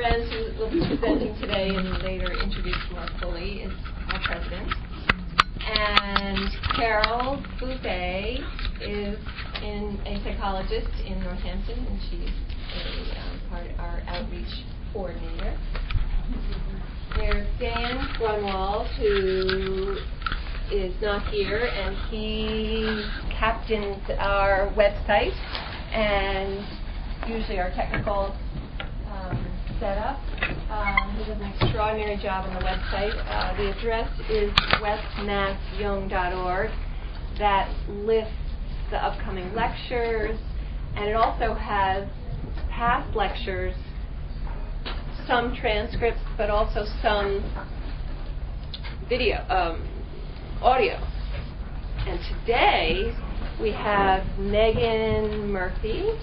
Lorentz, who will be presenting today and later introduced more fully, is our president. And Carol Bouvet is a psychologist in Northampton, and she's a part of our outreach coordinator. There's Dan Grunwald, who is not here, and he captains our website and usually our technical setup. He does an extraordinary job on the website. The address is westmassyoung.org. That lists the upcoming lectures, and it also has past lectures, some transcripts, but also some audio. And today we have Megan Murphy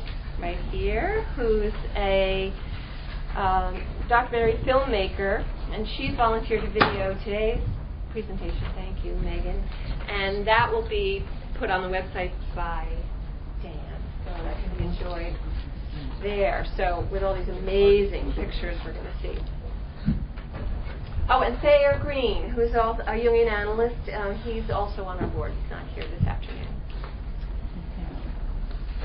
right here, who's a documentary filmmaker, and she's volunteered to video today's presentation. Thank you, Megan. And that will be put on the website by Dan, so that can be enjoyed there. So with all these amazing pictures we're going to see. Oh, and Thayer Green, who's also a Jungian analyst, he's also on our board. He's not here this afternoon.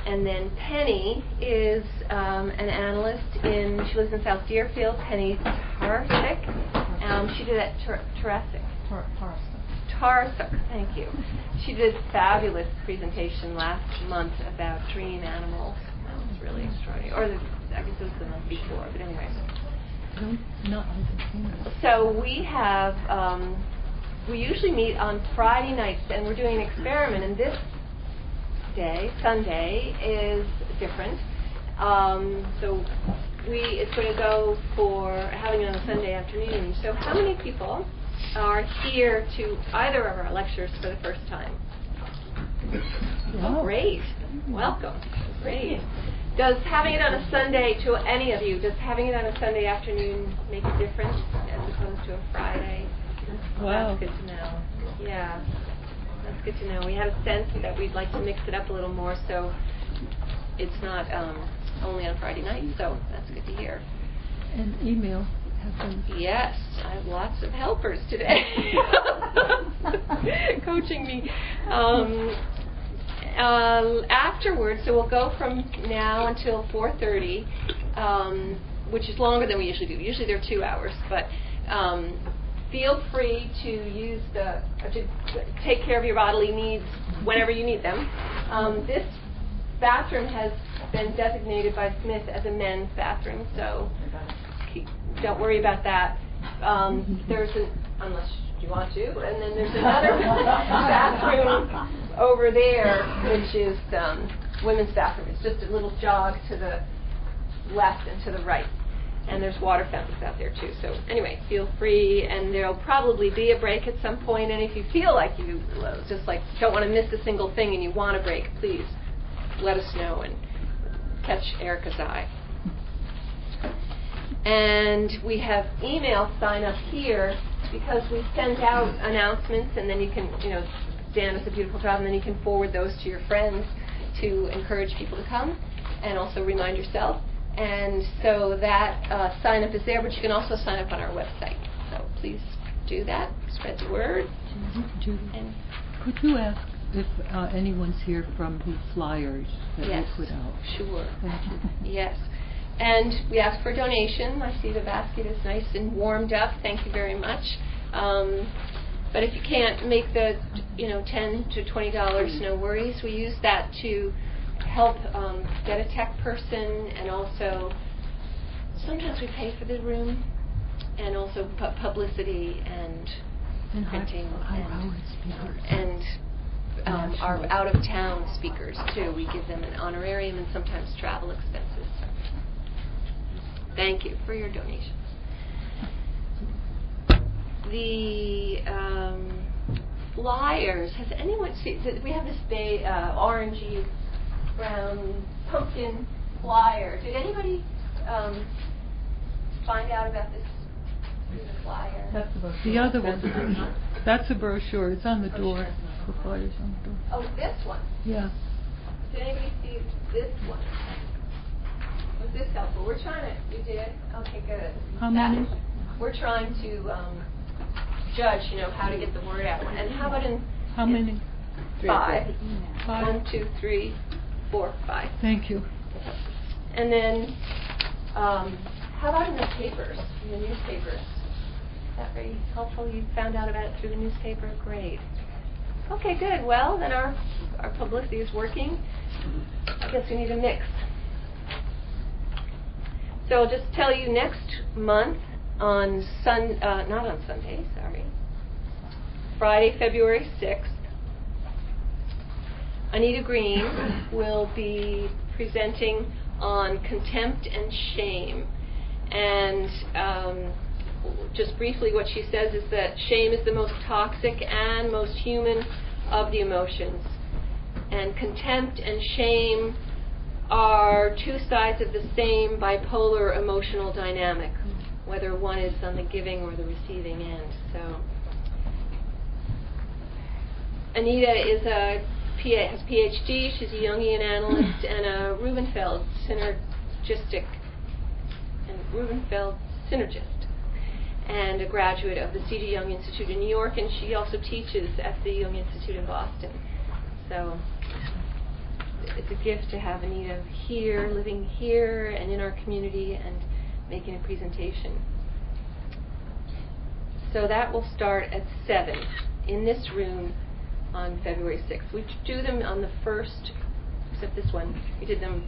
And then Penny is an analyst she lives in South Deerfield. Penny Tarsic. She did that Tarsic, thank you. She did a fabulous presentation last month about dream animals. That was really extraordinary. Or I guess it was the month before, but anyway. So we have, we usually meet on Friday nights, and we're doing an experiment, and this day, Sunday, is different. So it's going to go for having it on a Sunday afternoon. So how many people are here to either of our lectures for the first time? Oh, great. Welcome. Great. Does having it on a Sunday, to any of you, does having it on a Sunday afternoon make a difference as opposed to a Friday? Wow. That's good to know. Yeah. That's good to know. We have a sense that we'd like to mix it up a little more, so it's not only on Friday night, so that's good to hear. And email. Yes, I have lots of helpers today coaching me. Afterwards, so we'll go from now until 4:30, which is longer than we usually do. Usually they're 2 hours, but feel free to use to take care of your bodily needs whenever you need them. This bathroom has been designated by Smith as a men's bathroom, so don't worry about that. Unless you want to, and then there's another bathroom over there, which is women's bathroom. It's just a little jog to the left and to the right. And there's water fountains out there too. So anyway, feel free, and there'll probably be a break at some point. And if you feel like you just like don't want to miss a single thing and you want a break, please let us know and catch Erica's eye. And we have email sign up here because we send out announcements, and then you can, Dan does a beautiful job, and then you can forward those to your friends to encourage people to come and also remind yourself. And so that sign up is there, but you can also sign up on our website. So please do that. Spread the word. Judy, could you ask if anyone's here from the flyers that we put out? Sure. Thank you. Yes. And we ask for a donation. I see the basket is nice and warmed up. Thank you very much. But if you can't make the $10 to $20, no worries. We use that to help get a tech person, and also sometimes we pay for the room, and also publicity and printing and our out-of-town speakers too. We give them an honorarium and sometimes travel expenses. So thank you for your donations. The flyers. Has anyone seen? We have this orangey brown pumpkin flyer. Did anybody find out about this flyer? That's the other one. That's a brochure. It's on the door. The flyer's on the door. Oh, this one? Yeah. Did anybody see this one? Was this helpful? We're trying to, you did? Okay, good. How many? We're trying to judge, how to get the word out. And how about How many? 5? 5. 1, 2, 3, 4, 5. Thank you. And then, how about in the papers, in the newspapers? Is that very helpful? You found out about it through the newspaper? Great. Okay, good. Well, then our publicity is working. I guess we need a mix. So I'll just tell you next month on not on Sunday, sorry. Friday, February 6th, Anita Green will be presenting on contempt and shame. And just briefly what she says is that shame is the most toxic and most human of the emotions. And contempt and shame are two sides of the same bipolar emotional dynamic, whether one is on the giving or the receiving end. So Anita has a PhD, she's a Jungian analyst and a Rubenfeld synergist, and a graduate of the C.G. Jung Institute in New York, and she also teaches at the Jung Institute in Boston. So it's a gift to have Anita here, living here and in our community and making a presentation. So that will start at 7 in this room on February 6th. We do them on the first, except this one, we do them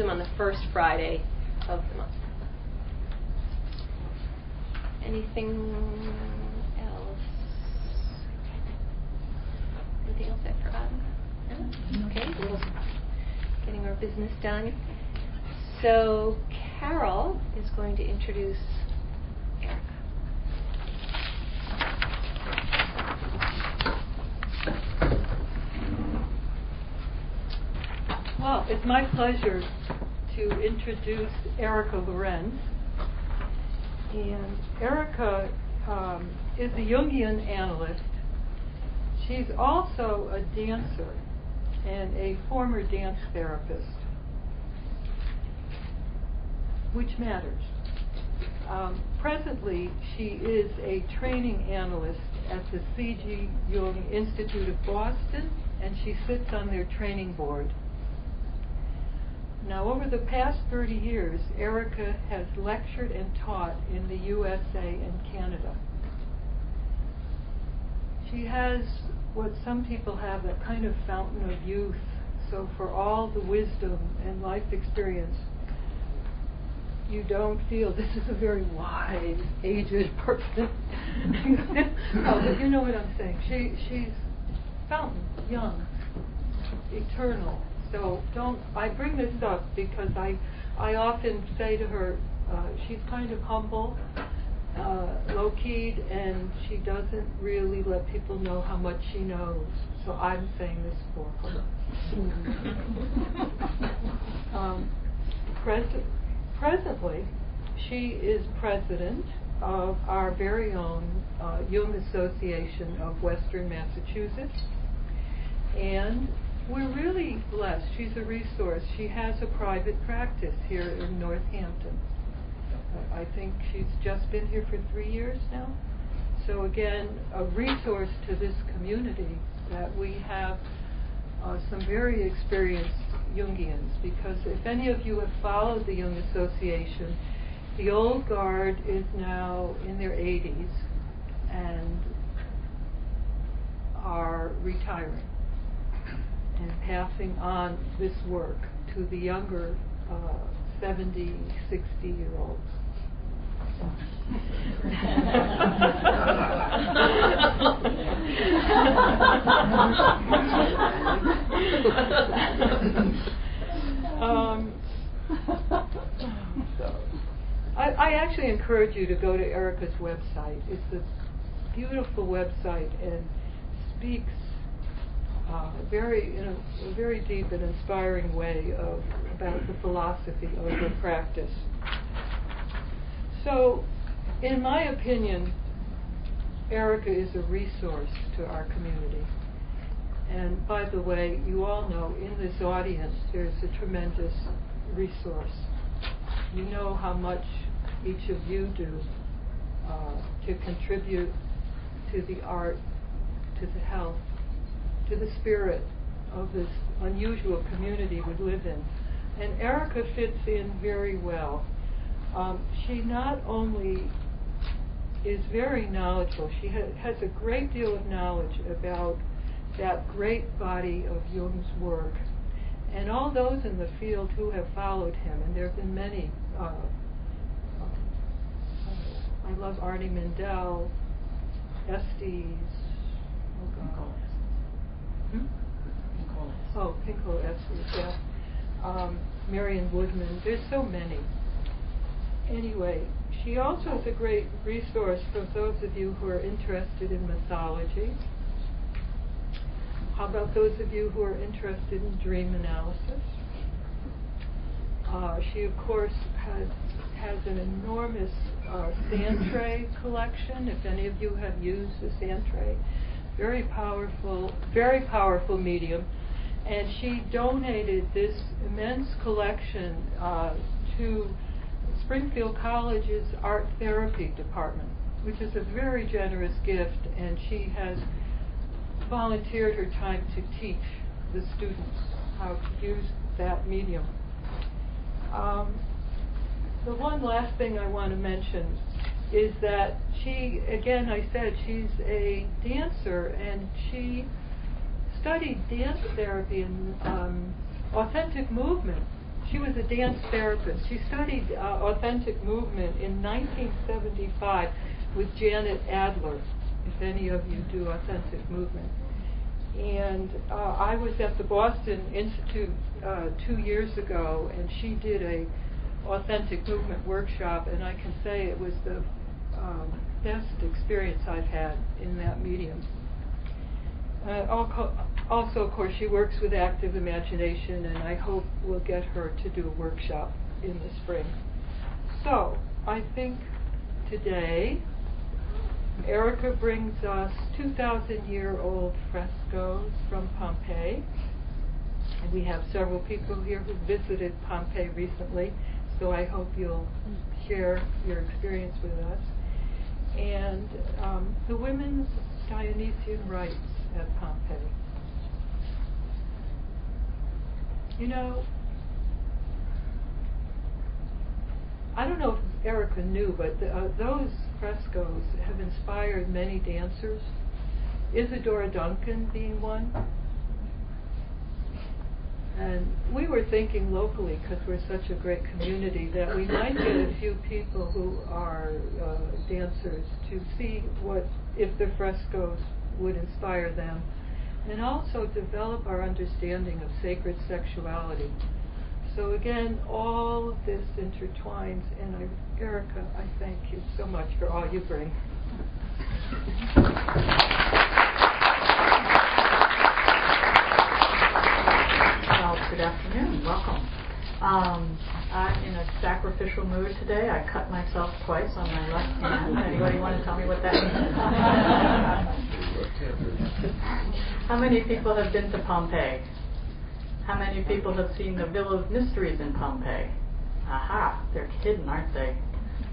on the first Friday of the month. Anything else? Anything else I've forgotten? No? Okay, we're getting our business done. So Carol is going to introduce Erica. Well, it's my pleasure to introduce Erica Lorentz. And Erica is a Jungian analyst. She's also a dancer and a former dance therapist, which matters. Presently, she is a training analyst at the C.G. Jung Institute of Boston, and she sits on their training board. Now, over the past 30 years, Erica has lectured and taught in the USA and Canada. She has what some people have, that kind of fountain of youth. So for all the wisdom and life experience, you don't feel this is a very wise, aged person. No, but you know what I'm saying. She's fountain, young, eternal. So I bring this up because I often say to her, she's kind of humble, low-keyed, and she doesn't really let people know how much she knows. So I'm saying this for her. Presently, she is president of our very own Jung Association of Western Massachusetts, and we're really blessed. She's a resource. She has a private practice here in Northampton. I think she's just been here for 3 years now. So again, a resource to this community that we have some very experienced Jungians, because if any of you have followed the Jung Association, the old guard is now in their 80s and are retiring and passing on this work to the younger 70, 60-year-olds. I actually encourage you to go to Erica's website. It's a beautiful website and speaks in a very deep and inspiring way about the philosophy of her practice. So, in my opinion, Erica is a resource to our community. And by the way, you all know in this audience there's a tremendous resource you know how much each of you do to contribute to the art, to the health, to the spirit of this unusual community we live in. And Erica fits in very well. She not only is very knowledgeable, she has a great deal of knowledge about that great body of Jung's work. And all those in the field who have followed him, and there have been many, I love Arnie Mindell, Estes, Pinko Estes, yeah. Marion Woodman, there's so many. Anyway, she also is a great resource for those of you who are interested in mythology. How about those of you who are interested in dream analysis? She, of course, has an enormous sand tray collection. If any of you have used the sand tray, very powerful medium. And she donated this immense collection to Springfield College's art therapy department, which is a very generous gift, and she has volunteered her time to teach the students how to use that medium. The one last thing I want to mention is that she, again, I said she's a dancer, and she studied dance therapy and authentic movement. She was a dance therapist. She studied authentic movement in 1975 with Janet Adler, if any of you do authentic movement. And I was at the Boston Institute 2 years ago, and she did a authentic movement workshop, and I can say it was the best experience I've had in that medium. Also, of course, she works with active imagination, and I hope we'll get her to do a workshop in the spring. So, I think today Erica brings us 2,000-year-old frescoes from Pompeii. And we have several people here who visited Pompeii recently, so I hope you'll share your experience with us. And the women's Dionysian rites at Pompeii. You know, I don't know if Erica knew, but those frescoes have inspired many dancers, Isadora Duncan being one. And we were thinking locally, because we're such a great community, that we might get a few people who are dancers to see if the frescoes would inspire them, and also develop our understanding of sacred sexuality. So again, all of this intertwines, and Erica, I thank you so much for all you bring. Well, good afternoon. Welcome. I'm in a sacrificial mood today. I cut myself twice on my left hand. Anybody want to tell me what that means? How many people have been to Pompeii? How many people have seen the Villa of Mysteries in Pompeii? Aha, they're hidden, aren't they?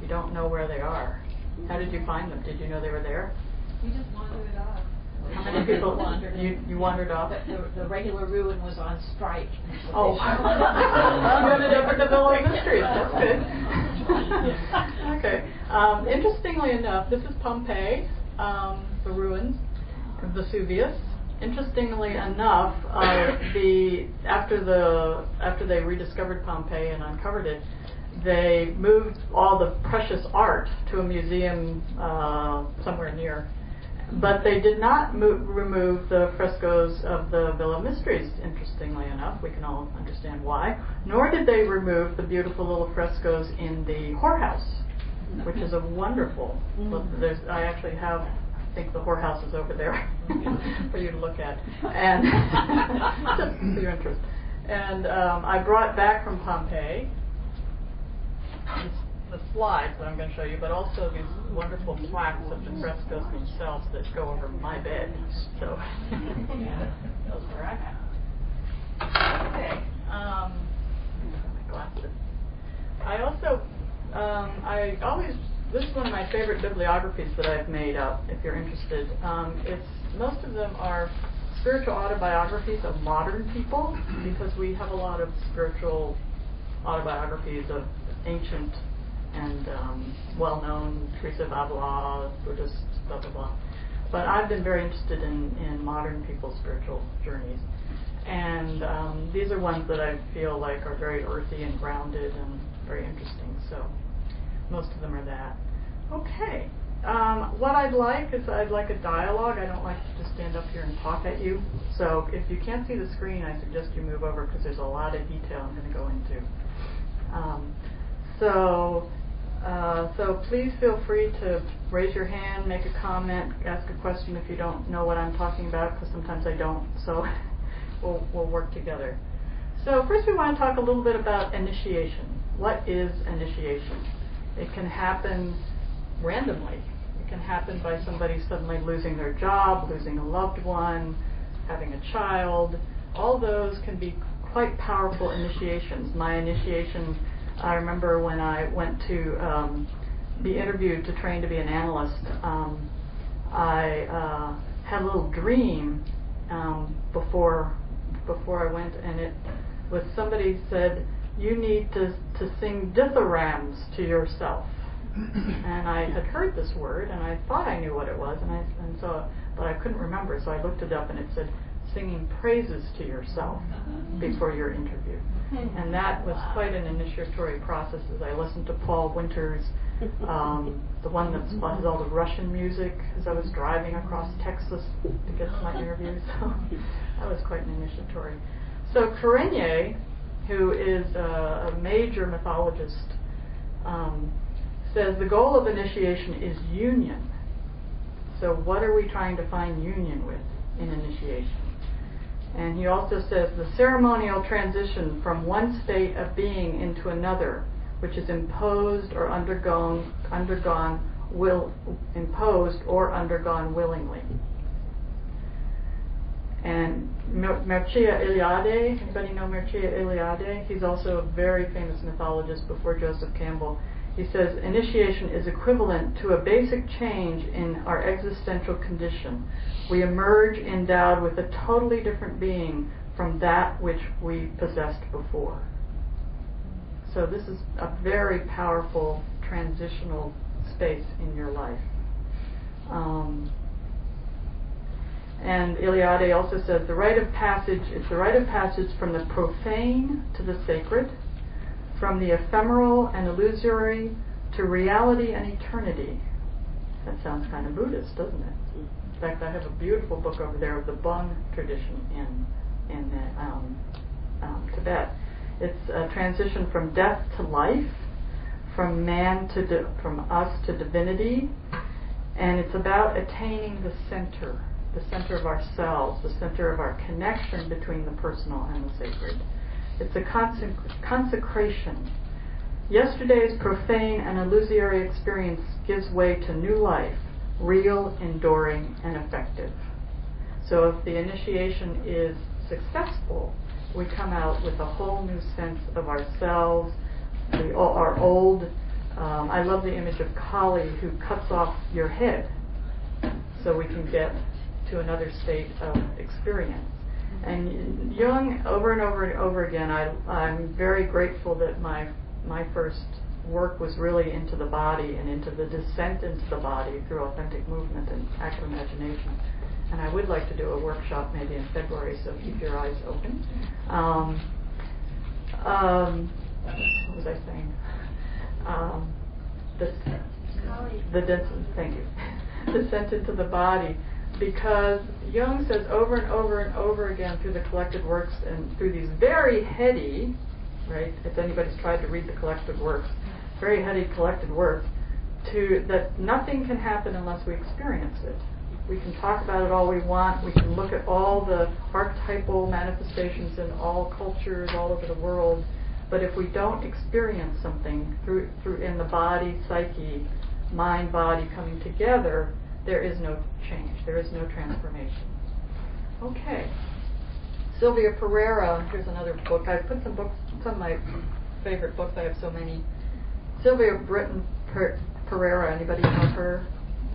You don't know where they are. How did you find them? Did you know they were there? We just wandered off. How many people wandered? You wandered off? The regular ruin was on strike. Oh, you ended up at the Villa of Mysteries. That's good. Okay. Interestingly enough, this is Pompeii, the ruins of Vesuvius. Interestingly enough, after they rediscovered Pompeii and uncovered it, they moved all the precious art to a museum somewhere near. But they did not remove the frescoes of the Villa of Mysteries, interestingly enough. We can all understand why. Nor did they remove the beautiful little frescoes in the whorehouse, which is a wonderful. I actually have, I think the whorehouse is over there for you to look at. And just for your interest. And I brought back from Pompeii the slides that I'm going to show you, but also these wonderful plaques of the frescoes themselves that go over my bed. So those are where I'm at. Okay. My glasses. I also, this is one of my favorite bibliographies that I've made up, if you're interested. Most of them are spiritual autobiographies of modern people, because we have a lot of spiritual autobiographies of ancient and well-known Teresa of Avila, Buddhist, blah, blah, blah. But I've been very interested in modern people's spiritual journeys. And these are ones that I feel like are very earthy and grounded and very interesting. So most of them are that. Okay. What I'd like is I'd like a dialogue. I don't like to just stand up here and talk at you. So if you can't see the screen, I suggest you move over because there's a lot of detail I'm going to go into. So please feel free to raise your hand, make a comment, ask a question if you don't know what I'm talking about, because sometimes I don't. So we'll work together. So first we want to talk a little bit about initiation. What is initiation? It can happen randomly. It can happen by somebody suddenly losing their job, losing a loved one, having a child. All those can be quite powerful initiations. My initiation, I remember when I went to be interviewed to train to be an analyst, I had a little dream before I went, and it was somebody said, you need to sing dithyrambs to yourself. And I had heard this word, and I thought I knew what it was, but I couldn't remember, so I looked it up, and it said, singing praises to yourself before your interview. And that was quite an initiatory process as I listened to Paul Winter's, the one that has all the Russian music, as I was driving across Texas to get to my interview. So that was quite an initiatory. So Karenye, who is a major mythologist, says the goal of initiation is union. So what are we trying to find union with in initiation? And he also says the ceremonial transition from one state of being into another, which is imposed or undergone willingly. And Mircea Eliade, anybody know Mircea Eliade? He's also a very famous mythologist before Joseph Campbell. He says, initiation is equivalent to a basic change in our existential condition. We emerge endowed with a totally different being from that which we possessed before. So this is a very powerful transitional space in your life. And Eliade also says the rite of passage is the rite of passage from the profane to the sacred, from the ephemeral and illusory to reality and eternity. That sounds kind of Buddhist, doesn't it? In fact, I have a beautiful book over there of the Bon tradition in Tibet. It's a transition from death to life, from from us to divinity, and it's about attaining the center of ourselves, the center of our connection between the personal and the sacred. It's a consecration. Yesterday's profane and illusory experience gives way to new life, real, enduring, and effective. So if the initiation is successful, we come out with a whole new sense of ourselves. Our old, I love the image of Kali who cuts off your head so we can get to another state of experience. And Jung, over and over and over again, I'm very grateful that my first work was really into the body and into the descent into the body through authentic movement and active imagination. And I would like to do a workshop maybe in February, so keep your eyes open. What was I saying? Thank you. Descent into the body. Because Jung says over and over and over again through the collected works and through these very heady, right, if anybody's tried to read the collected works, very heady collected works, that nothing can happen unless we experience it. We can talk about it all we want, we can look at all the archetypal manifestations in all cultures all over the world, but if we don't experience something through in the body, psyche, mind, body coming together, there is no change. There is no transformation. Okay. Sylvia Pereira, here's another book. I put some of my favorite books. I have so many. Sylvia Britton Pereira, anybody know her?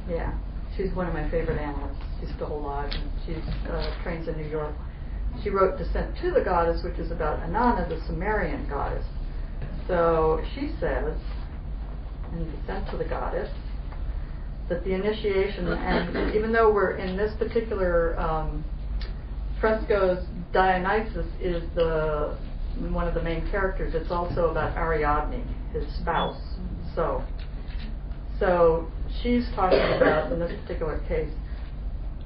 Yeah, she's one of my favorite analysts. She's still alive, and she trains in New York. She wrote Descent to the Goddess, which is about Inanna, the Sumerian goddess. So she says, in Descent to the Goddess, that the initiation, and even though we're in this particular fresco's, Dionysus is one of the main characters. It's also about Ariadne, his spouse. So she's talking about, in this particular case,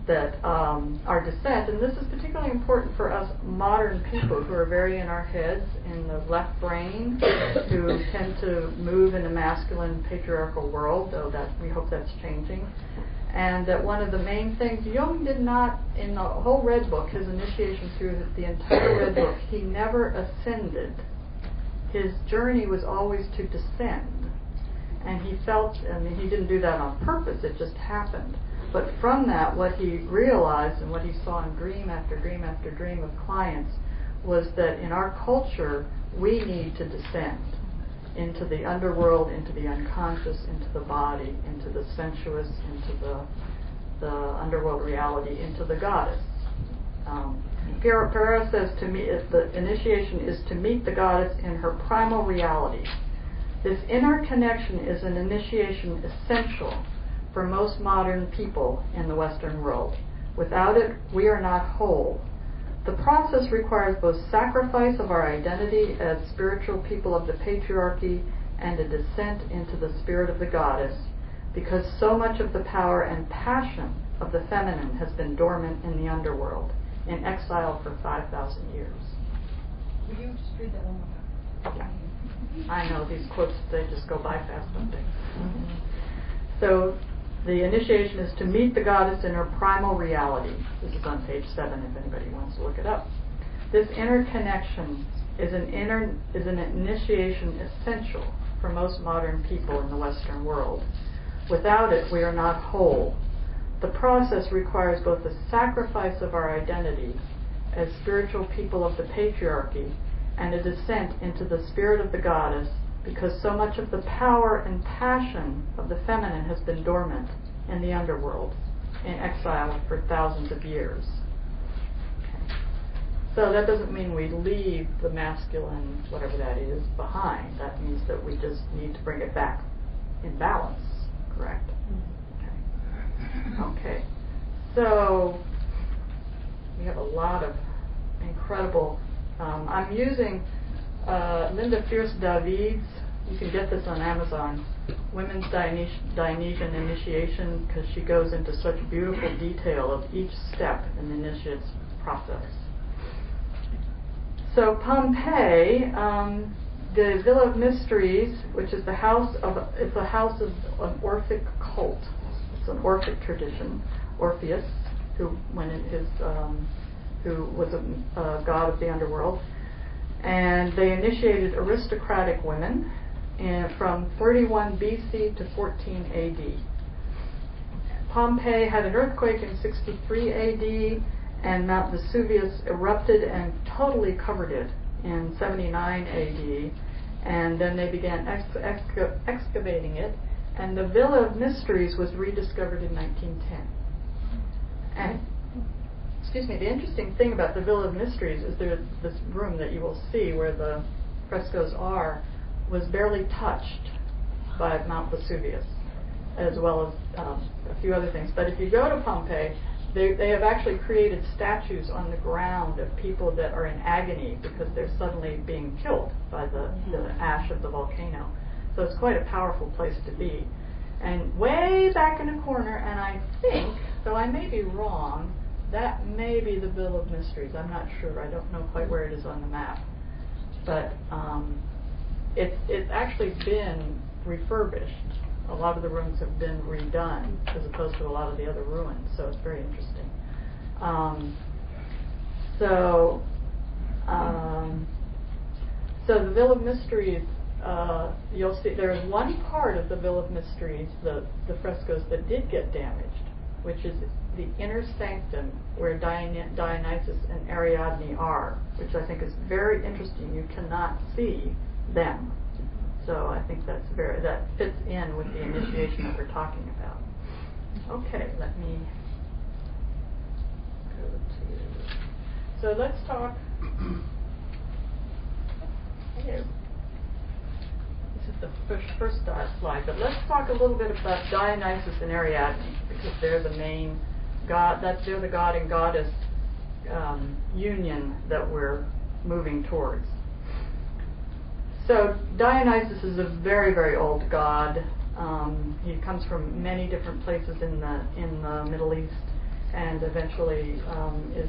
that our descent, and this is particularly important for us modern people who are very in our heads, in the left brain, who tend to move in a masculine patriarchal world, though that we hope that's changing. And that one of the main things, Jung did not, in the whole Red Book, his initiation through the entire Red Book, he never ascended. His journey was always to descend. And he felt, I mean, he didn't do that on purpose, it just happened. But from that, what he realized and what he saw in dream after dream after dream of clients was that in our culture, we need to descend into the underworld, into the unconscious, into the body, into the sensuous, into the underworld reality, into the goddess. Pereira says to me, the initiation is to meet the goddess in her primal reality. This inner connection is an initiation essential for most modern people in the Western world. Without it, we are not whole. The process requires both sacrifice of our identity as spiritual people of the patriarchy and a descent into the spirit of the goddess, because so much of the power and passion of the feminine has been dormant in the underworld, in exile for 5,000 years. Will you just read that one more time? Yeah. I know, these quotes, they just go by fast, don't they? So, the initiation is to meet the goddess in her primal reality. This is on page 7 if anybody wants to look it up. This inner connection is an initiation essential for most modern people in the Western world. Without it, we are not whole. The process requires both the sacrifice of our identity as spiritual people of the patriarchy and a descent into the spirit of the goddess, because so much of the power and passion of the feminine has been dormant in the underworld, in exile for thousands of years. Okay. So that doesn't mean we leave the masculine, whatever that is, behind. That means that we just need to bring it back in balance, correct? Okay. So we have a lot of incredible, I'm using Linda Fierce David's, you can get this on Amazon, Women's Dionysian Initiation, because she goes into such beautiful detail of each step in the initiate's process. So Pompeii, the Villa of Mysteries, which is it's a house of an Orphic cult. It's an Orphic tradition. Orpheus, who was a god of the underworld. And they initiated aristocratic women from 31 BC to 14 AD. Pompeii had an earthquake in 63 AD, and Mount Vesuvius erupted and totally covered it in 79 AD. And then they began excavating it, and the Villa of Mysteries was rediscovered in 1910. And the interesting thing about the Villa of Mysteries is there's this room that you will see where the frescoes are was barely touched by Mount Vesuvius, as well as a few other things. But if you go to Pompeii, they have actually created statues on the ground of people that are in agony because they're suddenly being killed by the ash of the volcano. So it's quite a powerful place to be. And way back in a corner, and I think, though I may be wrong, that may be the Villa of Mysteries. I'm not sure. I don't know quite where it is on the map. But it's actually been refurbished. A lot of the rooms have been redone as opposed to a lot of the other ruins. So it's very interesting. So the Villa of Mysteries, you'll see there is one part of the Villa of Mysteries, the frescoes that did get damaged, which is the inner sanctum where Dionysus and Ariadne are, which I think is very interesting. You cannot see them. So I think that fits in with the initiation that we're talking about. Okay, let me go to. So let's talk. Here. This is the first slide, but let's talk a little bit about Dionysus and Ariadne, because they're the main god. They're the god and goddess union that we're moving towards. So Dionysus is a very, very old god. He comes from many different places in the Middle East, and eventually is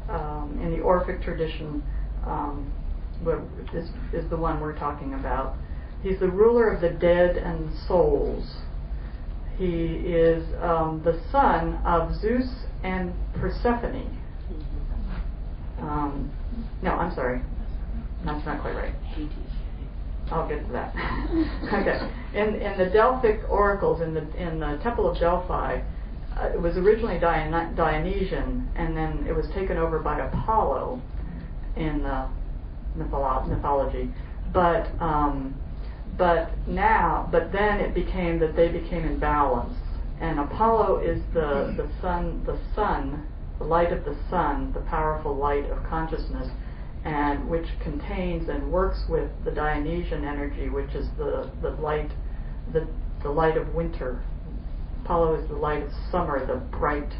in the Orphic tradition. Is the one we're talking about. He's the ruler of the dead and souls. He is the son of Zeus and Persephone. No, I'm sorry. That's not quite right. I'll get to that. Okay. In the Delphic oracles, in the Temple of Delphi, it was originally Dionysian, and then it was taken over by Apollo in the mythology. But then it became that they became in balance, and Apollo is the sun, the light of the sun, the powerful light of consciousness, and which contains and works with the Dionysian energy, which is the light of winter. Apollo is the light of summer, the bright,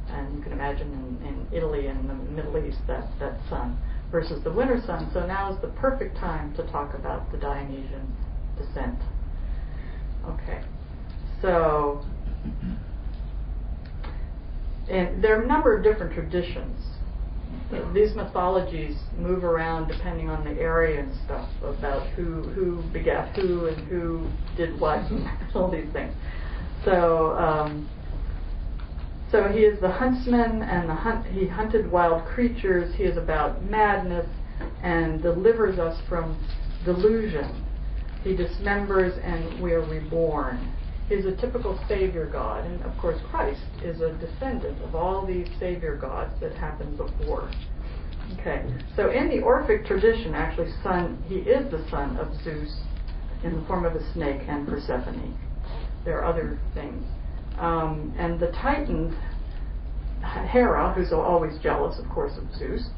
and you can imagine in Italy and the Middle East that sun, versus the winter sun. So now is the perfect time to talk about the Dionysian descent. Okay, so and there are a number of different traditions. These mythologies move around depending on the area and stuff about who begat who and who did what and all these things. So so he is the huntsman, and he hunted wild creatures. He is about madness and delivers us from delusion. He dismembers and we are reborn. He's a typical savior god, and of course Christ is a descendant of all these savior gods that happened before. Okay, so in the Orphic tradition, actually, he is the son of Zeus in the form of a snake and Persephone. There are other things. And the Titans, Hera, who's always jealous, of course, of Zeus,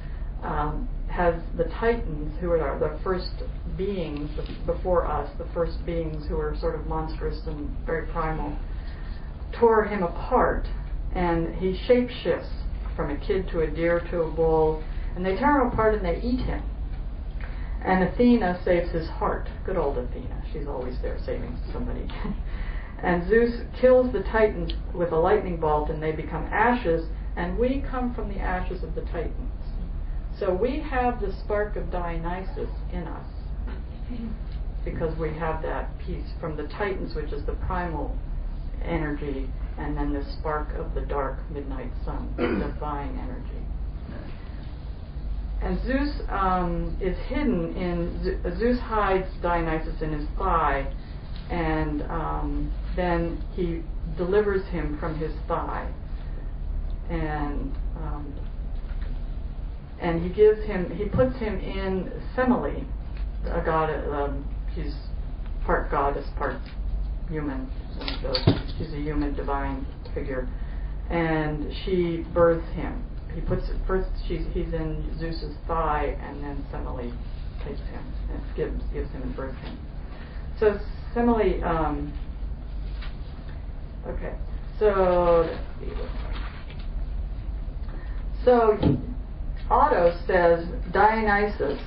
has the Titans, who are the first beings before us, the first beings who are sort of monstrous and very primal, tore him apart, and he shapeshifts from a kid to a deer to a bull, and they tear him apart and they eat him. And Athena saves his heart. Good old Athena. She's always there saving somebody. And Zeus kills the Titans with a lightning bolt, and they become ashes, and we come from the ashes of the Titans. So we have the spark of Dionysus in us, because we have that piece from the Titans, which is the primal energy, and then the spark of the dark midnight sun, the divine energy. And Zeus is hidden in, Zeus hides Dionysus in his thigh, and then he delivers him from his thigh, and he puts him in Semele, a god. She's part goddess, part human, so she's a human divine figure, and she births him. He puts it first. He's in Zeus's thigh, and then Semele takes him and gives him and births him. So Semele. Okay. So let's see. So Otto says Dionysus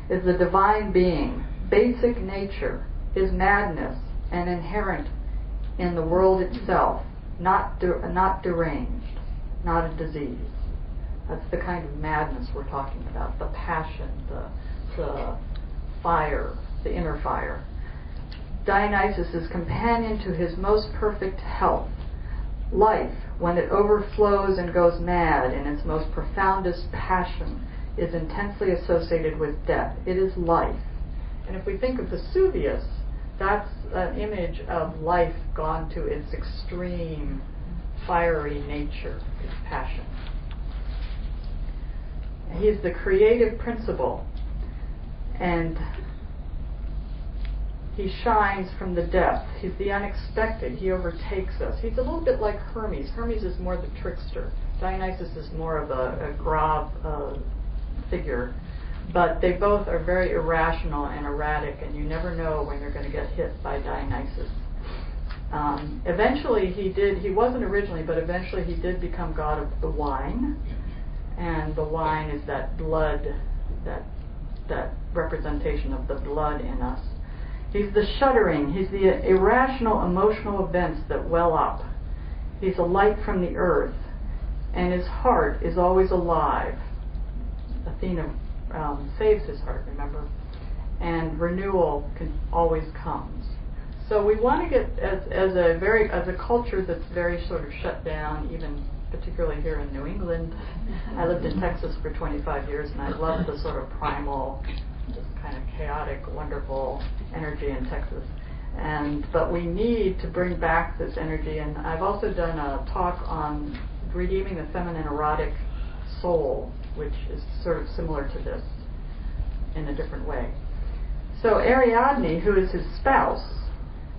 is the divine being, basic nature, is madness, and inherent in the world itself, not deranged, not a disease. That's the kind of madness we're talking about, the passion, the fire, the inner fire. Dionysus is companion to his most perfect health. Life, when it overflows and goes mad in its most profoundest passion, is intensely associated with death. It is life. And if we think of Vesuvius, that's an image of life gone to its extreme fiery nature, its passion. He's the creative principle, and He shines from the depth. He's the unexpected. He overtakes us. He's a little bit like Hermes. Hermes is more the trickster. Dionysus is more of a grob figure. But they both are very irrational and erratic, and you never know when you're going to get hit by Dionysus. Eventually he wasn't originally, but eventually he did become god of the wine. And the wine is that blood, that representation of the blood in us. He's the shuddering. He's the irrational emotional events that well up. He's a light from the earth, and his heart is always alive. Athena saves his heart, remember? And renewal always comes. So we want to get, as a culture that's very sort of shut down, even particularly here in New England. I lived in Texas for 25 years, and I love the sort of primal, just kind of chaotic, wonderful energy in Texas. But we need to bring back this energy, and I've also done a talk on redeeming the feminine erotic soul, which is sort of similar to this in a different way. So Ariadne, who is his spouse,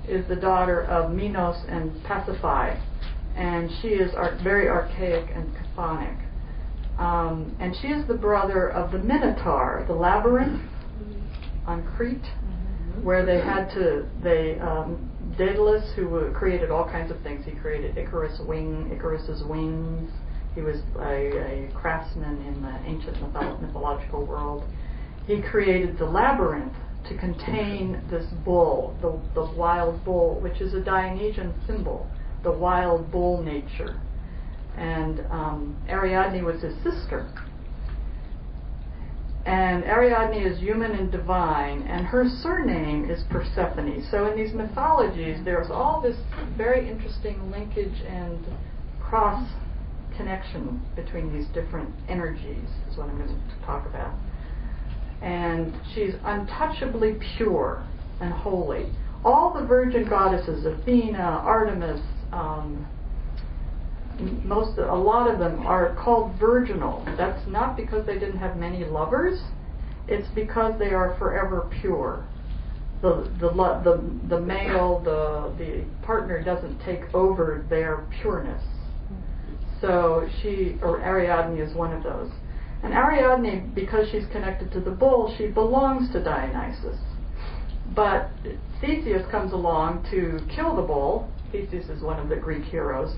is the daughter of Minos and Pasiphae, and she is very archaic and chthonic. And she is the brother of the Minotaur, the labyrinth on Crete, where Daedalus, who created all kinds of things. He created Icarus's wings. He was a craftsman in the ancient mythological world. He created the labyrinth to contain this bull, the wild bull, which is a Dionysian symbol, the wild bull nature. And Ariadne was his sister. And Ariadne is human and divine, and her surname is Persephone. So in these mythologies, there's all this very interesting linkage and cross connection between these different energies, is what I'm going to talk about. And she's untouchably pure and holy. All the virgin goddesses, Athena, Artemis, a lot of them are called virginal. That's not because they didn't have many lovers. It's because they are forever pure. The male, the partner doesn't take over their pureness. So Ariadne is one of those. And Ariadne, because she's connected to the bull, she belongs to Dionysus. But Theseus comes along to kill the bull. Theseus is one of the Greek heroes.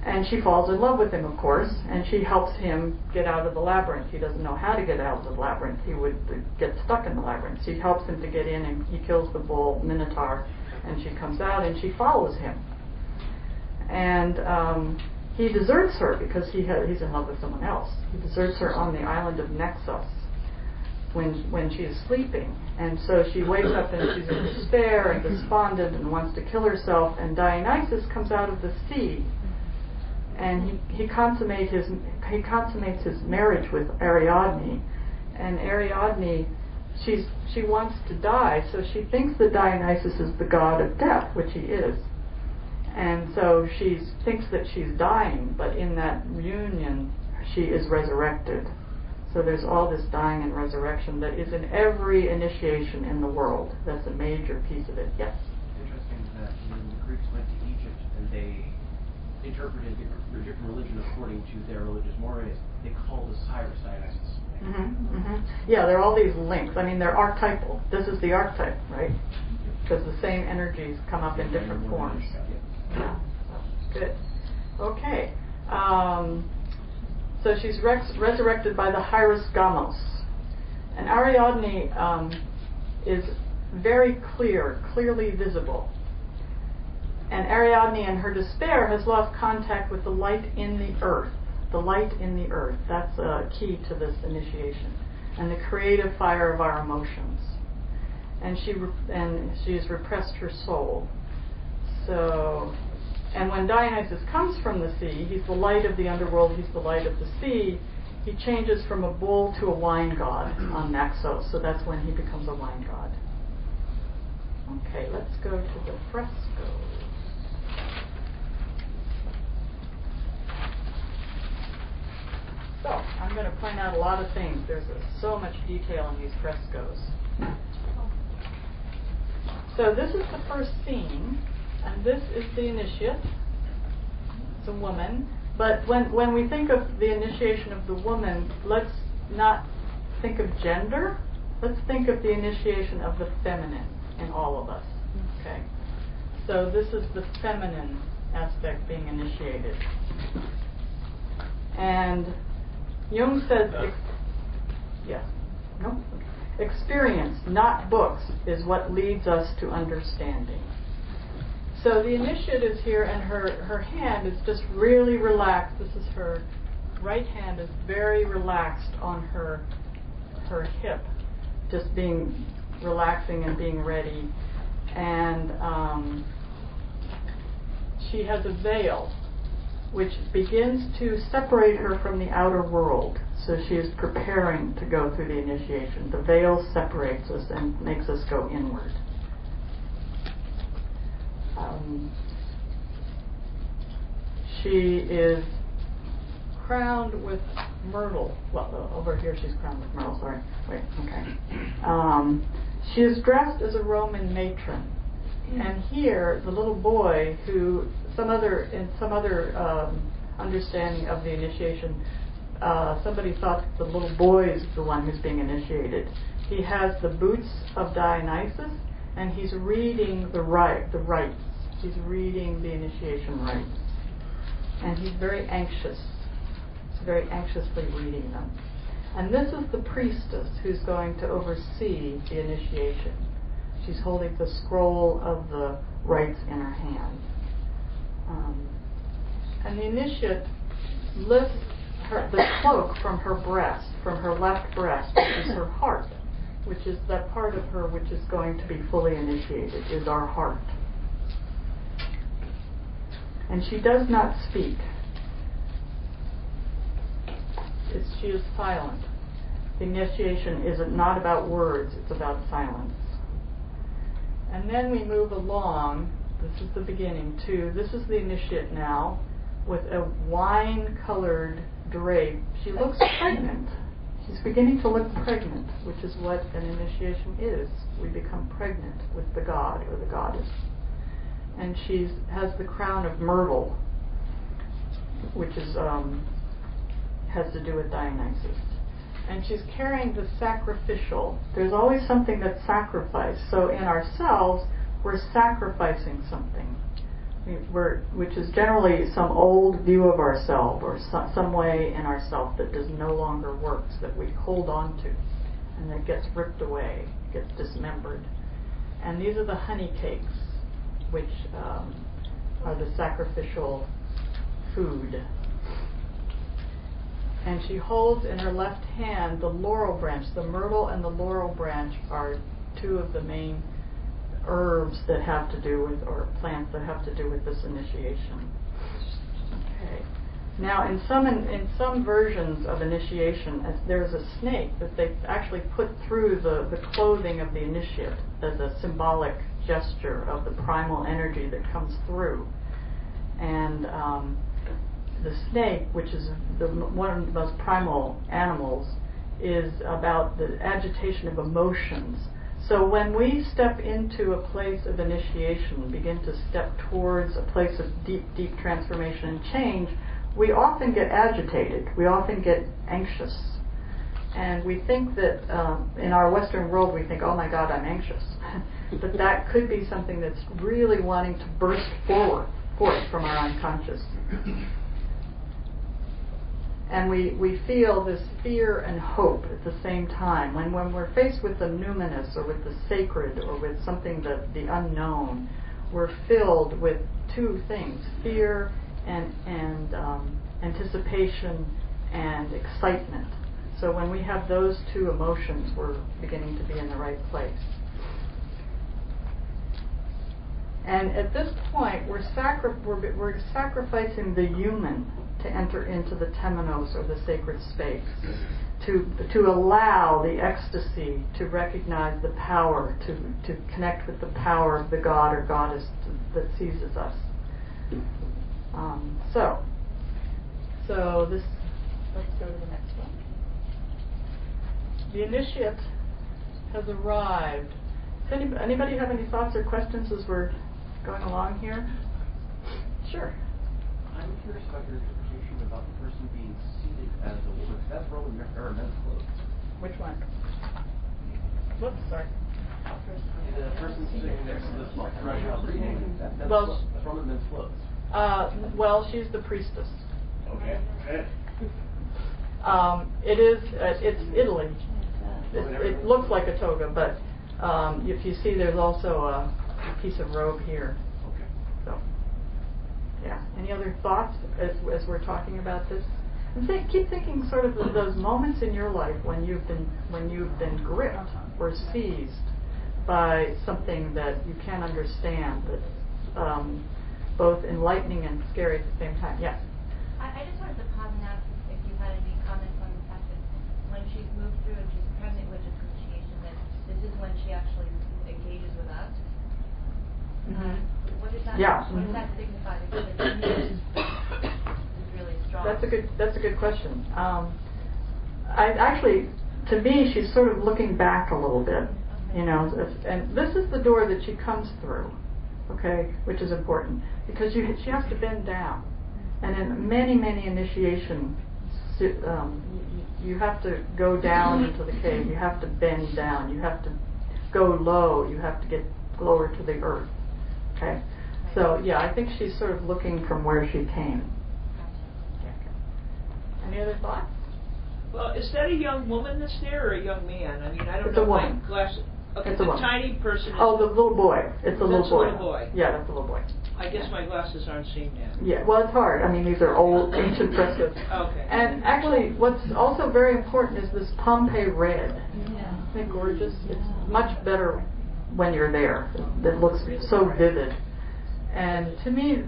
And she falls in love with him, of course, and she helps him get out of the labyrinth. He doesn't know how to get out of the labyrinth. He would get stuck in the labyrinth. She helps him to get in, and he kills the bull, Minotaur, and she comes out, and she follows him. And he deserts her because he's in love with someone else. He deserts her on the island of Naxos when she is sleeping. And so she wakes up and she's in despair and despondent and wants to kill herself. And Dionysus comes out of the sea, and he consummates his marriage with Ariadne. And Ariadne, she wants to die, so she thinks that Dionysus is the god of death, which he is. And so she thinks that she's dying, but in that union, she is resurrected. So there's all this dying and resurrection that is in every initiation in the world. That's a major piece of it. Yes? Interesting that when the Greeks went to Egypt and they interpreted their different religion according to their religious mores, they called Osiris Dionysus. Yeah, there are all these links. I mean, they're archetypal. This is the archetype, right? Because the same energies come up in different forms. Yeah, good. Okay. So she's resurrected by the Hieros Gamos. And Ariadne is very clearly visible. And Ariadne, in her despair, has lost contact with the light in the earth. The light in the earth. That's a key to this initiation. And the creative fire of our emotions. And she has repressed her soul. So, and when Dionysus comes from the sea, he's the light of the underworld, he's the light of the sea, he changes from a bull to a wine god on Naxos. So that's when he becomes a wine god. Okay, let's go to the frescoes. So, I'm going to point out a lot of things. There's so much detail in these frescoes. So this is the first scene, and this is the initiate. It's a woman. But when we think of the initiation of the woman, let's not think of gender. Let's think of the initiation of the feminine in all of us. Okay. So this is the feminine aspect being initiated. And Jung says, yes, no, experience, not books, is what leads us to understanding. So the initiate is here, and her hand is just really relaxed. This is her right hand is very relaxed on her hip, just being relaxing and being ready. And she has a veil which begins to separate her from the outer world. So she is preparing to go through the initiation. The veil separates us and makes us go inward. She is crowned with myrtle. Well, over here she's crowned with myrtle. Sorry. Wait. Okay. She is dressed as a Roman matron, and here the little boy, who in some other understanding of the initiation, somebody thought the little boy is the one who's being initiated. He has the boots of Dionysus, and he's reading the rites. He's reading the initiation rites. And he's very anxious. He's very anxiously reading them. And this is the priestess who's going to oversee the initiation. She's holding the scroll of the rites in her hand. And the initiate lifts the cloak from her breast, from her left breast, which is her heart, which is that part of her which is going to be fully initiated, is our heart. And she does not speak. She is silent. The initiation is not about words, it's about silence. And then we move along, this is the beginning, this is the initiate now, with a wine-colored drape. She looks pregnant. She's beginning to look pregnant, which is what an initiation is. We become pregnant with the god or the goddess. And she has the crown of myrtle, which is has to do with Dionysus. And she's carrying the sacrificial. There's always something that's sacrificed. So in ourselves, we're sacrificing something, which is generally some old view of ourselves or some way in ourselves that does no longer works, that we hold on to, and that gets ripped away, gets dismembered. And these are the honey cakes, which are the sacrificial food. And she holds in her left hand the laurel branch. The myrtle and the laurel branch are two of the main herbs that have to do with, or plants that have to do with this initiation. Okay. Now, in some versions of initiation, there's a snake that they actually put through the clothing of the initiate as a symbolic gesture of the primal energy that comes through. And the snake, which is one of the most primal animals, is about the agitation of emotions. So when we step into a place of initiation, begin to step towards a place of deep, deep transformation and change, we often get agitated. We often get anxious. And we think that in our Western world, we think, oh my God, I'm anxious. But that could be something that's really wanting to burst forth from our unconscious. And we feel this fear and hope at the same time. When we're faced with the numinous or with the sacred or with something the unknown, we're filled with two things, fear and anticipation and excitement. So when we have those two emotions, we're beginning to be in the right place. And at this point, we're sacrificing the human to enter into the temenos, or the sacred space, to allow the ecstasy to recognize the power, to connect with the power of the god or goddess that seizes us. So this, let's go to the next one. The initiate has arrived, Does anybody have any thoughts or questions as we're going along here? Sure. I'm curious about your interpretation about the person being seated as a woman. That's Roman or men's clothes. Which one? Whoops, sorry. The person sitting next to this threshold reading, that's Roman men's clothes. Well, she's the priestess. Okay. It's Italy. It looks like a toga, but if you see, there's also a piece of robe here. Okay. So, yeah. Any other thoughts as we're talking about this? And keep thinking sort of those moments in your life when you've been gripped or seized by something that you can't understand, that's both enlightening and scary at the same time. Yes. I just wanted to pause and ask if you had any comments on the fact that when she's moved through and she's pregnant with this initiation, that this is when she actually engages with us. What does that? Yeah. What does that signify? Because the news is really strong. That's a good question. To me, she's sort of looking back a little bit, and this is the door that she comes through, okay, which is important because she has to bend down, and in many initiations, you have to go down into the cave, you have to bend down, you have to go low, you have to get lower to the earth, okay. So yeah, I think she's sort of looking from where she came. Any other thoughts? Well, is that a young woman that's there or a young man? I mean, I don't It's know. a woman. My glasses. Okay, It's a the woman. tiny person is. Oh, the little boy. It's a little That's a boy. little boy. Yeah, that's a little boy. I guess my glasses aren't seeing that. Yeah, well, it's hard. I mean, these are old, ancient frescoes. Okay. And actually, what's also very important is this Pompeii red. Isn't it gorgeous? It's much better when you're there. It looks so vivid. And to me,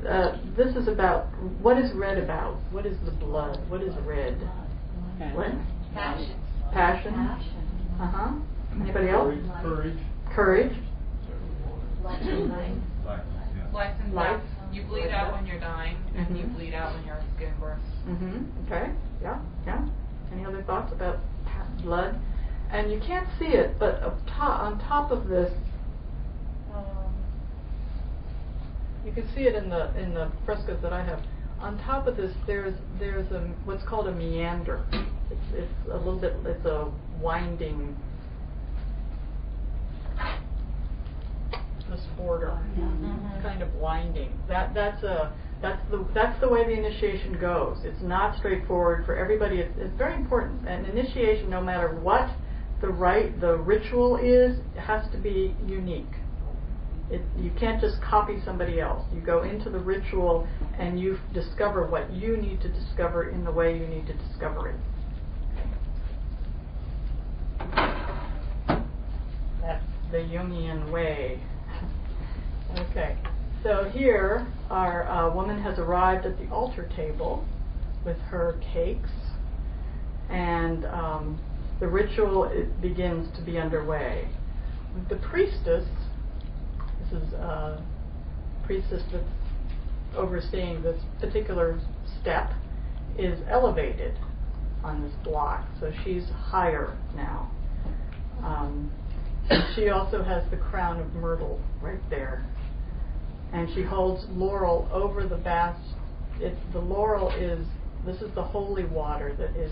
this is about, what is red about? What is the blood? What is red? What? Passion. Passion. Uh-huh. Anybody else? Courage. Life and life. Life and Life. death. You bleed out when you're dying, and you Mhm. bleed out when you're giving birth. Okay. Yeah. Any other thoughts about blood? And you can't see it, but on top of this, you can see it in the frescoes that I have. On top of this, there's what's called a meander. It's a little bit. It's a winding. This border, kind of winding. That's the way the initiation goes. It's not straightforward for everybody. It's very important. An initiation, no matter what the ritual is, has to be unique. You can't just copy somebody else. You go into the ritual and you discover what you need to discover in the way you need to discover it. That's the Jungian way. Okay, so here our woman has arrived at the altar table with her cakes, and the ritual begins to be underway. The priestess, this is a priestess that's overseeing this particular step, is elevated on this block, so she's higher now. She also has the crown of myrtle right there. And she holds laurel over the basket. The laurel this is the holy water that is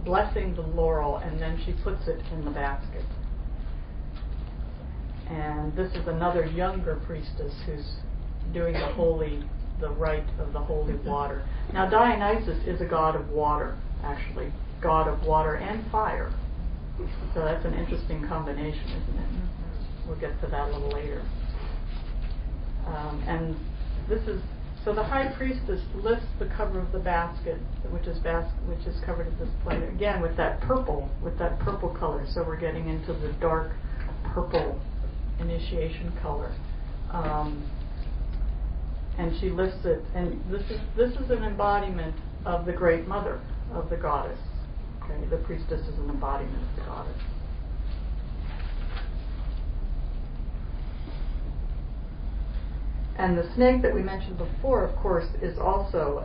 blessing the laurel, and then she puts it in the basket. And this is another younger priestess who's doing the rite of the holy water. Now Dionysus is a god of water, actually, god of water and fire. So that's an interesting combination, isn't it? We'll get to that a little later. And so the high priestess lifts the cover of the basket, which is covered at this point again with that purple color. So we're getting into the dark purple initiation color. And she lifts it, and this is an embodiment of the Great Mother, of the goddess. Okay, the priestess is an embodiment of the goddess. And the snake that we mentioned before, of course, is also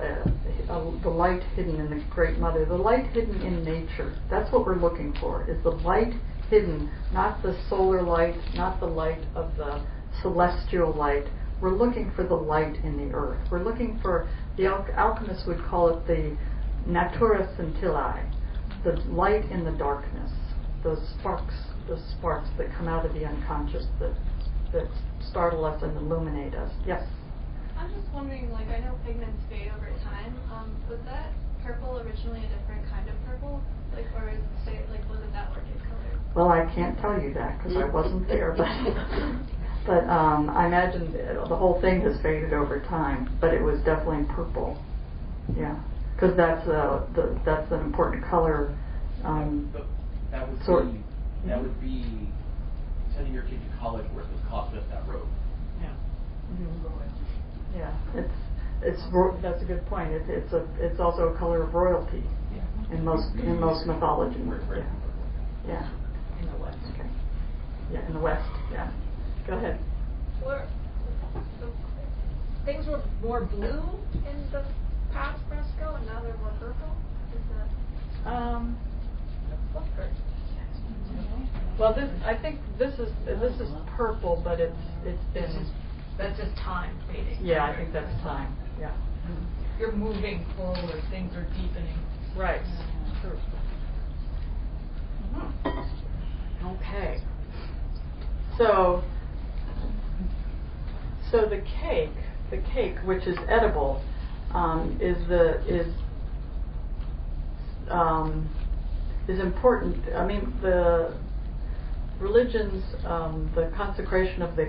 the light hidden in the Great Mother, the light hidden in nature. That's what we're looking for, is the light hidden, not the solar light, not the light of the celestial light. We're looking for the light in the earth. We're looking for, the alchemists would call it the natura scintillae, the light in the darkness, those sparks that come out of the unconscious that startle us and illuminate us. Yes? I'm just wondering, like, I know pigments fade over time. Was that purple originally a different kind of purple? Like, or is it, like, was it that orchid color? Well, I can't tell you that because I wasn't there, but I imagine the whole thing has faded over time. But it was definitely purple, yeah, because that's an important color. That would be sending your kid to college where it was cost us that road. Yeah. Mm-hmm. Yeah, that's a good point. It's also a color of royalty in most mythology. Yeah. In the West. Okay. Yeah, in the West. Yeah. Go ahead. Things were more blue in the past fresco, and now they're more purple. Is that? Well, I think this is purple, but it's been. That's just time fading. Yeah, I think that's time. Yeah. You're moving forward. Things are deepening. Right. True. Okay. So the cake, which is edible, is important. I mean, the religions, the consecration of the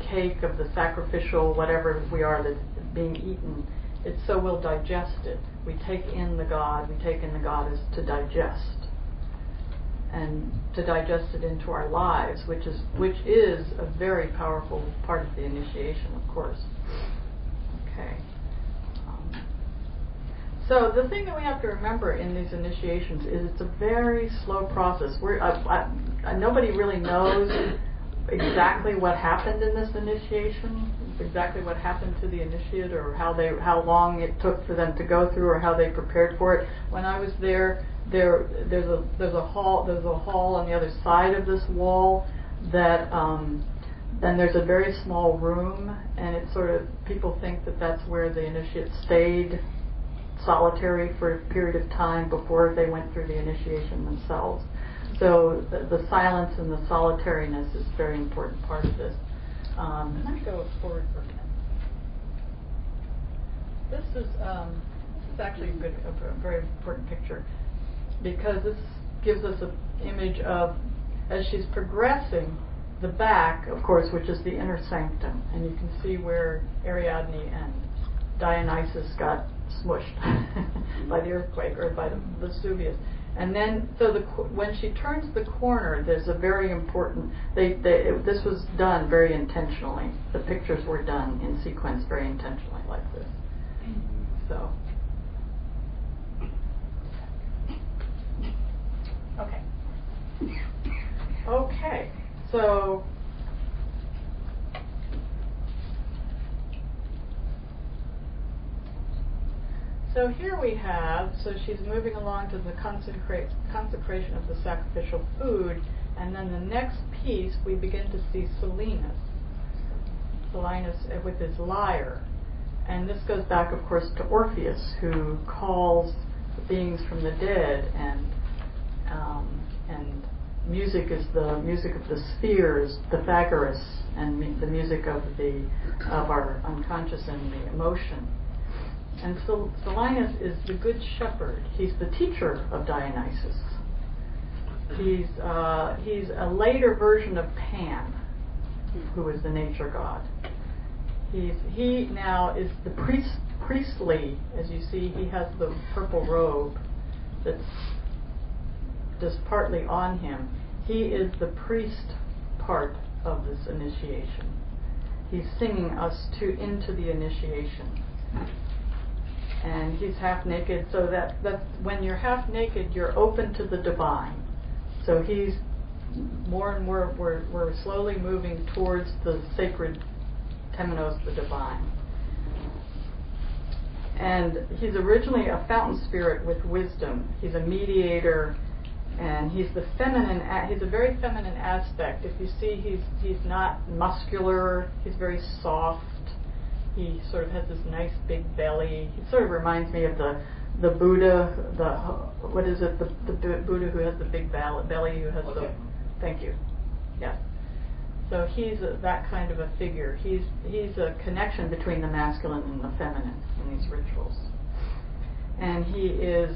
cake, of the sacrificial whatever we are that's being eaten, it's so we'll digest it. We take in the God. We take in the God is to digest, and to digest it into our lives, which is a very powerful part of the initiation, of course. Okay. So the thing that we have to remember in these initiations is it's a very slow process. Nobody really knows exactly what happened in this initiation, exactly what happened to the initiate, or how long it took for them to go through, or how they prepared for it. When I was there, there's a hall on the other side of this wall that then there's a very small room, and it's sort of, people think that that's where the initiate stayed solitary for a period of time before they went through the initiation themselves. So the silence and the solitariness is a very important part of this. Let me go forward for a minute. This is actually a very important picture, because this gives us an image of, as she's progressing, the back, of course, which is the inner sanctum, and you can see where Ariadne and Dionysus got smushed by the earthquake, or by the Vesuvius. And then, so when she turns the corner, there's a very important, this was done very intentionally. The pictures were done in sequence very intentionally like this. So, okay, so here we have, so she's moving along to the consecration of the sacrificial food, and then the next piece we begin to see Silenus with his lyre. And this goes back, of course, to Orpheus, who calls the beings from the dead, and music is the music of the spheres, Pythagoras, and the music of our unconscious and the emotion. And so Silenus is the good shepherd. He's the teacher of Dionysus. He's a later version of Pan, who is the nature god. He now is the priestly. As you see, he has the purple robe that's just partly on him. He is the priest part of this initiation. He's singing us into the initiation. And he's half naked, so that when you're half naked, you're open to the divine. So he's more and more, we're slowly moving towards the sacred temenos, the divine. And he's originally a fountain spirit with wisdom. He's a mediator, And he's the feminine. He's a very feminine aspect. If you see, he's not muscular. He's very soft. He sort of has this nice big belly. He sort of reminds me of the Buddha. What is it? The Buddha who has the big belly. Who has the. Thank you. Yeah. So he's that kind of a figure. He's a connection between the masculine and the feminine in these rituals. And he is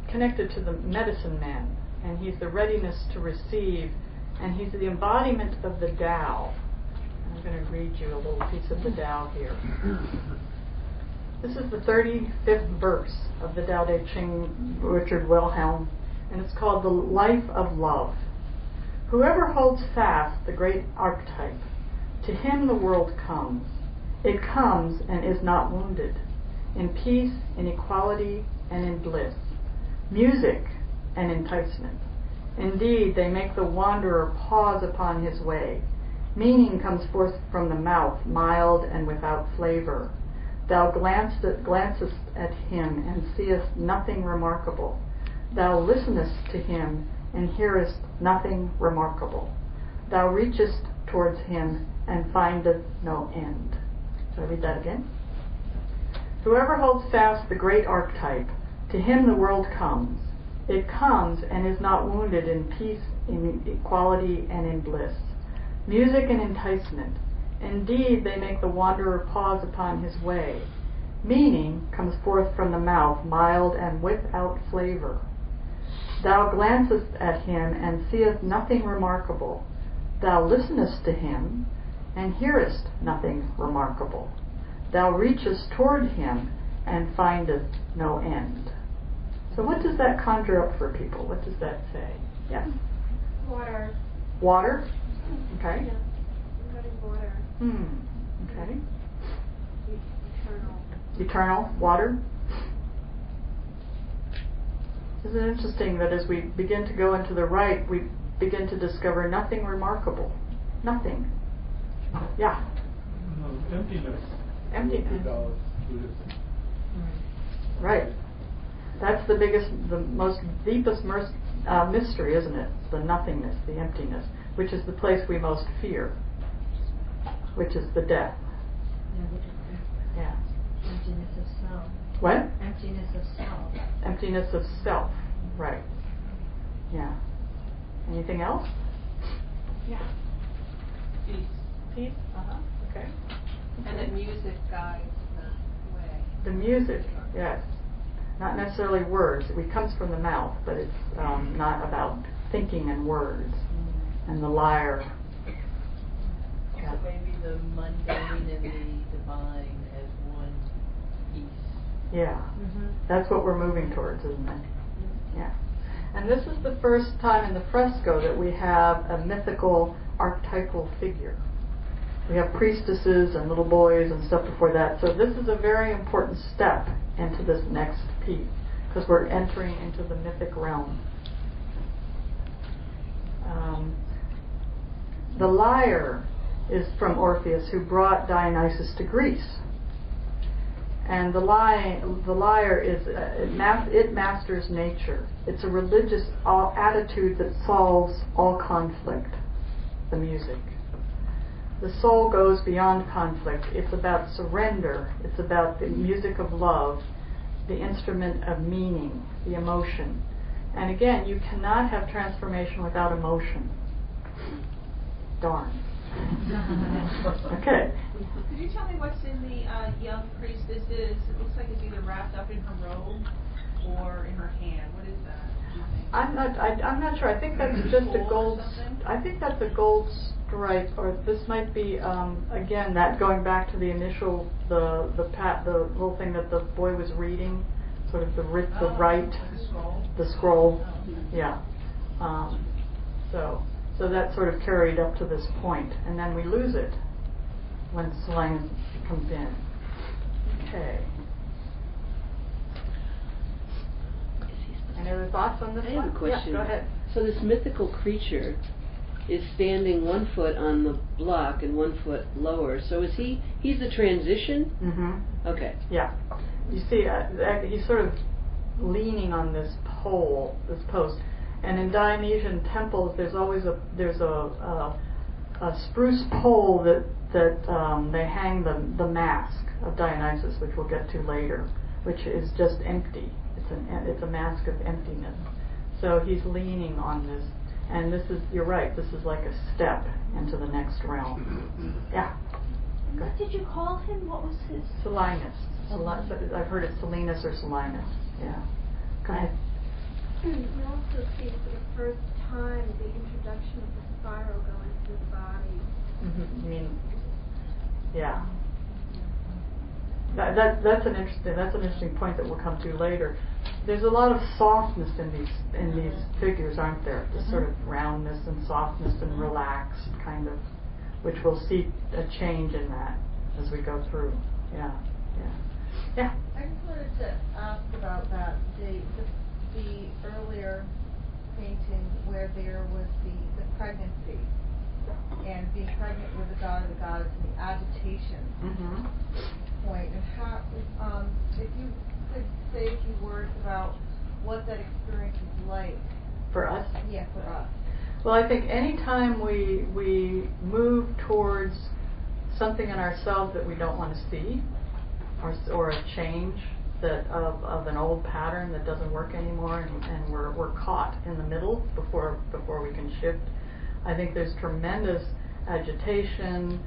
connected to the medicine man, and he's the readiness to receive, and he's the embodiment of the Tao. I'm going to read you a little piece of the Tao here. This is the 35th verse of the Tao Te Ching, Richard Wilhelm, and it's called The Life of Love. Whoever holds fast the great archetype, to him the world comes. It comes and is not wounded, in peace, in equality, and in bliss, music and enticement. Indeed, they make the wanderer pause upon his way. Meaning comes forth from the mouth, mild and without flavor. Thou glancest at him and seest nothing remarkable. Thou listenest to him and hearest nothing remarkable. Thou reachest towards him and findest no end. Shall I read that again? Whoever holds fast the great archetype, to him the world comes. It comes and is not wounded, in peace, in equality, and in bliss. Music and enticement. Indeed, they make the wanderer pause upon his way. Meaning comes forth from the mouth, mild and without flavor. Thou glancest at him and seest nothing remarkable. Thou listenest to him and hearest nothing remarkable. Thou reachest toward him and findest no end. So what does that conjure up for people? What does that say? Yes? Water. Water? Okay. Yeah. Regarding water. Okay. Eternal. Eternal water. Isn't it interesting that as we begin to go into the right, we begin to discover nothing remarkable? Nothing. Yeah. No, emptiness. Emptiness. Buddhism. Right. That's the biggest, the most deepest mystery, isn't it? The nothingness, the emptiness, which is the place we most fear, which is the death. Yeah. Emptiness of self. What? Emptiness of self. Emptiness of self. Right. Yeah. Anything else? Yeah. Peace. Peace? Uh-huh. Okay. And that music guides the way. The music, yes. Not necessarily words. It comes from the mouth, but it's not about thinking and words. And the lyre. So maybe the mundane and the divine as one piece. Yeah. That's what we're moving towards, isn't it? Yeah. And this is the first time in the fresco that we have a mythical archetypal figure. We have priestesses and little boys and stuff before that. So this is a very important step into this next piece, because we're entering into the mythic realm. The lyre is from Orpheus, who brought Dionysus to Greece. And the lyre is it masters nature. It's a religious attitude that solves all conflict. The music. The soul goes beyond conflict. It's about surrender. It's about the music of love, the instrument of meaning, the emotion. And again, you cannot have transformation without emotion. Darn. Okay. Could you tell me what's in the young priestesses? It looks like it's either wrapped up in her robe or in her hand. What is that? Do you think? I'm not sure. I think that's just a gold. I think that's a gold stripe, or this might be again that going back to the initial the little thing that the boy was reading, sort of the scroll. Yeah. So that sort of carried up to this point, and then we lose it when slang comes in. Okay. Any other thoughts on this one? I have a question. Yeah, go ahead. So this mythical creature is standing 1 foot on the block and 1 foot lower. So is he's the transition? Mm-hmm. Okay. Yeah. You see, he sort of leaning on this pole, this post. And in Dionysian temples, there's always a spruce pole that they hang the mask of Dionysus, which we'll get to later, which is just empty. It's a mask of emptiness. So he's leaning on this, and this is, you're right, this is like a step into the next realm. Yeah. What did you call him? What was his? Silinus. I've heard it Silenus or Silinus. Yeah. Go ahead. You also see for the first time the introduction of the spiral going through the body. Mm-hmm. I mean, yeah. That's an interesting point that we'll come to later. There's a lot of softness in these figures, aren't there? This sort of roundness and softness and relaxed kind of, which we'll see a change in that as we go through. Yeah. I just wanted to ask about that. The earlier painting where there was the pregnancy and being pregnant with the god or the goddess and the agitation point, and how if you could say a few words about what that experience is like For us? Yeah, for us. Well, I think anytime we move towards something in ourselves that we don't want to see, or a change that of an old pattern that doesn't work anymore, and we're caught in the middle before we can shift, I think there's tremendous agitation,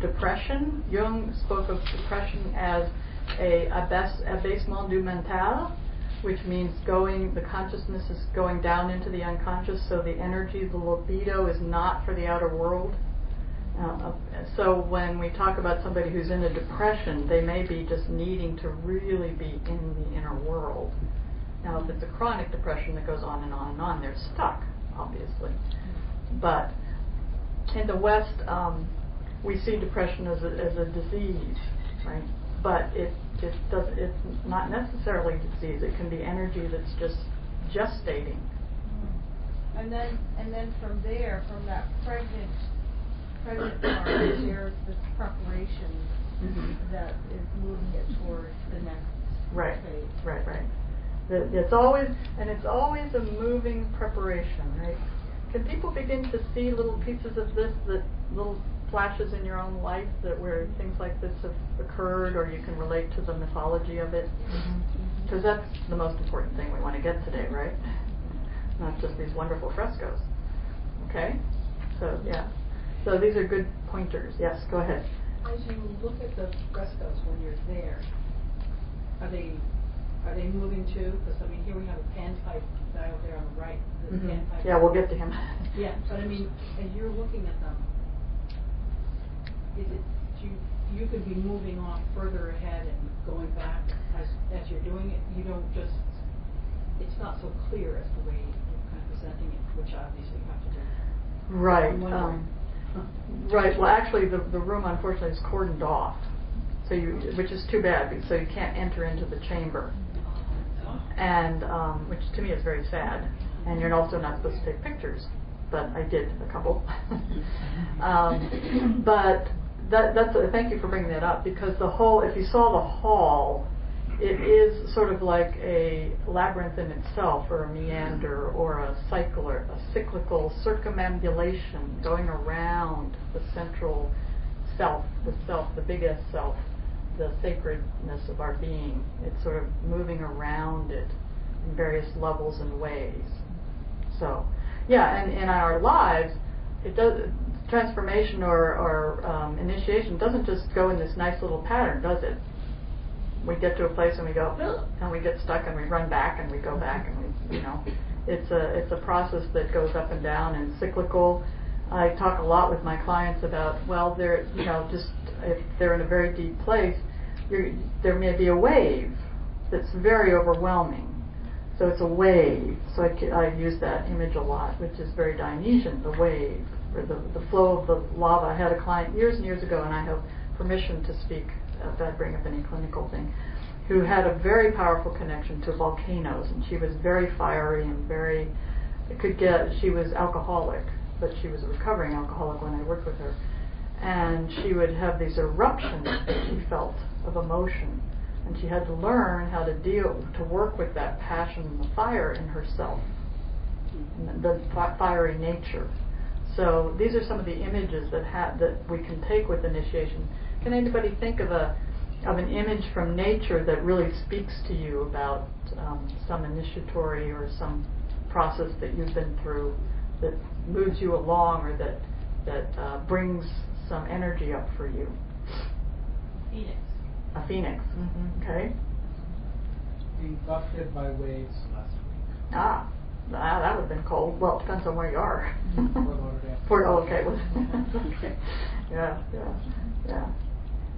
depression. Jung spoke of depression as a abaissement du mental, which means the consciousness is going down into the unconscious, so the energy, the libido is not for the outer world. So when we talk about somebody who's in a depression, they may be just needing to really be in the inner world. Now, if it's a chronic depression that goes on and on and on, they're stuck, obviously. But in the West, we see depression as a disease, right? But it's not necessarily a disease. It can be energy that's just gestating. And then from there, from that pregnant part, there's this preparation that is moving it towards the next phase. Right. It's always a moving preparation, right? Can people begin to see little pieces of this, that little flashes in your own life where things like this have occurred, or you can relate to the mythology of it? Because that's the most important thing we want to get today, right? Not just these wonderful frescoes. Okay? So, yeah. So these are good pointers. Yes, go ahead. As you look at the frescoes when you're there, are they moving too? Because I mean, here we have a panpipe guy over there on the right. The panpipe. Yeah, we'll get to him. Yeah, but I mean, as you're looking at them, is it you could be moving off further ahead and going back as you're doing it? You don't just. It's not so clear as the way you're kind of presenting it, which obviously you have to do. Right. Right. Well, actually, the room unfortunately is cordoned off, which is too bad, so you can't enter into the chamber, and which to me is very sad. And you're also not supposed to take pictures, but I did a couple. But thank you for bringing that up, because if you saw the hall, it is sort of like a labyrinth in itself, or a meander, or a cyclical circumambulation going around the central self, the biggest self, the sacredness of our being. It's sort of moving around it in various levels and ways. So, yeah, and in our lives, transformation or initiation doesn't just go in this nice little pattern, does it? We get to a place and we go, and we get stuck and we run back and we go back, and it's a process that goes up and down and cyclical. I talk a lot with my clients about, they're just if they're in a very deep place, there may be a wave that's very overwhelming. So it's a wave. So I use that image a lot, which is very Dionysian, the wave, or the flow of the lava. I had a client years and years ago, and I have permission to speak if I bring up any clinical thing, who had a very powerful connection to volcanoes, and she was very fiery and she was alcoholic, but she was a recovering alcoholic when I worked with her, and she would have these eruptions that she felt of emotion, And she had to learn how to work with that passion and the fire in herself, and the fiery nature. So these are some of the images that we can take with initiation. Can anybody think of an image from nature that really speaks to you about some initiatory or some process that you've been through that moves you along, or that brings some energy up for you? Phoenix. A phoenix. Okay. Being buffeted by waves last week. That would have been cold. Well, it depends on where you are. Fort Lauderdale. Okay. Okay. Yeah.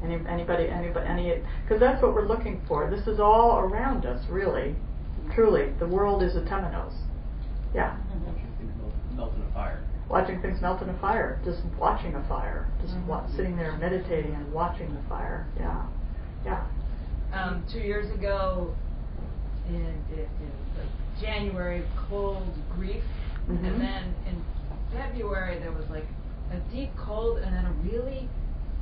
Anybody, because that's what we're looking for. This is all around us, really, truly. The world is a temenos. Yeah. Watching things melt in a fire. Watching things melt in a fire. Just watching a fire. Just sitting there meditating and watching the fire. Yeah. 2 years ago, in January, cold grief, and then in February there was like a deep cold and then a really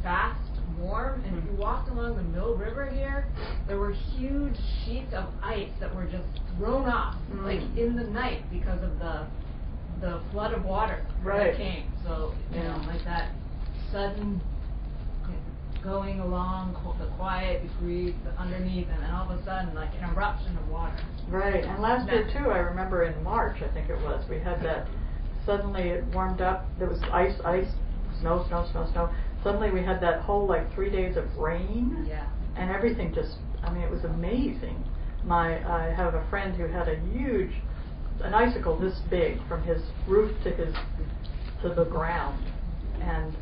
fast warm. And if you walked along the Mill River here, there were huge sheets of ice that were just thrown off, like in the night, because of the flood of water that came. So like that sudden going along, the quiet, the grief, the underneath, and then all of a sudden, like an eruption of water. Right, and last year too, I remember in March, I think it was, we had that, suddenly it warmed up, there was ice, snow. Suddenly we had that whole 3 days of rain. Yeah. And everything just, it was amazing. I have a friend who had an icicle this big from his roof to the ground. And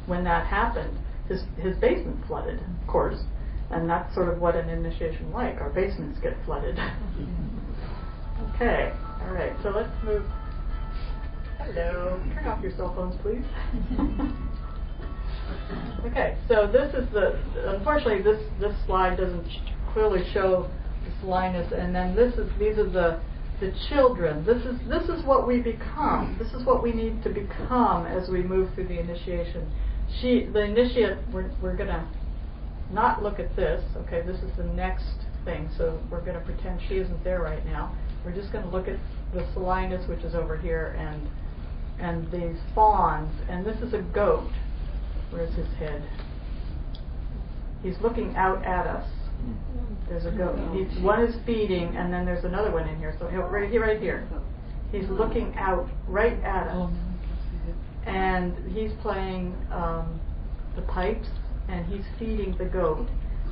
when that happened, his basement flooded, of course, and that's sort of what an initiation like. Our basements get flooded. Okay, all right. So let's move. Hello. Turn off your cell phones, please. Okay. So this is unfortunately this slide doesn't clearly show the Salinas, and then these are the children. This is what we become. This is what we need to become as we move through the initiation. The initiate, we're going to not look at this. Okay, this is the next thing. So we're going to pretend she isn't there right now. We're just going to look at the Salinas, which is over here, and these fawns. And this is a goat. Where's his head? He's looking out at us. There's a goat. One is feeding, and then there's another one in here. So right here. He's looking out right at us. And he's playing the pipes, and he's feeding the goat.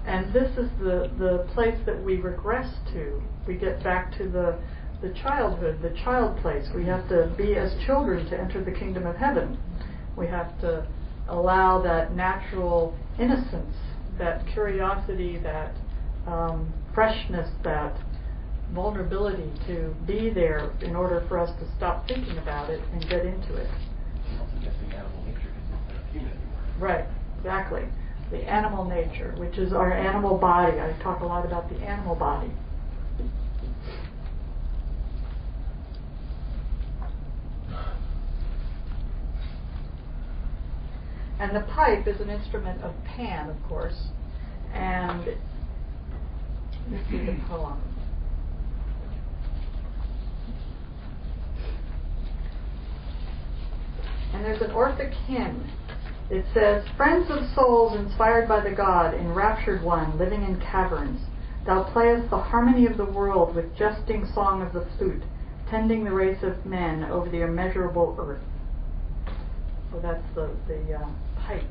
And this is the place that we regress to. We get back to the childhood, the child place. We have to be as children to enter the kingdom of heaven. We have to allow that natural innocence, that curiosity, that freshness, that vulnerability to be there in order for us to stop thinking about it and get into it. I'm also guessing animal nature because it's not human anymore. Right, exactly. The animal nature, which is our animal body. I talk a lot about the animal body. And the pipe is an instrument of Pan, of course. And let's see the poem. And there's an Orphic hymn. It says, "Friends of souls inspired by the God, enraptured one, living in caverns, thou playest the harmony of the world with jesting song of the flute, tending the race of men over the immeasurable earth." So that's the pipe.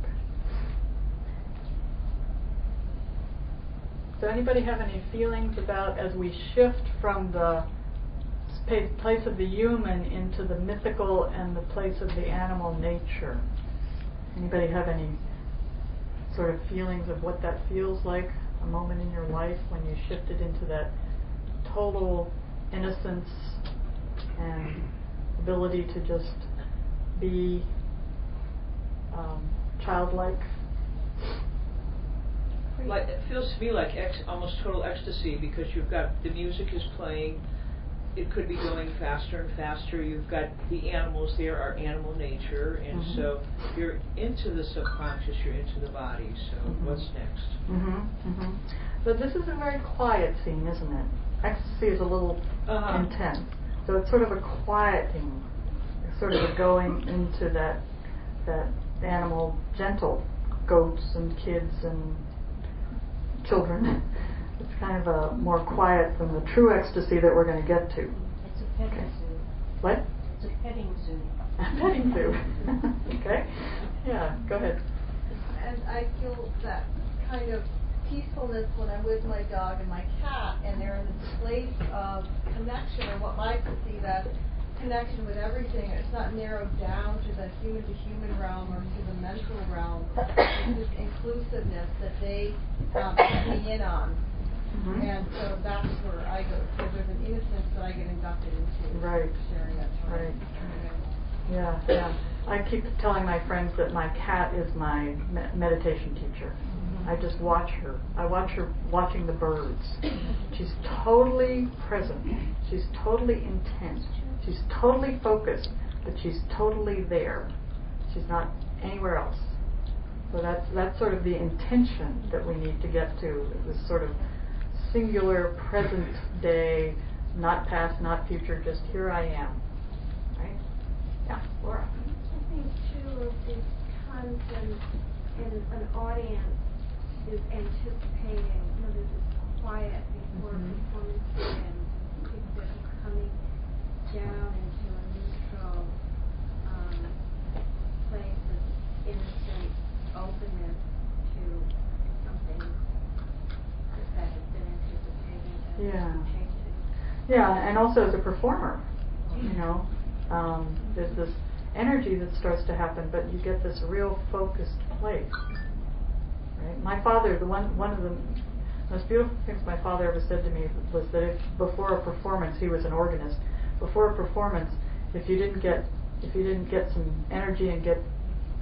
So anybody have any feelings about, as we shift from the place of the human into the mythical and the place of the animal nature? Anybody have any sort of feelings of what that feels like, a moment in your life when you shifted into that total innocence and ability to just be childlike? Like, it feels to me like almost total ecstasy, because you've got the music is playing, it could be going faster and faster. You've got the animals there are animal nature, and so you're into the subconscious, you're into the body. So what's next? But this is a very quiet scene, isn't it? Ecstasy is a little intense. So it's sort of a quieting, sort of a going into that animal, gentle goats and kids and children. It's kind of a more quiet than the true ecstasy that we're going to get to. It's a petting zoo. What? It's a petting zoo. A petting zoo. Okay. Yeah, go ahead. And I feel that kind of peacefulness when I'm with my dog and my cat, and they're in this place of connection, or what I perceive as connection with everything. It's not narrowed down to the human-to-human realm or to the mental realm. It's this inclusiveness that they let me in on. And so that's where I go. So there's an innocence that I get inducted into. Right. Sharing that time. Right. Yeah. I keep telling my friends that my cat is my meditation teacher. I just watch her. I watch her watching the birds. She's totally present. She's totally intent. She's totally focused, but she's totally there. She's not anywhere else. So that's sort of the intention that we need to get to, this sort of singular present day, not past, not future, just here I am. Right? Yeah, Laura. I think too of these times when an audience is anticipating, there's this quiet before performance begins. People are just coming down into a neutral place of innocent openness to something that has been anticipated and changing. Yeah, and also as a performer, there's this energy that starts to happen, but you get this real focused place. Right? My father, one of the most beautiful things my father ever said to me was that if before a performance, he was an organist. Before a performance, if you didn't get some energy and get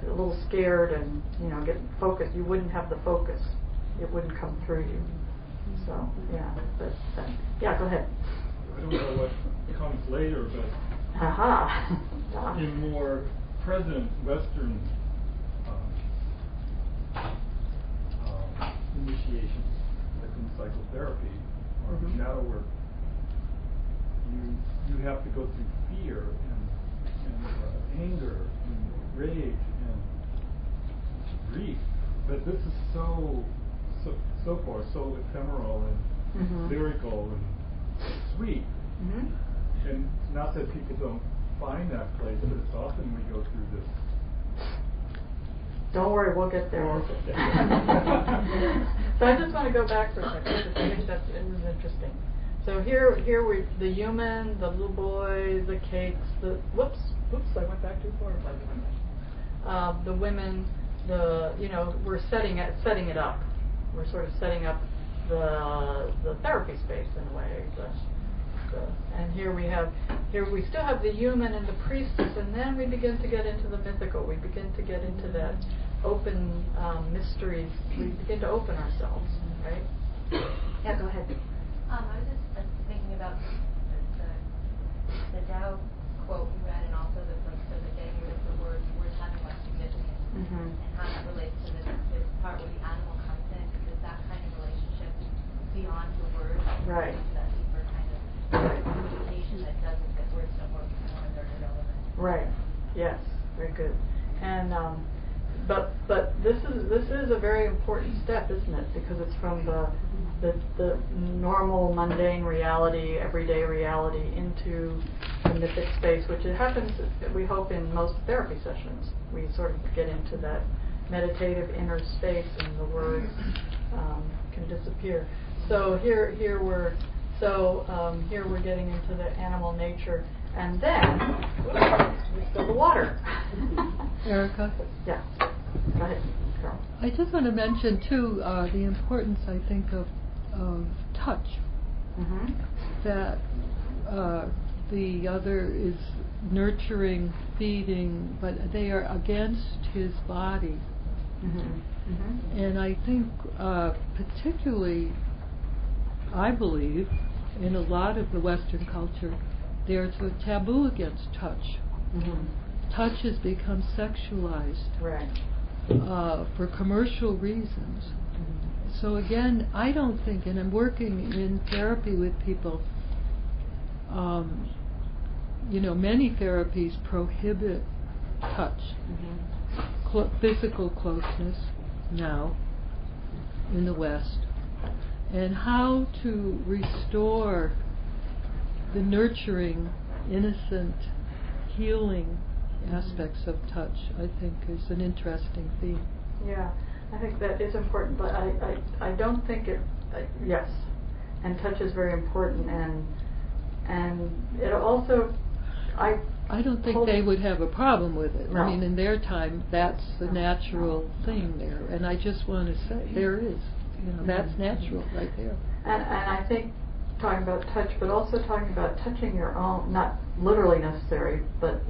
a little scared and get focused, you wouldn't have the focus. It wouldn't come through you. So yeah, go ahead. I don't know what comes later, but in more present Western initiations, like in psychotherapy or shadow work, you have to go through fear and anger and rage and grief. But this is so far so ephemeral and lyrical and sweet. And not that people don't find that place, but it's often we go through this. Don't worry, we'll get there. So I just want to go back for a second because I think that it was interesting. So here the human, the little boy, the cakes, the whoops, I went back too far. The women, we're setting it up. We're sort of setting up the therapy space in a way. And here we still have the human and the priestess, and then we begin to get into the mythical. We begin to get into that open mysteries. We begin to open ourselves, right? Yeah, go ahead. I was just thinking about the Tao quote you read, and also the idea of the words having less significance, and how that relates to this part where the animal comes in. Is that kind of relationship beyond the words? Right. That deeper kind of communication that doesn't, that words don't work anymore, they're irrelevant. Right. Yes. Very good. And but this is a very important step, isn't it? Because it's from the normal, mundane reality, everyday reality, into the mythic space, which it happens, we hope, in most therapy sessions. We sort of get into that meditative inner space, and the words can disappear. So here we're getting into the animal nature, and then we spill the water. Erica? Yeah. Go ahead, Carol. I just want to mention too the importance, I think, of touch. That the other is nurturing, feeding, but they are against his body. And I think particularly, I believe, in a lot of the Western culture, there's a taboo against touch. Touch has become sexualized for commercial reasons. So again, I don't think, and I'm working in therapy with people, many therapies prohibit touch, physical closeness now in the West, and how to restore the nurturing, innocent, healing aspects of touch, I think, is an interesting theme. Yeah, I think that is important, but I don't think it. Yes, and touch is very important, and it also. I don't think they would have a problem with it. No. I mean, in their time, that's the natural thing there, and I just want to say there is. That's natural right there. And I think talking about touch, but also talking about touching your own, not literally necessarily, but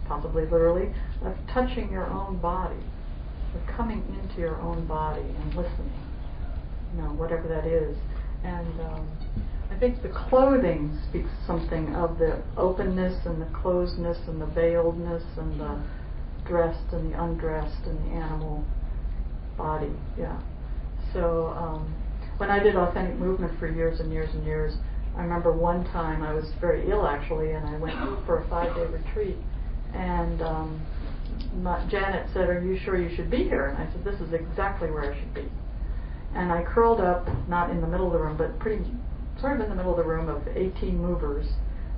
possibly literally, of touching your own body, of coming into your own body and listening, whatever that is. And I think the clothing speaks something of the openness and the closedness and the veiledness and the dressed and the undressed and the animal body, yeah. So when I did authentic movement for years and years and years, I remember one time I was very ill actually, and I went for a 5-day retreat, and Janet said, "Are you sure you should be here?" And I said, "This is exactly where I should be." And I curled up, not in the middle of the room, but sort of in the middle of the room of 18 movers.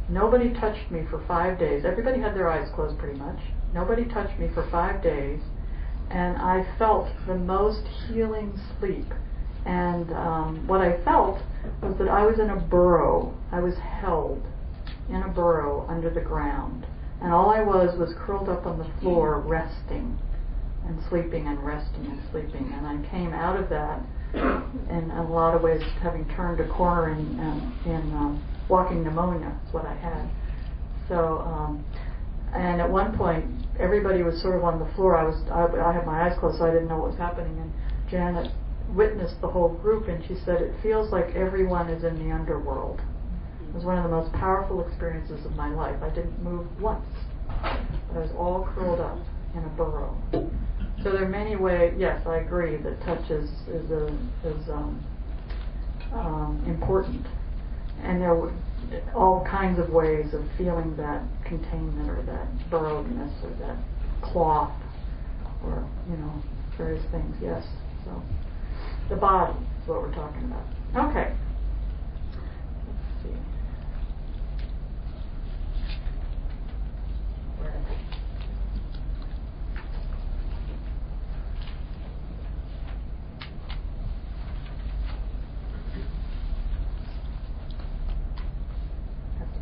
Nobody touched me for 5 days. Everybody had their eyes closed pretty much. Nobody touched me for 5 days. And I felt the most healing sleep. And what I felt was that I was in a burrow. I was held in a burrow under the ground. And all I was curled up on the floor, resting and sleeping and resting and sleeping. And I came out of that in a lot of ways having turned a corner in walking pneumonia is what I had. So, and at one point, everybody was sort of on the floor. I had my eyes closed, so I didn't know what was happening. And Janet witnessed the whole group, and she said, "It feels like everyone is in the underworld." It was one of the most powerful experiences of my life. I didn't move once, but I was all curled up in a burrow. So there are many ways. Yes, I agree that touch is important, and there were all kinds of ways of feeling that containment or that burrowedness or that cloth or various things. Yes, so the body is what we're talking about. Okay. Let's see. Where am I?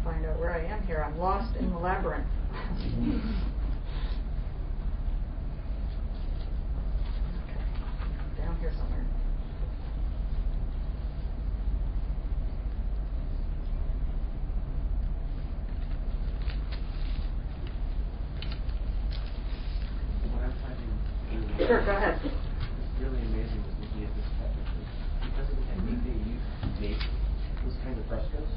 Find out where I am here. I'm lost in the labyrinth. Okay. Down here somewhere. What I'm finding Sure, go ahead. really amazing was looking at this technically, because of the technique they used to make those kind of frescoes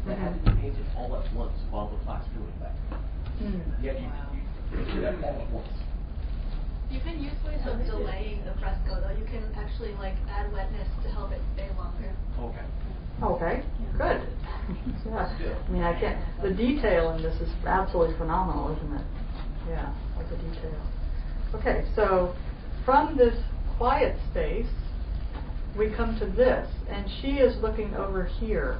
that had to be painted all at once while the plaster was wet. Yet you do that all at once. You can use ways of delaying the fresco, though. You can actually add wetness to help it stay longer. Okay. Okay, good. Yeah. I mean, the detail in this is absolutely phenomenal, isn't it? Yeah, like the detail. Okay, so from this quiet space, we come to this, and she is looking over here.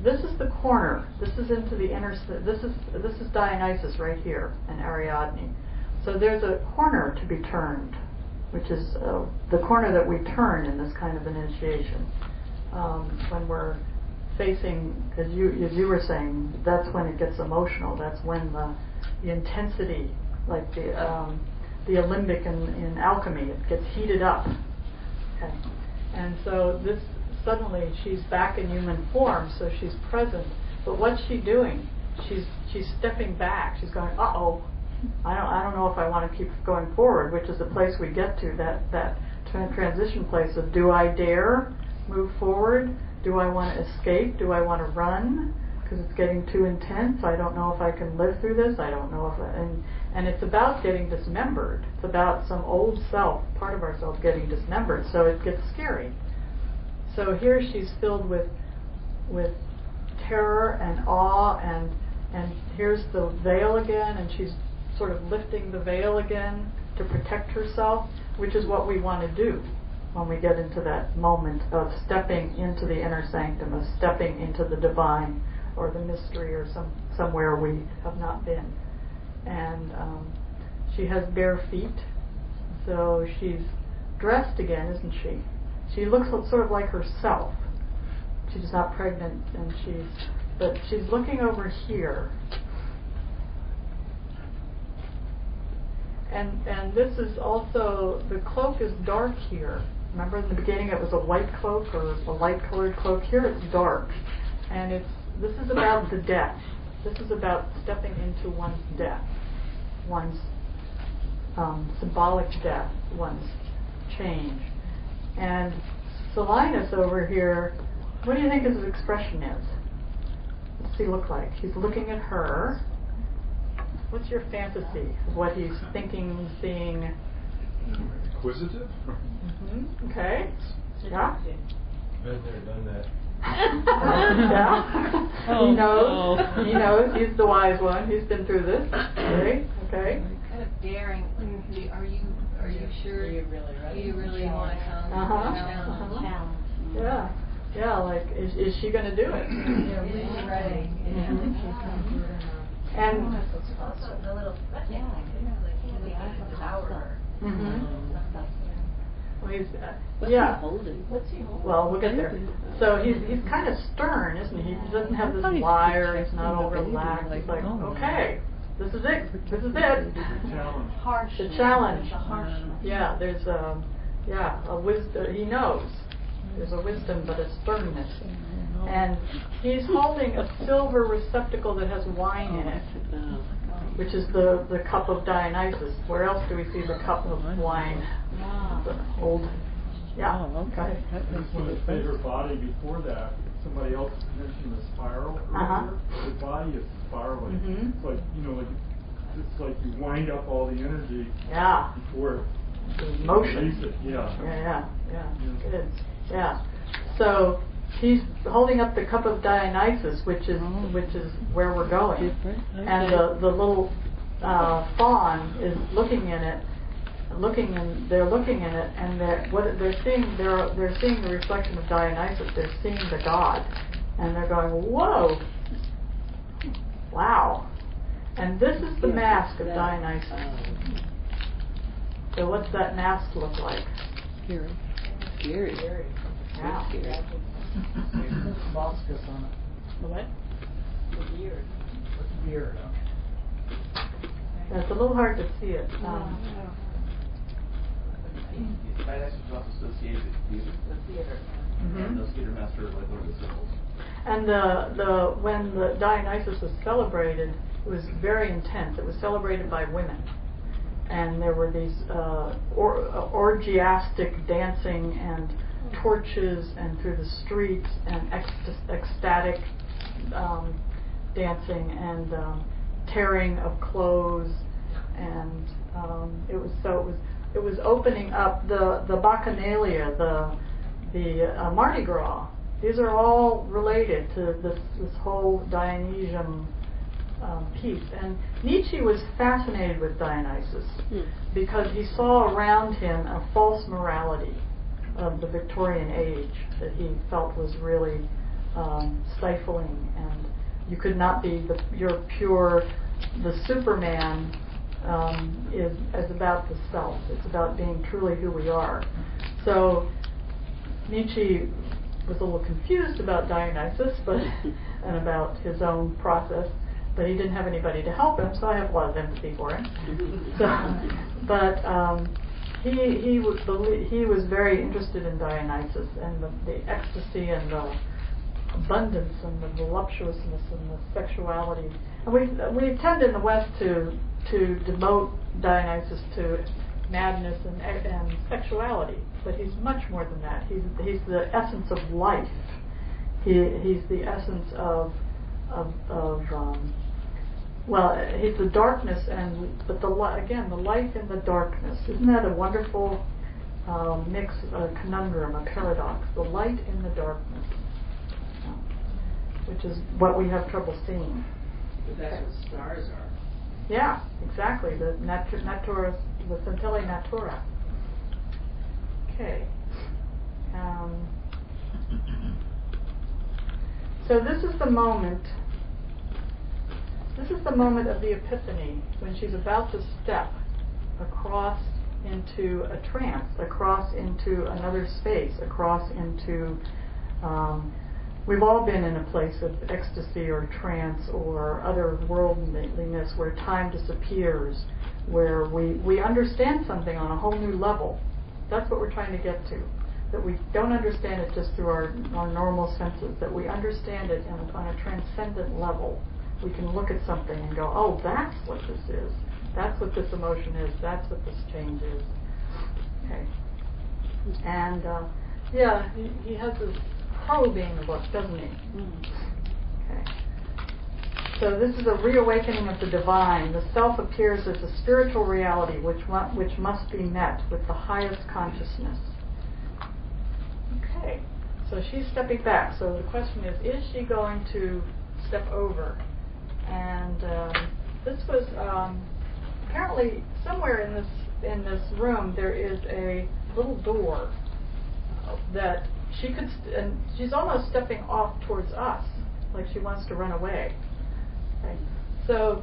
This is the corner. This is into the inner. This is Dionysus right here, and Ariadne. So there's a corner to be turned, which is the corner that we turn in this kind of initiation. When we're facing, as you were saying, that's when it gets emotional. That's when the intensity, like the alembic in alchemy, it gets heated up. Okay, and so this. Suddenly she's back in human form, so she's present. But what's she doing? She's stepping back. She's going, uh-oh, I don't know if I want to keep going forward, which is the place we get to, that transition place of, do I dare move forward? Do I want to escape? Do I want to run? Because it's getting too intense. I don't know if I can live through this. I don't know if and it's about getting dismembered. It's about some old self, part of ourselves getting dismembered. So it gets scary. So here she's filled with terror and awe, and here's the veil again, and she's sort of lifting the veil again to protect herself, which is what we want to do when we get into that moment of stepping into the inner sanctum, of stepping into the divine or the mystery or somewhere we have not been. And she has bare feet, so she's dressed again, isn't she? She looks sort of like herself. She's not pregnant, but she's looking over here. And this is also, the cloak is dark here. Remember in the beginning it was a white cloak or a light colored cloak. Here it's dark. And this is about the death. This is about stepping into one's death, one's symbolic death, one's change. And Solinus over here, what do you think his expression is? What's he look like? He's looking at her. What's your fantasy of what he's thinking, seeing? Inquisitive? Mm-hmm. Okay. Yeah. Been there, done that. Yeah. Oh, he knows. no. He knows. He's the wise one. He's been through this. Okay. Okay. Kind of daring. Are you sure? Are you really ready? Do you really want to come? Challenge. Yeah. Yeah. Like, is she going to do it? Is she ready? And Also, the little threatening thing, like, he can devour her. Well, he's What's yeah. he holding? Well, we'll get there. So he's kind of stern, isn't he? He doesn't have this wire. He's not all relaxed. He's like, okay, this is it. This is it. Challenge. Harsh. The challenge. The harshness. Yeah, there's a wisdom. He knows. There's a wisdom, but a sternness. And he's holding a silver receptacle that has wine in it, which is the cup of Dionysus. Where else do we see the cup of wine? The old, yeah. Okay. Just want to say her body before that. Somebody else mentioned the spiral earlier. The body is spiraling. Mm-hmm. It's like it's like you wind up all the energy. Yeah. Before the motion. Release it. Yeah. Yeah. Good. Yeah. So he's holding up the cup of Dionysus, which is where we're going, and the little fawn is looking in it, they're looking in it, and they're seeing the reflection of Dionysus. They're seeing the god, and they're going, whoa, wow, and this is the mask of Dionysus. So what's that mask look like? Scary. Yeah. There's Boscus on it. The what? The beard. With the beard, Yeah, it's a little hard to see it. Dionysus was also associated with theater. And those theater masters like one of the symbols. And when the Dionysus was celebrated, it was very intense. It was celebrated by women, and there were these orgiastic dancing and torches, and through the streets, and ecstatic dancing and tearing of clothes, and it was opening up the Bacchanalia, the Mardi Gras. These are all related to this whole Dionysian piece. And Nietzsche was fascinated with Dionysus because he saw around him a false morality of the Victorian age that he felt was really stifling, and you could not be the Superman is about the self. It's about being truly who we are. So Nietzsche was a little confused about Dionysus, and about his own process, but he didn't have anybody to help him, so I have a lot of empathy for him. He was very interested in Dionysus and the ecstasy and the abundance and the voluptuousness and the sexuality. And we tend in the West to devote Dionysus to madness and sexuality, but he's much more than that. He's the essence of life. He's the essence of well, he's the darkness, but the light in the darkness. Isn't that a wonderful mix, a conundrum, a paradox? The light in the darkness, which is what we have trouble seeing. But that's what stars are. Yeah, exactly. The natura, the Centelli Natura. Okay. So this is the moment. This is the moment of the Epiphany, when she's about to step across into a trance, across into another space, across into. We've all been in a place of ecstasy or trance or otherworldliness where time disappears, where we understand something on a whole new level. That's what we're trying to get to. That we don't understand it just through our normal senses, that we understand it on a transcendent level. We can look at something and go, oh, that's what this is. That's what this emotion is. That's what this change is. Okay. And, yeah, he has this probing look, doesn't he? Okay. So this is a reawakening of the divine. The self appears as a spiritual reality which must be met with the highest consciousness. Okay. So she's stepping back. So the question is she going to step over? And this was apparently somewhere in this room there is a little door that she could, and she's almost stepping off towards us, like she wants to run away. Okay. So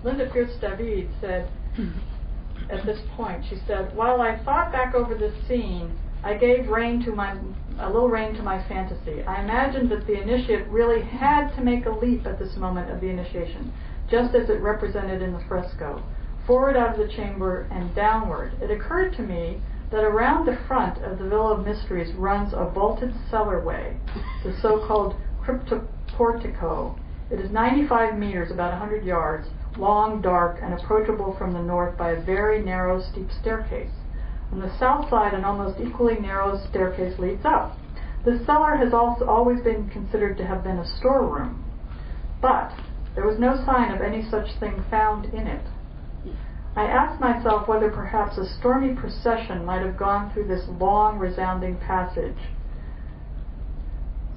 Linda Pierce David said at this point, she said, while I thought back over this scene, I gave a little rein to my fantasy. I imagined that the initiate really had to make a leap at this moment of the initiation, just as it represented in the fresco, forward out of the chamber and downward. It occurred to me that around the front of the Villa of Mysteries runs a vaulted cellarway, the so-called cryptoportico. It is 95 meters, about 100 yards, long, dark, and approachable from the north by a very narrow, steep staircase. On the south side, an almost equally narrow staircase leads up. The cellar has also always been considered to have been a storeroom, but there was no sign of any such thing found in it. I asked myself whether perhaps a stormy procession might have gone through this long, resounding passage.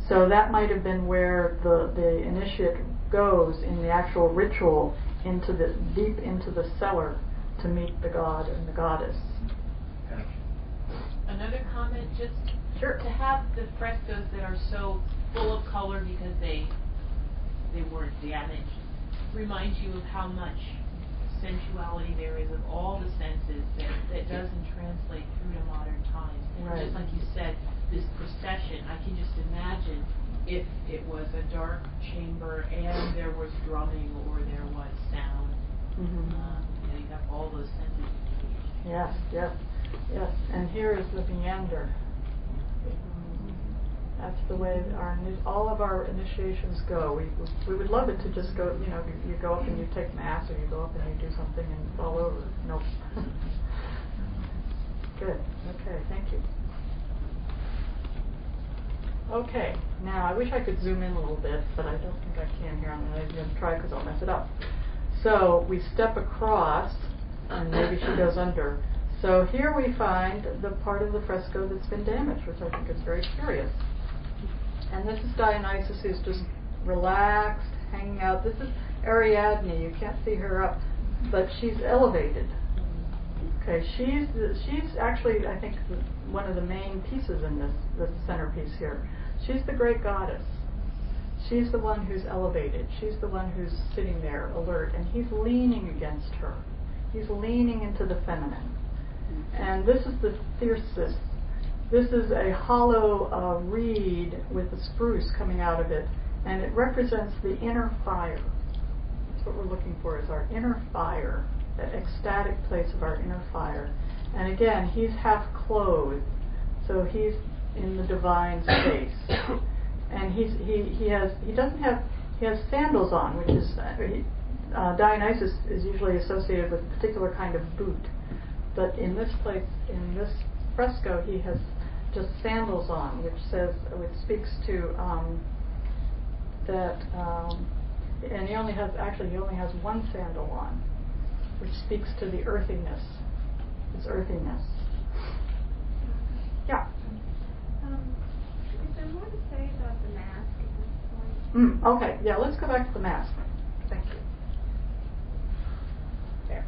So that might have been where the initiate goes in the actual ritual deep into the cellar to meet the god and the goddess. Another comment, just sure. To have the frescoes that are so full of color because they weren't damaged reminds you of how much sensuality there is of all the senses that doesn't translate through to modern times. Right. Just like you said, this procession, I can just imagine if it was a dark chamber and there was drumming or there was sound. You have all those senses. Yes. And here is the meander. That's the way all of our initiations go. We would love it to just go, you go up and you take mass, or you go up and you do something and it's all over. Nope. Good. Okay, thank you. Okay, now I wish I could zoom in a little bit, but I don't think I can here. I'm going to try because I'll mess it up. So we step across, and maybe she goes under. So here we find the part of the fresco that's been damaged, which I think is very curious. And this is Dionysus, who's just relaxed, hanging out. This is Ariadne. You can't see her up, but she's elevated. Okay, she's actually, I think, one of the main pieces in this centerpiece here. She's the great goddess. She's the one who's elevated. She's the one who's sitting there alert, and he's leaning against her. He's leaning into the feminine. And this is the thyrsus. This is a hollow reed with a spruce coming out of it, and it represents the inner fire. That's what we're looking for, is our inner fire, that ecstatic place of our inner fire. And again, he's half clothed, so he's in the divine space. And he has sandals on, which is Dionysus is usually associated with a particular kind of boot. But in this place, in this fresco, he has just sandals on, which speaks to that, and he only has one sandal on, which speaks to the earthiness, his earthiness. Yeah. Is there more to say about the mask at this point? Okay, yeah, let's go back to the mask. Thank you. There.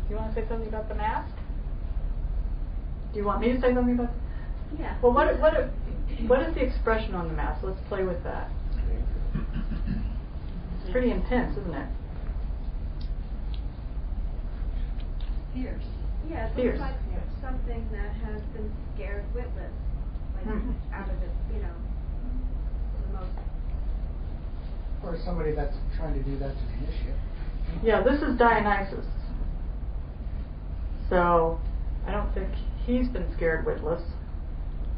Do you want to say something about the mask? Do you want me to say something about? Yeah. Well, what is the expression on the mask? Let's play with that. It's pretty intense, isn't it? Fierce. Yeah, it Fierce. looks like something that has been scared witless, like out of its, for the most. Or somebody that's trying to do that to the initiate. Yeah, this is Dionysus. So, I don't think he's been scared witless,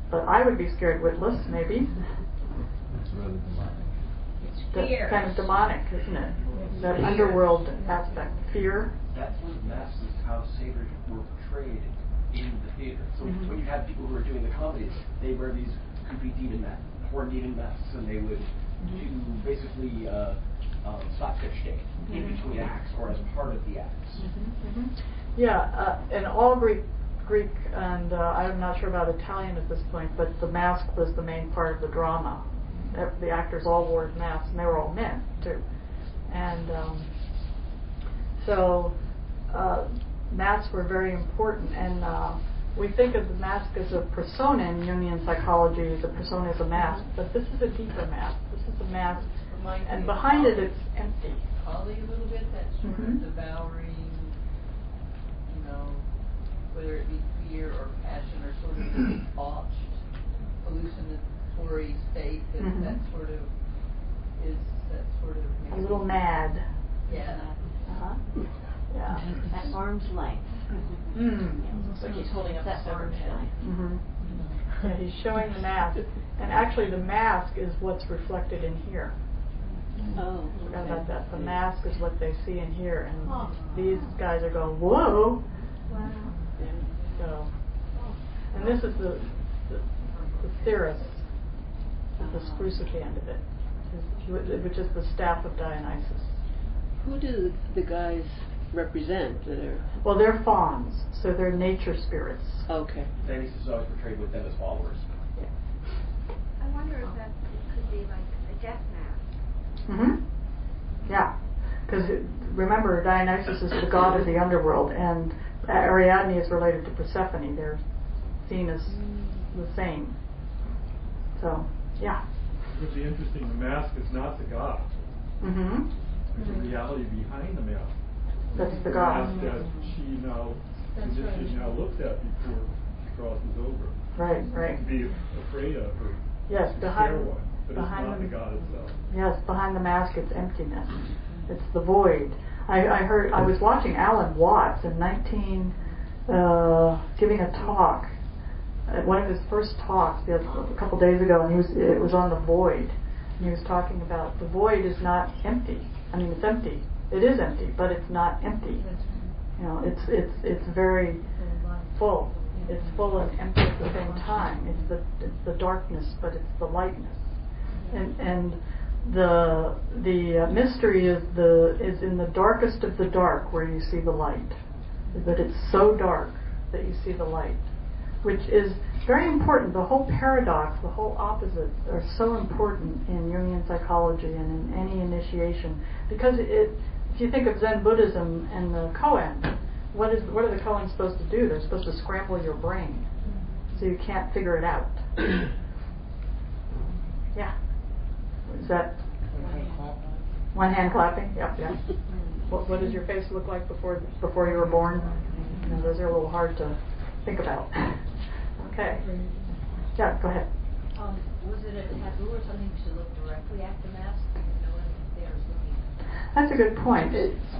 but I would be scared witless, maybe. It's rather demonic. That's kind of demonic, isn't it? That underworld aspect, fear. That's one of the masks is how satyrs were portrayed in the theater. So when you had people who were doing the comedies, they wear these creepy demon masks, horned demon masks, and they would do basically slapstick shtick in between acts or as part of the acts. Yeah, and all Greek, and I'm not sure about Italian at this point, but the mask was the main part of the drama. The actors all wore masks, and they were all men too. And so masks were very important. And we think of the mask as a persona in Jungian psychology. The persona is a mask, but this is a deeper mask. This is a mask, and behind it, it's empty. Ollie a little bit, that sort of devouring, whether it be fear or passion or sort of debauched, hallucinatory state that sort of is that sort of A little mad. Yeah. Yeah. At arm's length. Looks like he's holding up a severed head. Yeah, he's showing the mask, and actually the mask is what's reflected in here. Oh. Forgot about that. The mask is what they see and hear, and these guys are going, whoa. Wow. So, and this is the Cirrus, the spruce at the end of it, which is the staff of Dionysus. Who do the guys represent that are? Well, they're fauns, so they're nature spirits. Okay. Dionysus is always portrayed with them as followers. I wonder if that could be like a death mask. Yeah, because remember, Dionysus is the god of the underworld, and Ariadne is related to Persephone. They're seen as the same. So, yeah. It would be interesting. The mask is not the god. There's a reality behind the mask. That's the god. mask that she now looks at before she crosses over. Right. To be afraid of her. Yes, behind one, but it's not the god itself. Yes, behind the mask, it's emptiness. It's the void. I was watching Alan Watts in giving a talk, one of his first talks a couple days ago, and it was on the void. And he was talking about the void is not empty. I mean, it's empty. It is empty, but it's not empty. It's very full. It's full and empty at the same time. It's the darkness, but it's the lightness. And the mystery is in the darkest of the dark where you see the light. That it's so dark that you see the light, which is very important. The whole paradox, the whole opposites are so important in Jungian psychology and in any initiation, because if you think of Zen Buddhism and the koan, what are the koans supposed to do? They're supposed to scramble your brain so you can't figure it out. Yeah. Is that one hand clapping? Yep. What does your face look like before you were born? Those are a little hard to think about. Okay. Yeah, go ahead. Was it a taboo or something to look directly at the mask because no one there is looking? That's a good point.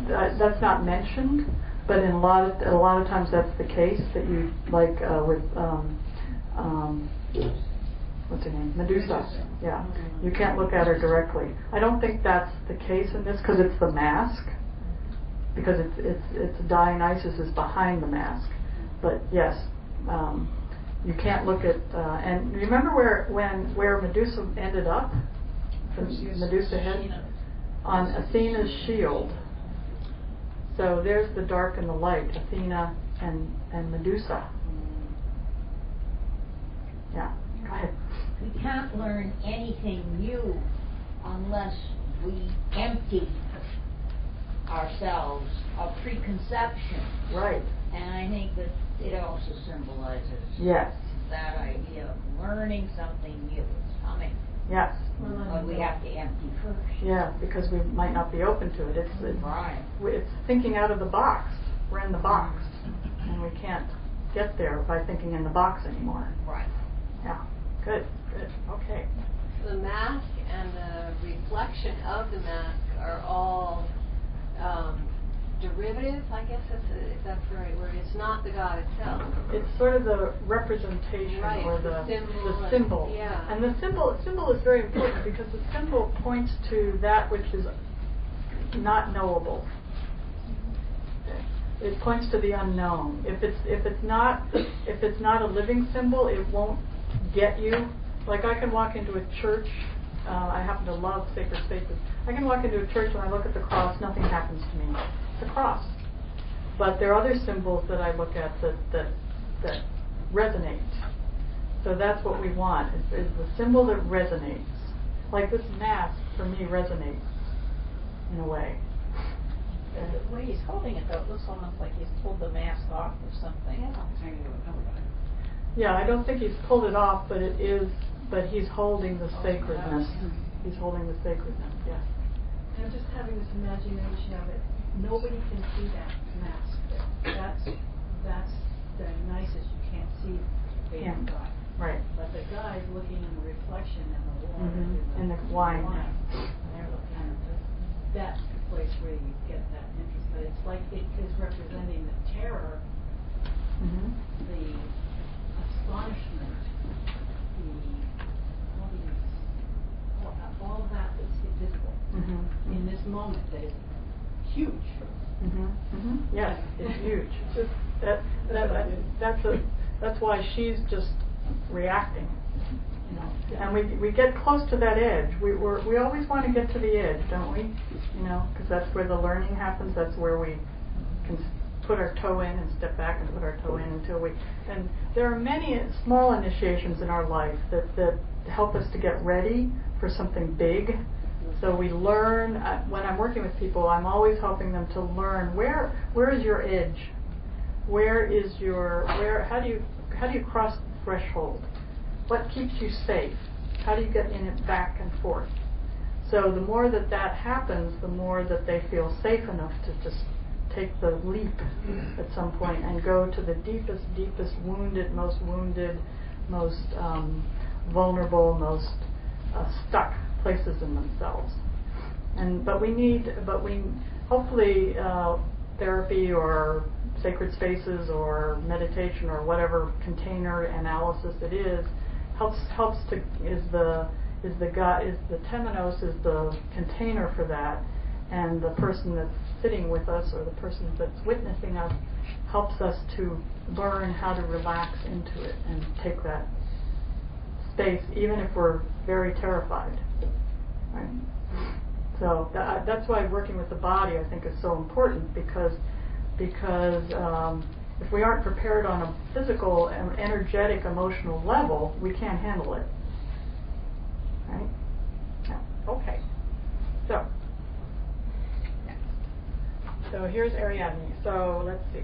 That's not mentioned, but a lot of times that's the case. That you like with what's her name? Medusa. Yeah, you can't look at her directly. I don't think that's the case in this because it's the mask. Because it's Dionysus is behind the mask. But yes, You can't look at, and remember where Medusa ended up? Medusa head? On Athena's shield. So there's the dark and the light, Athena and Medusa. Yeah, go ahead. We can't learn anything new unless we empty ourselves of preconception. Right. And I think that it also symbolizes Yes. that idea of learning something new. It's coming. Yes. But we have to empty first. Yeah, because we might not be open to it. It's thinking out of the box. We're in the box, and we can't get there by thinking in the box anymore. Right. Yeah. Good. Okay. The mask and the reflection of the mask are all derivative, I guess if that's the right word. It's not the God itself. It's sort of the representation, right, or the symbol. Yeah. And the symbol is very important because the symbol points to that which is not knowable. It points to the unknown. If it's not a living symbol, it won't get you. Like I can walk into a church. I happen to love sacred spaces. I can walk into a church and I look at the cross. Nothing happens to me. It's a cross. But there are other symbols that I look at that resonate. So that's what we want. Is the symbol that resonates. Like this mask for me resonates in a way. The way he's holding it, though, it looks almost like he's pulled the mask off or something. Yeah, I don't think he's pulled it off, but he's holding the sacredness. He's holding the sacredness, yes. I'm just having this imagination of it. Nobody can see that mask there. That's the nicest. You can't see the baby guy. Right. But the guy's looking in the reflection in the water. In the wine. And that's the place where you get that interest. But it's like it is representing the terror, the astonishment, all of that that's invisible in this moment that is huge. Yes, it's huge. That's why she's just reacting. You know, and we get close to that edge. We always want to get to the edge, don't we? You know, because that's where the learning happens. That's where we can put our toe in and step back and put our toe in until we. And there are many small initiations in our life that help us to get ready for something big. So we learn. When I'm working with people, I'm always helping them to learn where is your edge, how do you cross the threshold, what keeps you safe, how do you get in it back and forth. So the more that happens, the more that they feel safe enough to just take the leap at some point and go to the deepest wounded, most vulnerable, most stuck places in themselves. But we hopefully therapy or sacred spaces or meditation or whatever container analysis it is helps to is the temenos is the container for that, and the person that's sitting with us or the person that's witnessing us helps us to learn how to relax into it and take that space, even if we're very terrified. Right? So that's why working with the body, I think, is so important, because if we aren't prepared on a physical and energetic, emotional level, we can't handle it. Right? Yeah. Okay. So here's Ariadne. So let's see.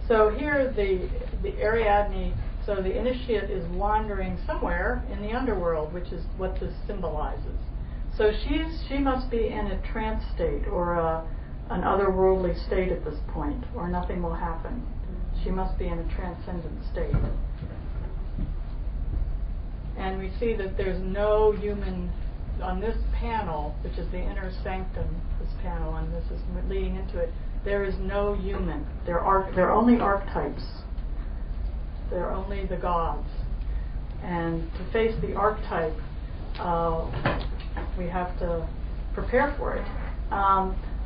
So here the Ariadne. So the initiate is wandering somewhere in the underworld, which is what this symbolizes. So she must be in a trance state or an otherworldly state at this point, or nothing will happen. She must be in a transcendent state. And we see that there's no human on this panel, which is the inner sanctum, this panel, and this is leading into it. There is no human. There are only archetypes. They're only the gods. And to face the archetype, we have to prepare for it.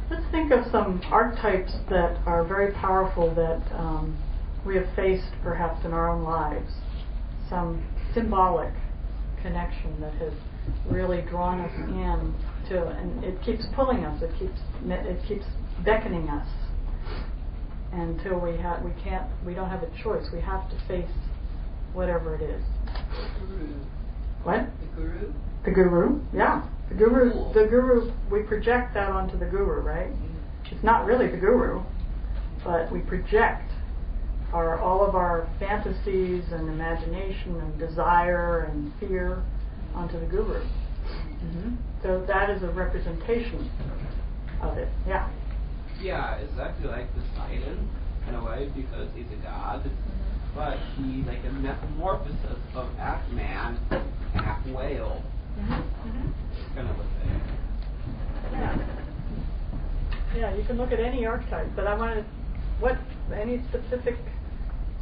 Let's think of some archetypes that are very powerful that we have faced perhaps in our own lives. Some symbolic connection that has really drawn us in to, and it keeps pulling us. It keeps beckoning us until we don't have a choice. We have to face whatever it is. What? The guru? The guru, yeah. The guru, we project that onto the guru, right? It's not really the guru, but we project all of our fantasies and imagination and desire and fear onto the guru. Mm-hmm. So that is a representation of it, yeah. Yeah, it's actually like the Poseidon in a way because he's a god, but he's like a metamorphosis of half man, half whale. It's kind of a thing. Yeah, you can look at any archetype, but I wanted any specific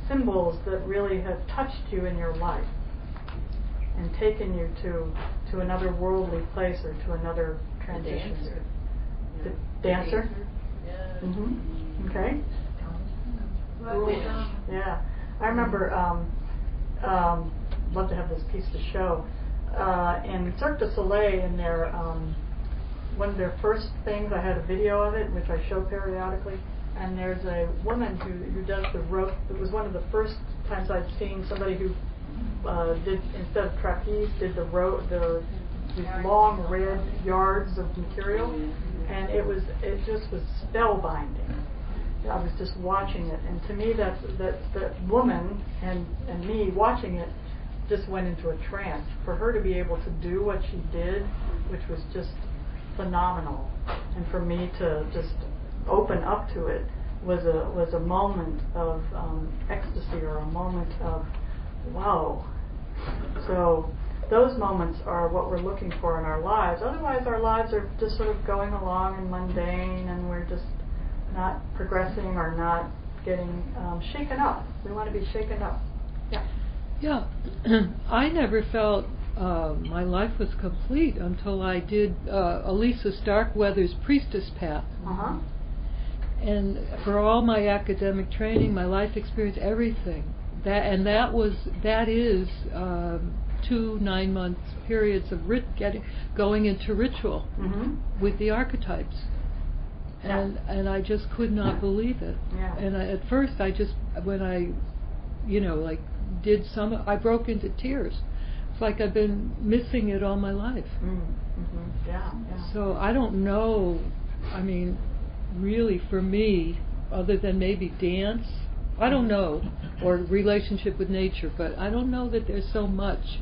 symbols that really have touched you in your life and taken you to another worldly place or to another transition. The dancer? Yeah. Mm-hmm. Okay. Cool. Yeah. I remember, love to have this piece to show. In Cirque du Soleil, in their one of their first things, I had a video of it, which I show periodically. And there's a woman who does the rope. It was one of the first times I'd seen somebody who did, instead of trapeze, did the rope, these long red yards of material, and it just was spellbinding. I was just watching it, and to me, that woman and me watching it just went into a trance. For her to be able to do what she did, which was just phenomenal, and for me to just open up to it was a moment of ecstasy, or a moment of wow. So those moments are what we're looking for in our lives. Otherwise, our lives are just sort of going along and mundane, and we're just not progressing or not getting shaken up. We want to be shaken up. Yeah. Yeah. I never felt my life was complete until I did Elisa Starkweather's Priestess Path. Uh-huh. And for all my academic training, my life experience, everything, that is 2 9-month periods of going into ritual with the archetypes, and I just could not believe it. Yeah. And at first, when I did I broke into tears. It's like I've been missing it all my life. Yeah. So I don't know. I mean, really, for me, other than maybe dance, I don't know, or relationship with nature, but I don't know that there's so much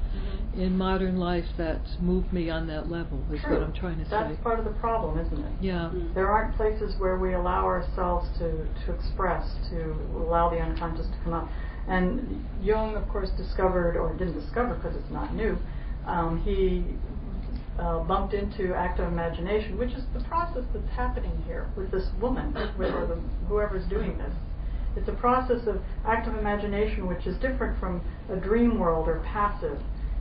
in modern life that's moved me on that level, is True. what I'm trying to say. That's part of the problem, isn't it? Yeah. There aren't places where we allow ourselves to express, to allow the unconscious to come up. And Jung, of course, discovered, or didn't discover because it's not new, he bumped into active imagination, which is the process that's happening here with this woman, or whoever's doing this. It's a process of active imagination which is different from a dream world or passive.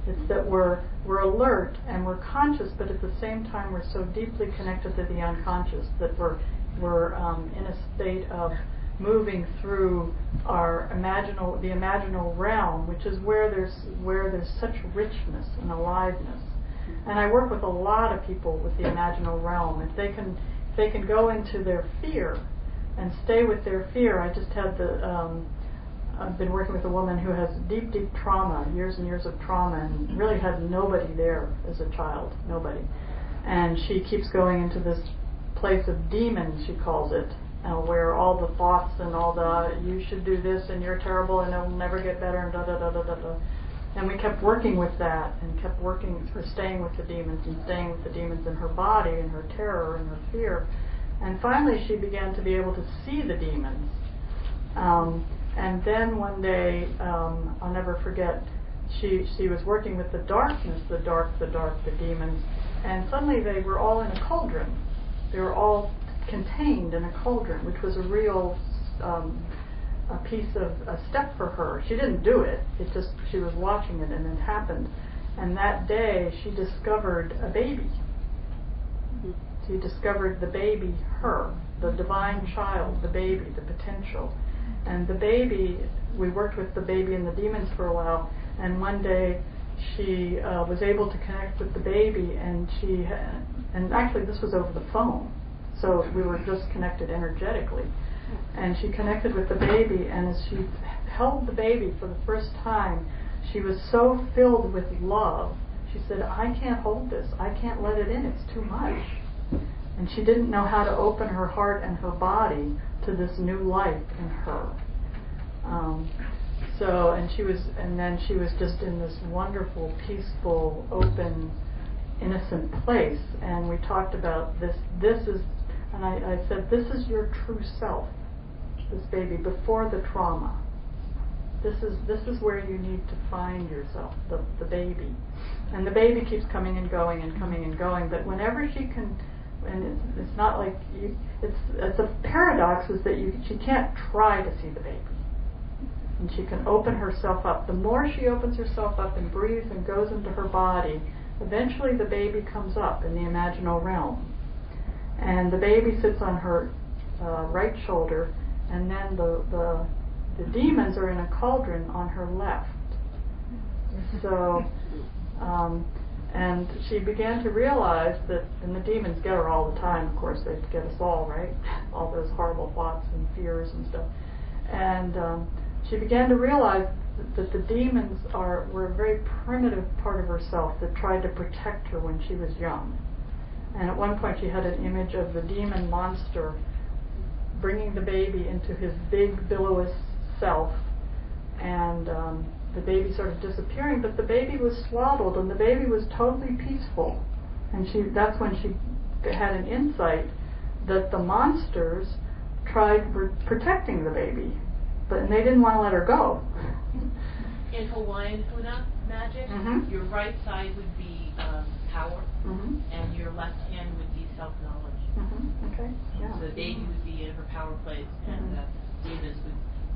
It's that we're alert and we're conscious, but at the same time we're so deeply connected to the unconscious that we're in a state of moving through the imaginal realm, which is where there's such richness and aliveness. And I work with a lot of people with the imaginal realm. If they can go into their fear and stay with their fear. I just had I've been working with a woman who has deep trauma, years and years of trauma, and really had nobody there as a child, nobody. And she keeps going into this place of demons, she calls it, where all the thoughts and all the you should do this and you're terrible and it'll never get better and da. And we kept working with that and kept working for staying with the demons and staying with the demons in her body and her terror and her fear. And finally she began to be able to see the demons. And then one day, I'll never forget, she was working with the darkness, the demons, and suddenly they were all in a cauldron. They were all contained in a cauldron, which was a real a piece of a step for her. She didn't do it. She was watching it and it happened. And that day she discovered a baby. She discovered the baby, her, the divine child, the baby, the potential. And the baby, we worked with the baby and the demons for a while, and one day she was able to connect with the baby, and and actually this was over the phone, so we were just connected energetically. And she connected with the baby, and as she held the baby for the first time, she was so filled with love. She said, I can't hold this. I can't let it in. It's too much. And she didn't know how to open her heart and her body to this new life in her. And then she was just in this wonderful, peaceful, open, innocent place. And we talked about this. And I said, this is your true self, this baby, before the trauma. This is where you need to find yourself, the baby. And the baby keeps coming and going and coming and going, but whenever she can, and it's not like it's a paradox is that she can't try to see the baby. And she can open herself up. The more she opens herself up and breathes and goes into her body, eventually the baby comes up in the imaginal realm. And the baby sits on her right shoulder, and then the demons are in a cauldron on her left. So, and she began to realize that, and the demons get her all the time, of course, they get us all, right? All those horrible thoughts and fears and stuff. And she began to realize that the demons were a very primitive part of herself that tried to protect her when she was young. And at one point she had an image of the demon monster bringing the baby into his big, billowy self, and the baby sort of disappearing, but the baby was swaddled and the baby was totally peaceful. And that's when she had an insight that the monsters were protecting the baby, but they didn't want to let her go. In Hawaiian Huna magic, your right side would be power, and your left hand would be self-knowledge. Okay. Yeah. So the baby would be in her power place, and the demons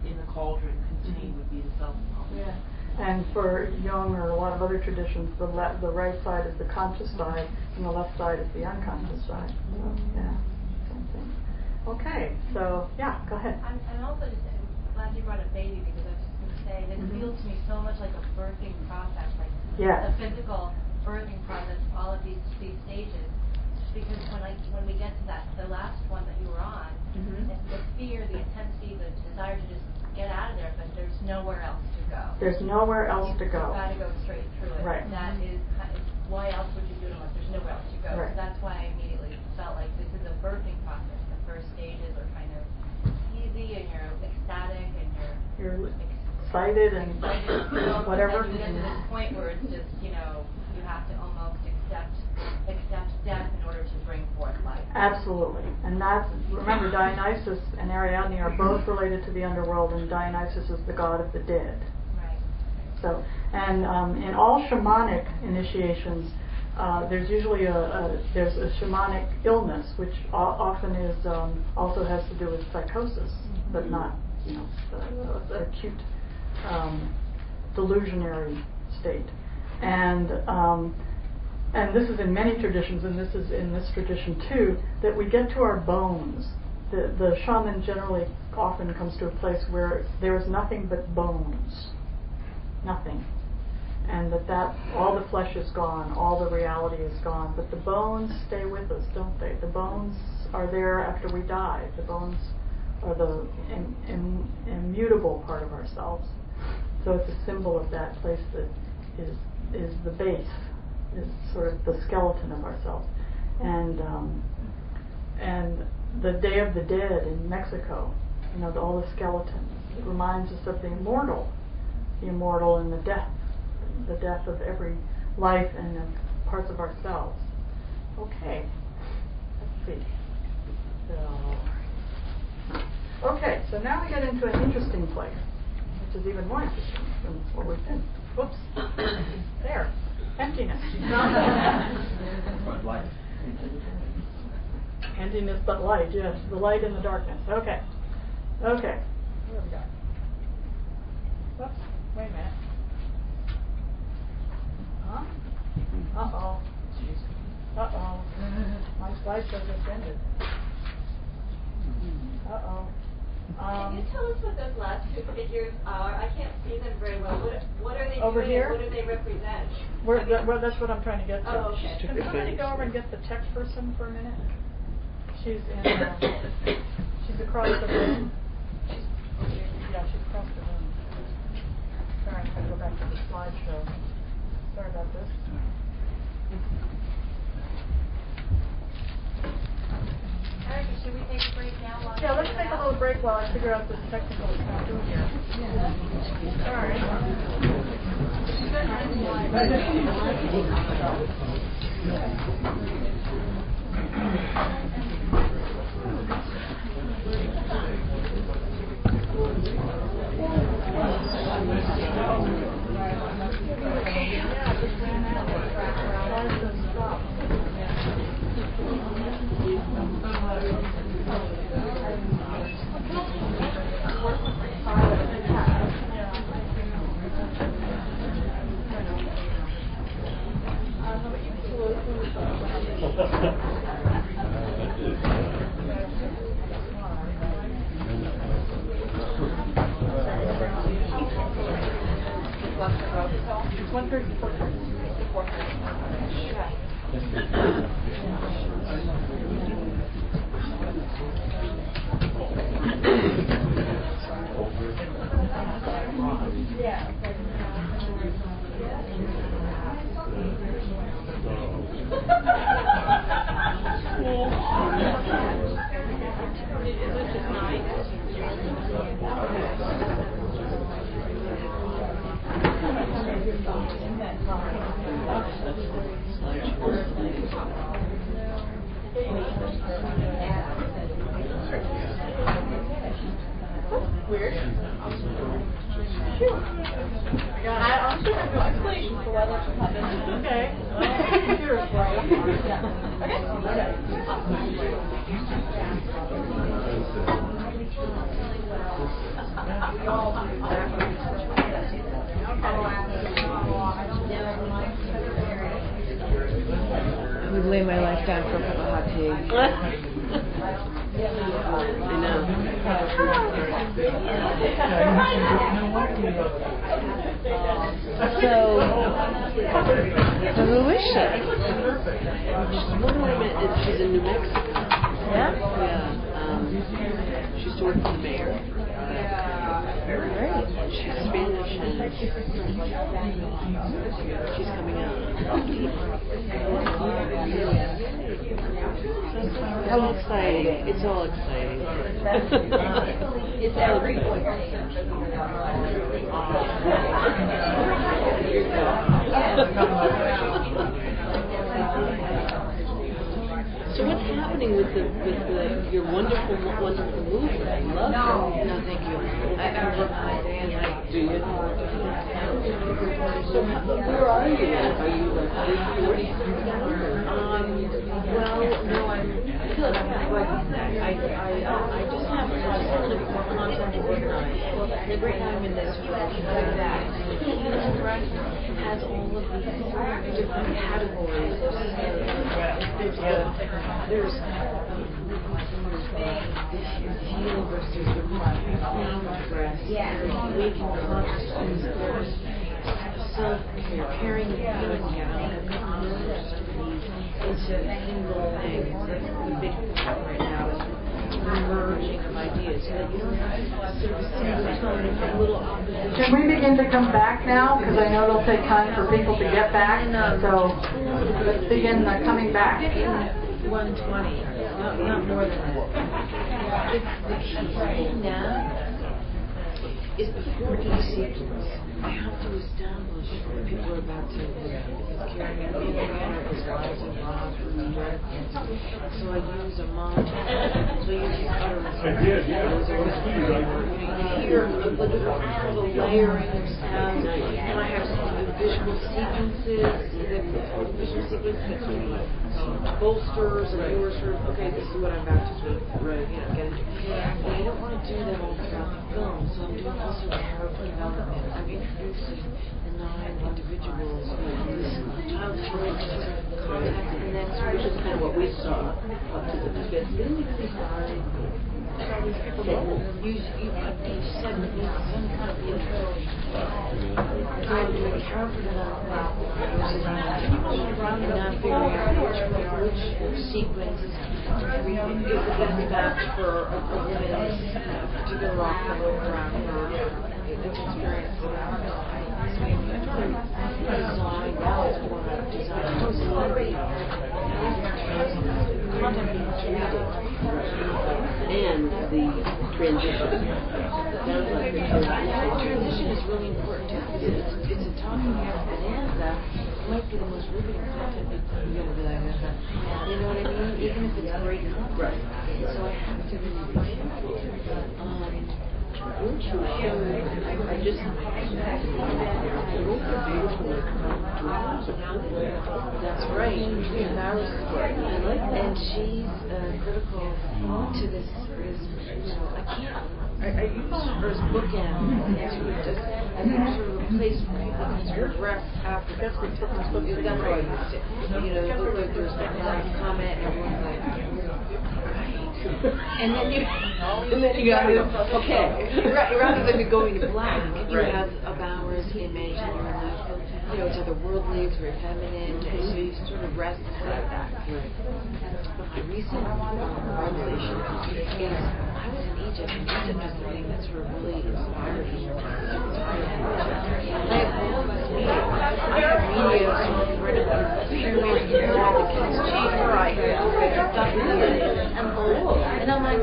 in the cauldron contained would be the self-knowledge. Yeah. And for Jung or a lot of other traditions, the right side is the conscious side, and the left side is the unconscious side. So, yeah, same thing. Okay, so yeah, go ahead. I'm also just glad you brought up baby, because I was just going to say this feels to me so much like a birthing process, like a physical birthing process, all of these stages. Because when we get to the last one that you were on, the fear, the intensity, the desire to just get out of there, but there's nowhere else to go. There's nowhere else to go. You've got to go straight through it. Right. That is, why else would you do it unless there's nowhere else to go? Right. So that's why I immediately felt like this is a birthing process. The first stages are kind of easy, and you're ecstatic, and you're excited and whatever. And you get to this point where it's just, you have to almost accept death in order to bring forth life. Absolutely. And remember, Dionysus and Ariadne are both related to the underworld, and Dionysus is the god of the dead. Right. So, and in all shamanic initiations, there's usually there's a shamanic illness, which often is also has to do with psychosis, but not the acute delusionary state. And this is in many traditions, and this is in this tradition too, that we get to our bones. The shaman generally often comes to a place where there is nothing but bones. Nothing. And that all the flesh is gone, all the reality is gone, but the bones stay with us, don't they? The bones are there after we die. The bones are the immutable part of ourselves. So it's a symbol of that place that is the base, is sort of the skeleton of ourselves. And the Day of the Dead in Mexico, all the skeletons, it reminds us of the immortal and the death of every life and of parts of ourselves. Okay, let's see. So now we get into an interesting place, which is even more interesting than what we've been. Whoops. There. Emptiness. But light. Emptiness but light, yes. The light in the darkness. Okay. What have we got? Whoops. Wait a minute. Uh-oh. Uh-oh. My slideshow just ended. Uh-oh. Can you tell us what those last two figures are? I can't see them very well. What are they Over doing? here? What do they represent? Well, that's what I'm trying to get to. Oh, okay. Can somebody go over and get the tech person for a minute? She's in, she's across the room. Yeah, she's across the room. Sorry, I'm gonna go back to the slideshow. Sorry about this. Erica, should we take a break now? Yeah, let's take a little break while I figure out this technical snafu here. Sorry. Weird. I'm sure there's no explanation for why that should happen. Okay. Computer's broke. Yeah. I would lay my life down for a cup of hot tea. I know. So who is she? She's in New Mexico. Yeah? Yeah. She used to work for the mayor. Great. She's Spanish and she's coming out. How exciting. It's all exciting. It's everywhere. So what's happening with your wonderful movie? I love it. No, thank you. I work all day and night. Do you? So where are you? Are you like 40? Well, no, I feel like I'm like I just have a little bit more content to organize. And right now I'm in this like that. Has all of these different categories. There's heel versus the dress. Waking consciousness. There's self-care, carrying the feeling down. It's a single thing. It's like the big part right now is the merging of ideas. So that you don't have sort of a single tone and a little opposition. Can we begin to come back now? Because I know it'll take time for people to get back. So let's begin coming back. 120. Not more than that. The key now is before E-sequence, I have to establish what people are about to carry in the manner is wise and wrong for leader. So I use a mantra. So I use utterance. I did, yeah. That was key, right? You hear the layering of sounds, and I have visual sequences, visual sequences that sort of bolsters or yours sort of, okay, this is what I'm about to sort of, get into. But I don't want to do that all throughout the film, so I'm doing also character development. I'm introducing the 9 individuals in this childhood context, and then sort of just kind of what we saw up to the 5th. Then we decide you said that you have some kind of intro, kind of a character development, and now figuring out which sequence is the best match for a woman's particular rock around her experience with her. So you have to design, now it's more about design, content being created, and the transition. Sounds like the transition is really important too, because it's a talking bonanza. It might be the most riveting content you're going to be like, you know what I mean? Even if it's great content. Right. So I have to really be careful. Won't you show, I just, that's right, I like that. And she's critical to this, I can't, I use her as bookend, I think sort of a place where people can sort of rest after. That's what that's right. You know, like there's that comment, and everyone's like, and then you got to, okay, rather than going to black, you have a Bowers image, and you're in the, you know, it's otherworldly, it's very feminine, so you sort of rest like that. But my recent revelation is I was in Egypt, and Egypt is the thing that sort of really inspired me. I have media incredibly cheaper, I have stuff and I'm like,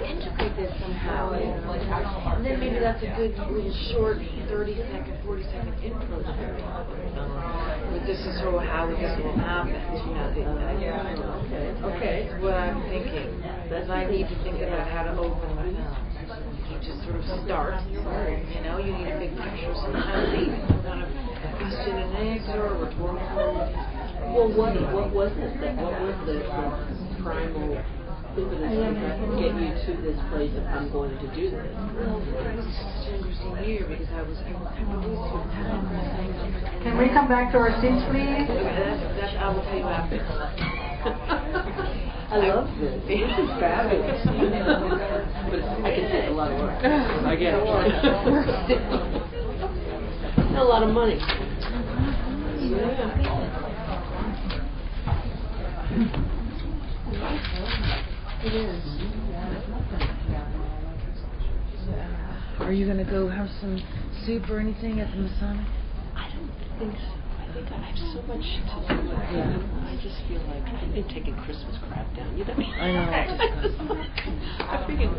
integrate this somehow. And then maybe that's a good little short 30-second, 40-second intro to everything. But this is sort of how this will happen. Okay. What I'm thinking is I need to think about how to open the film. You just sort of start. You know, you need a big picture. Sometimes they kind of question and answer or rhetorical. Well, what was it? What was the primal impetus to get you to this place of I'm going to do this? Well, it was such an interesting year because I was released from town. Can we come back to our seats, please? That I will tell you after. I love this. This is fabulous. But I can take a lot of work. I get it. Not a lot of money. Yeah. It is. Are you going to go have some soup or anything at the Masonic? I don't think so. I think I have so much to do. Yeah. I just feel like I've been taking Christmas crap down. You know what I mean? I figured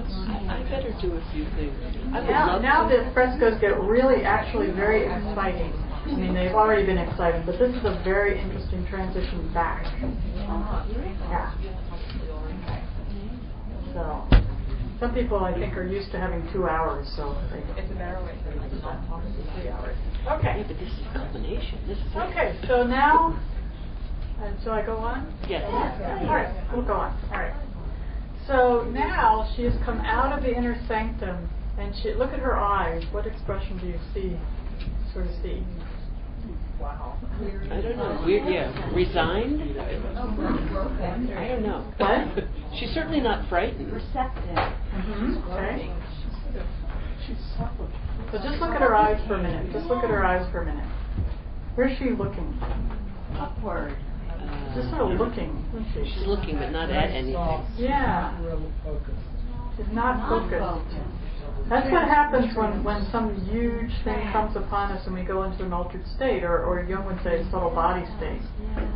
I better do a few things. Now the frescoes get really actually very exciting. I mean, they've already been exciting, but this is a very interesting transition back. Yeah. So, some people I think are used to having 2 hours, so it's a better way to 3 hours. Okay. Yeah, but this is a combination. This is okay. So now, shall I go on? Yes. All right, we'll go on. All right. So now she has come out of the inner sanctum, and look at her eyes. What expression do you see? Sort of see. Wow. I don't know. Weird, yeah. Resigned? I don't know. What? She's certainly not frightened. Receptive. Mm-hmm. Okay. So just look at her eyes for a minute. Just look at her eyes for a minute. Where's she looking? Upward. Just sort of looking. She's looking, but not at anything. Yeah. She's not focused. That's what happens when some huge thing comes upon us and we go into an altered state, or Jung would say a subtle body state.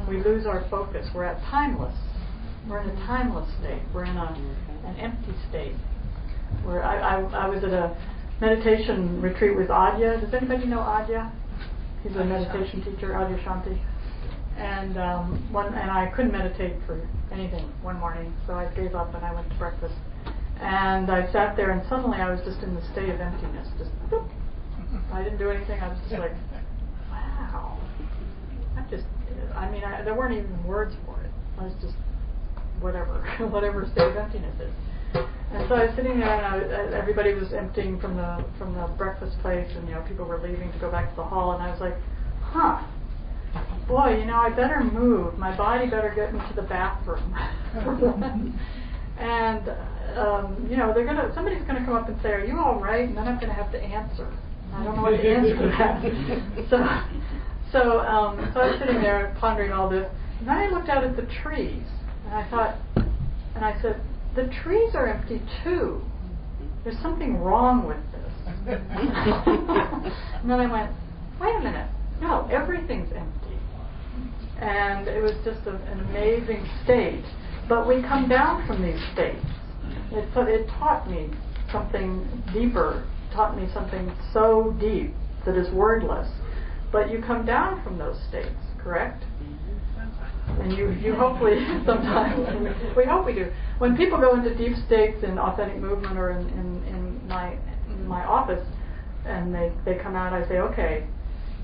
We lose our focus. We're at timeless. We're in a timeless state. We're in an empty state. Where I was at a meditation retreat with Adya. Does anybody know Adya? He's a meditation teacher, Adya Shanti. And I couldn't meditate for anything one morning, so I gave up and I went to breakfast. And I sat there, and suddenly I was just in the state of emptiness. Just, boop. I didn't do anything. I was just like, wow. there weren't even words for it. I was just whatever, whatever state of emptiness is. And so I was sitting there, and everybody was emptying from the breakfast place, and people were leaving to go back to the hall, and I was like, boy, I better move. My body better get into the bathroom. And somebody's gonna come up and say, "Are you all right?" And then I'm gonna have to answer. I don't know what to answer to that. So I was sitting there pondering all this, and then I looked out at the trees, and I thought, and I said, the trees are empty too. There's something wrong with this. And then I went, wait a minute, no, everything's empty. And it was just an amazing state. But we come down from these states. It taught me something deeper, taught me something so deep that is wordless. But you come down from those states, correct? And you hopefully sometimes, we hope we do. When people go into deep states in authentic movement or in my office, and they come out, I say, okay,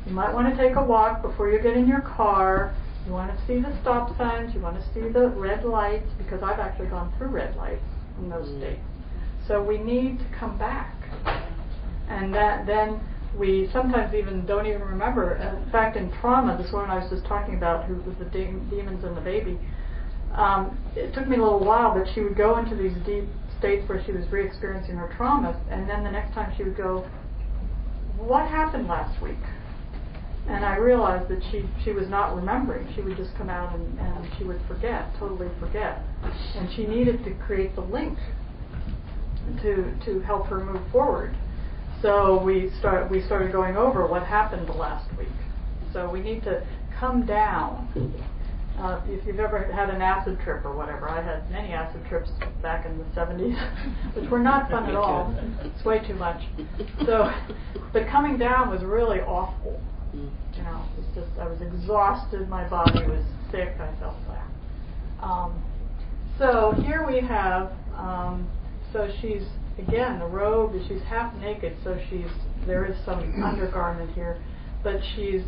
you might want to take a walk before you get in your car. You want to see the stop signs, you want to see the red lights, because I've actually gone through red lights in those states. So we need to come back. And then we sometimes even don't even remember. In fact, in trauma, this woman I was just talking about, who was the demons in the baby, it took me a little while, but she would go into these deep states where she was re-experiencing her trauma, and then the next time she would go, what happened last week? And I realized that she was not remembering. She would just come out and she would forget, totally forget. And she needed to create the link to help her move forward. So we started going over what happened last week. So we need to come down. If you've ever had an acid trip or whatever, I had many acid trips back in the 70s, which were not fun at all. It's way too much. So, but coming down was really awful. It's just, I was exhausted, my body was sick, I felt that. So here we have, so she's, again, the robe, she's half naked, so there is some undergarment here, but she's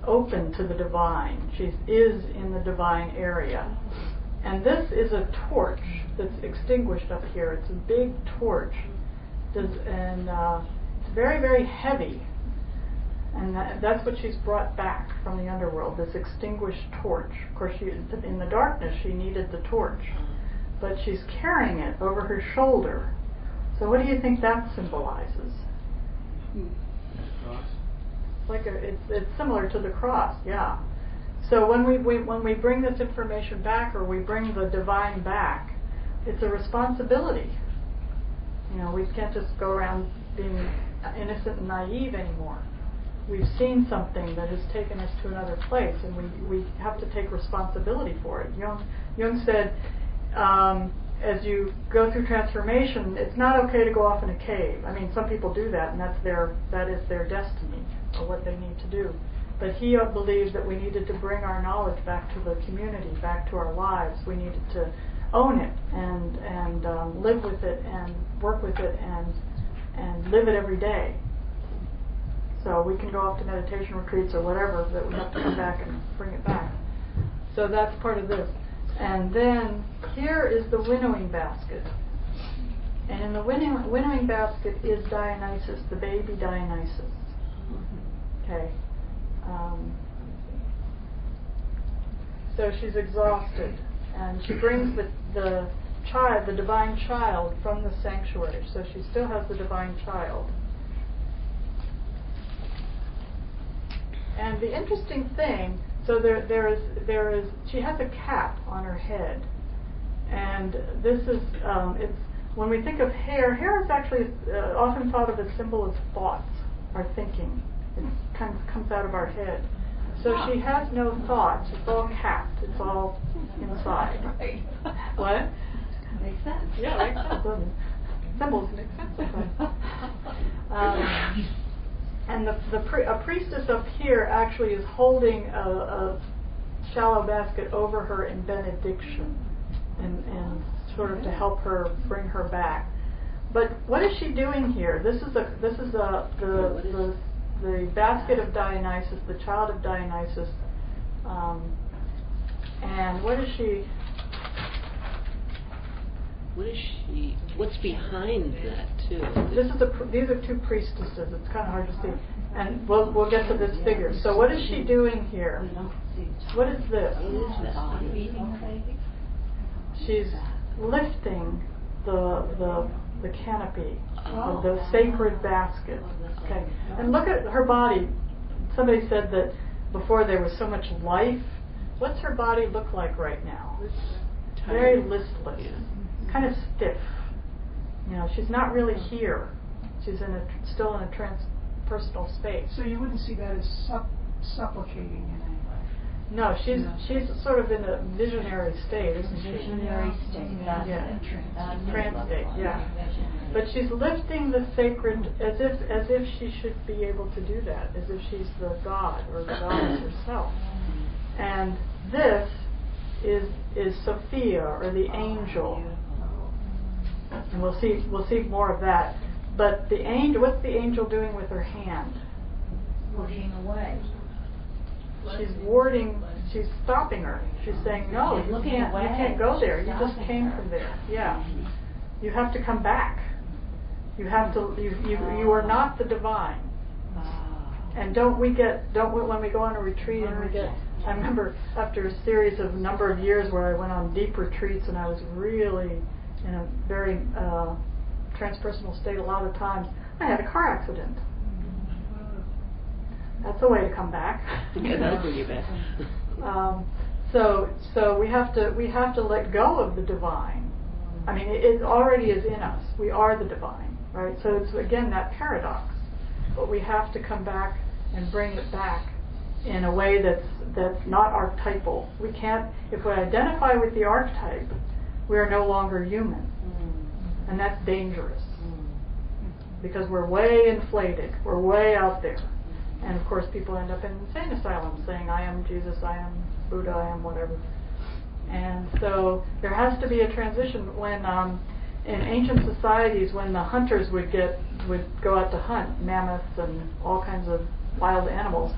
open to the divine. She is in the divine area. And this is a torch that's extinguished up here. It's a big torch. And it's very, very heavy. And that's what she's brought back from the underworld, this extinguished torch. Of course, in the darkness, she needed the torch. But she's carrying it over her shoulder. So what do you think that symbolizes? It's similar to the cross, yeah. So when we bring this information back, or we bring the divine back, it's a responsibility. We can't just go around being innocent and naive anymore. We've seen something that has taken us to another place, and we have to take responsibility for it. Jung said, as you go through transformation, it's not okay to go off in a cave. I mean, some people do that, and that is their destiny, or what they need to do. But he believes that we needed to bring our knowledge back to the community, back to our lives. We needed to own it and live with it and work with it and live it every day. So we can go off to meditation retreats or whatever, but we have to come back and bring it back. So that's part of this. And then here is the winnowing basket. And in the winnowing basket is Dionysus, the baby Dionysus. Okay. So she's exhausted. And she brings the child, the divine child, from the sanctuary. So she still has the divine child. And the interesting thing, so there is she has a cap on her head, and this is it's when we think of hair is actually often thought of as symbol of thoughts, our thinking. It kind of comes out of our head. So she has no thoughts. It's all capped. It's all inside. Right. What? Makes sense. Yeah, makes sense, doesn't it? Symbols make sense sometimes. And a priestess up here actually is holding a shallow basket over her in benediction, and sort of to help her bring her back. But what is she doing here? This is the basket of Dionysus, the child of Dionysus, And what is she? What's behind that, too? These are two priestesses. It's kind of hard to see. And we'll get to this figure. So what is she doing here? What is this? She's lifting the canopy of the sacred basket. Okay. And look at her body. Somebody said that before there was so much life. What's her body look like right now? Very listless. Kind of stiff. You know, she's not really here. She's still in a transpersonal space. So you wouldn't see that as supplicating in any way? No, she's sort of in a visionary state, isn't she? Visionary state, that's Yeah. it. Trance state, yeah. But she's lifting the sacred as if she should be able to do that, as if she's the god or the goddess herself. And this is Sophia, or the angel. And we'll see more of that. But the angel, what's the angel doing with her hand? Pushing away. She's warding. She's stopping her. She's saying, "No, She's you looking can't. away. You can't go there. You just Stopping came her. from there. Yeah, you have to come back. You have to. You are not the divine. And don't we when we go on a retreat and we get. I remember after a number of years where I went on deep retreats and I was really in a very transpersonal state a lot of times. I had a car accident. That's a way to come back. Yeah, that'll bring you back. So we have to let go of the divine. I mean, it already is in us. We are the divine, right? So it's again that paradox. But we have to come back and bring it back in a way that's not archetypal. We can't. If we identify with the archetype, we are no longer human, and that's dangerous because we're way inflated. We're way out there. And of course, people end up in insane asylums saying, "I am Jesus, I am Buddha, I am whatever." And so there has to be a transition. When in ancient societies, when the hunters would go out to hunt mammoths and all kinds of wild animals,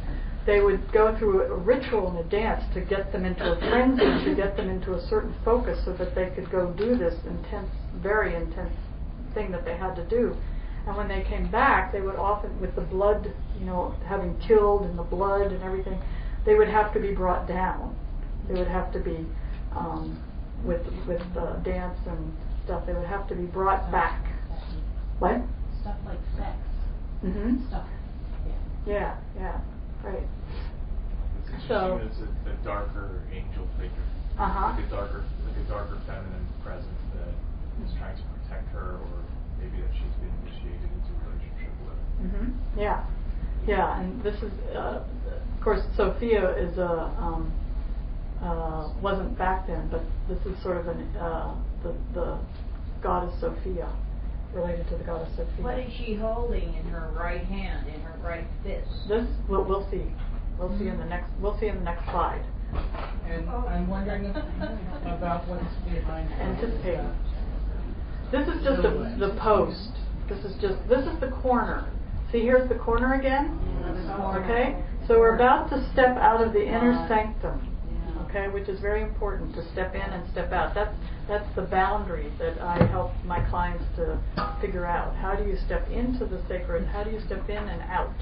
they would go through a ritual and a dance to get them into a frenzy, to get them into a certain focus, so that they could go do this intense, very intense thing that they had to do. And when they came back, they would often, with the blood, having killed and the blood and everything, they would have to be brought down. They would have to be, with dance and stuff, they would have to be brought back. What? Stuff like sex. Mm-hmm. Stuff. Yeah, right. So it's a darker angel figure. Uh-huh. Like a darker feminine presence that is trying to protect her, or maybe that she's been initiated into a relationship with. Mm-hmm. Yeah, and this is, of course, Sophia is wasn't back then, but this is sort of the goddess Sophia, related to the goddess Sophia. What is she holding in her right hand, in her right fist? This we'll see. We'll see in the next slide. And I'm wondering about what's behind her. Anticipate. This is just the post. This is the corner. See, here's the corner again. Okay, so we're about to step out of the inner sanctum. Okay, which is very important, to step in and step out. That's the boundary that I help my clients to figure out. How do you step into the sacred? How do you step in and out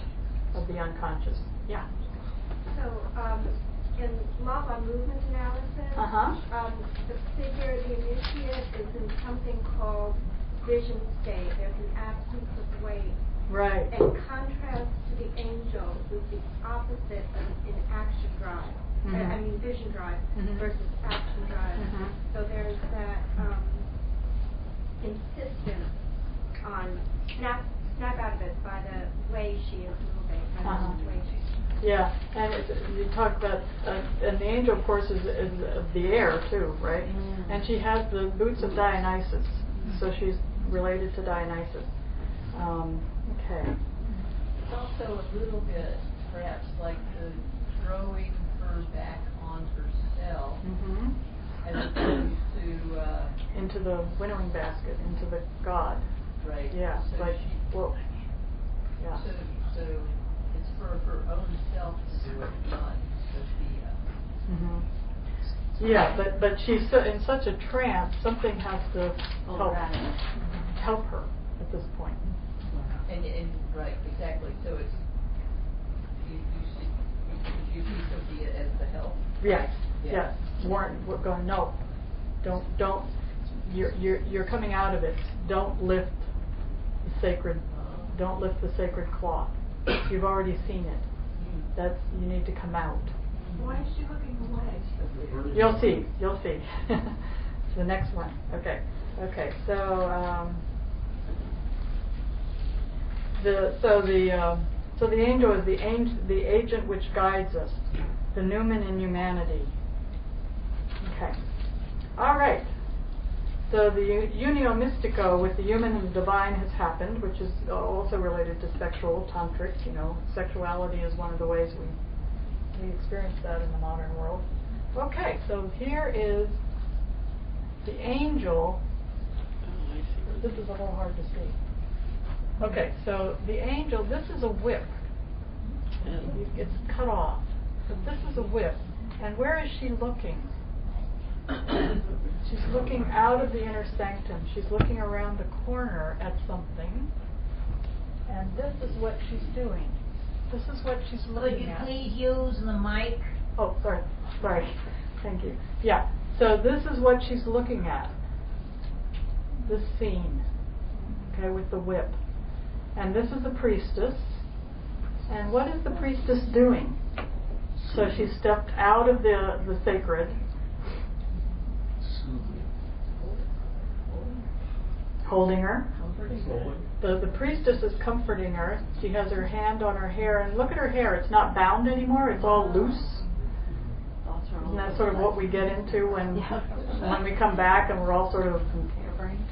of the unconscious? Yeah. So, in Lava movement analysis, the figure, the initiate, is in something called vision state. There's an absence of weight. Right. In contrast to the angel, who's the opposite of in action drive. I mean, vision drive versus action drive. So there's that insistence on snap out of it by the way she is moving, by the way she. Yeah, and you talk about, and the angel, of course, is of the air too, right? And she has the boots of Dionysus, so she's related to Dionysus. Okay. It's also a little bit, perhaps, like the throwing her back on herself, as opposed to into the winnowing basket, into the God. Right. Yeah. So like whoa. Yeah. So it's for her own self to do it, not Sophia. Yeah, but she's in such a trance, something has to help her at this point. And right, exactly. So it's you see Sophia as the help. Yes, Yeah. yes. We're going, no, don't. You're coming out of it. Don't lift the sacred. Don't lift the sacred cloth. You've already seen it. You need to come out. Why is she looking away? You'll see. You'll see. The next one. Okay. Okay. So the angel is the agent which guides us, the numen in humanity. Okay. All right. So the unio mystico with the human and the divine has happened, which is also related to sexual tantric. Sexuality is one of the ways we experience that in the modern world. Okay, so here is the angel. This is a little hard to see. Okay, so the angel, this is a whip. It's cut off. But this is a whip. And where is she looking? She's looking out of the inner sanctum. She's looking around the corner at something. And this is what she's doing. This is what she's looking at. Could you please use the mic? Oh, sorry. Thank you. Yeah, so this is what she's looking at. This scene, okay, with the whip. And this is the priestess. And what is the priestess doing? So she stepped out of the sacred. Holding her. The priestess is comforting her. She has her hand on her hair, and look at her hair. It's not bound anymore. It's all loose. Isn't that sort of what we get into when we come back and we're all sort of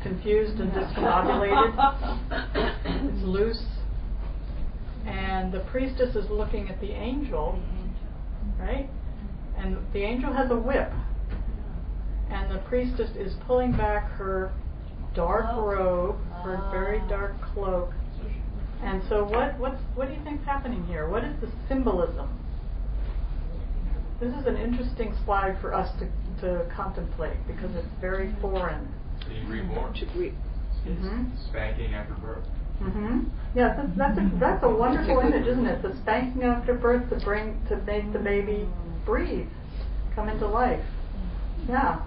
confused and discombobulated? It's loose. And the priestess is looking at the angel, right? And the angel has a whip. And the priestess is pulling back her dark robe, her very dark cloak. And so what do you think's happening here? What is the symbolism? This is an interesting slide for us to contemplate because it's very foreign. Being reborn. Spanking after birth. Yeah, that's a wonderful image, isn't it? The spanking after birth to make the baby breathe, come into life. Yeah.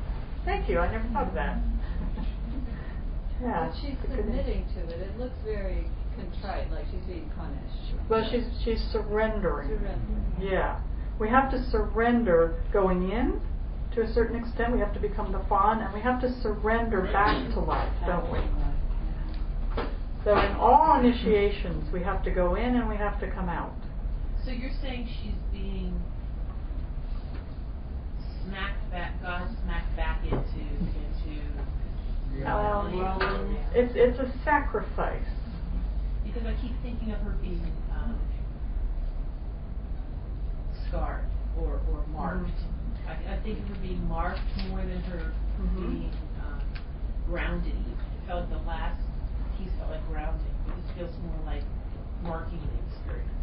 Thank you. I never thought of that. Yeah. But she's submitting to it. It looks very contrite, like she's being punished. Well, she's surrendering. Yeah. We have to surrender going in to a certain extent. We have to become the fawn, and we have to surrender back to life, don't we? So in all initiations, we have to go in and we have to come out. So you're saying she's being God smacked back into reality? It's a sacrifice. Because I keep thinking of her being scarred or marked. I think of her being marked more than her being grounded. It felt the last piece felt like grounding. This feels more like marking the experience.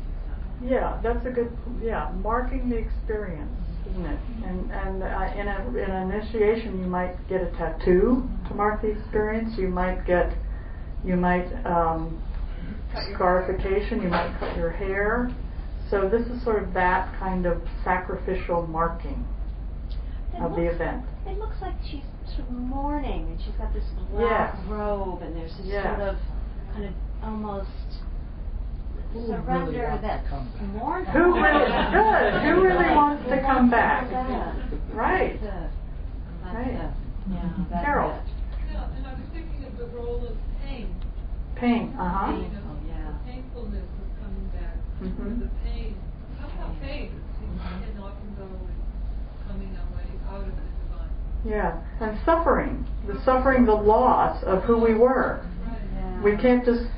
Yeah, that's a good. Yeah, marking the experience, isn't it? And in an initiation, you might get a tattoo to mark the experience. You might scarification. You might cut your hair. So this is sort of that kind of sacrificial marking of the event. It looks like she's sort of mourning, and she's got this black robe, and there's this sort of kind of almost surrender that mourns. Who really wants to come back? Right. Right. Carol. Yeah, and I was thinking of the role of pain. Pain. Painfulness is coming back. Or the pain. Somehow pain can often go with coming away out of the divine. Yeah, and suffering. The loss of who we were. We can't just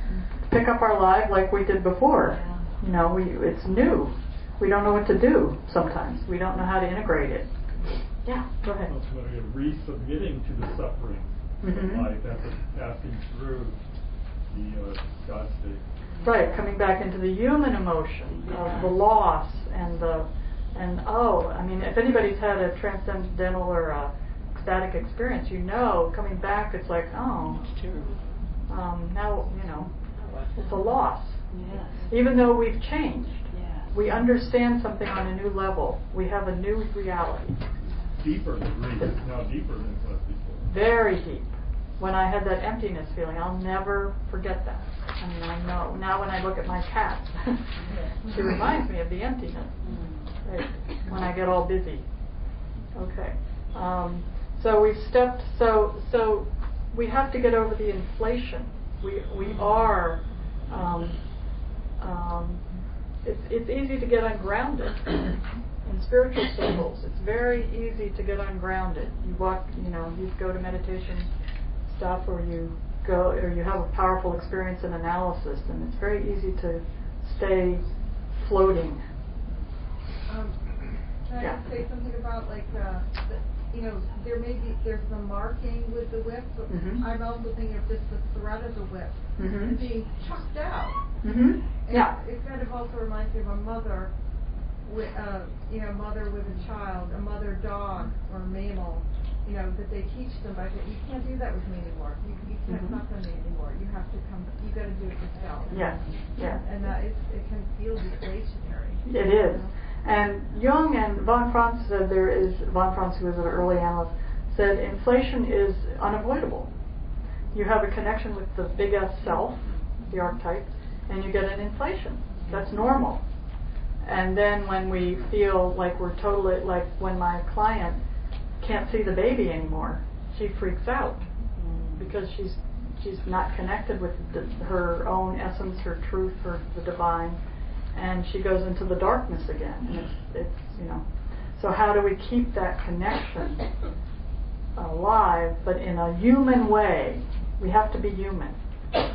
pick up our life like we did before. It's new. We don't know what to do sometimes. We don't know how to integrate it. Yeah, go ahead. Ultimately, resubmitting to the suffering of life after passing through the God state. Right, coming back into the human emotion of the loss and the And I mean, if anybody's had a transcendental or a ecstatic experience, coming back, it's like, now, it's a loss. Yes. Even though we've changed, Yes. we understand something on a new level. We have a new reality. Deeper than grief, now deeper than it was before. Very deep. When I had that emptiness feeling, I'll never forget that. I mean, I know now when I look at my cat, she reminds me of the emptiness. Right? When I get all busy. Okay. So we've stepped. So we have to get over the inflation. We are. It's easy to get ungrounded in spiritual circles. It's very easy to get ungrounded. You walk. You go to meditation stuff, or you have a powerful experience in analysis, and it's very easy to stay floating. Can I just say something about there's the marking with the whip, but I'm also thinking of just the thread of the whip and being chucked out. And it kind of also reminds me of a mother with mother with a child, a mother dog or a mammal, that they teach them by saying, you can't do that with me anymore. You can't talk to me anymore. You have to come. You got to do it yourself. Yes. Yes. And that it can feel deflationary. It is. And Jung and von Franz said von Franz, who was an early analyst, said inflation is unavoidable. You have a connection with the big S self, the archetype, and you get an inflation. That's normal. And then when we feel like we're totally, like when my client can't see the baby anymore, she freaks out because she's not connected with her own essence, her truth, the divine. And she goes into the darkness again. And it's So how do we keep that connection alive, but in a human way? We have to be human. It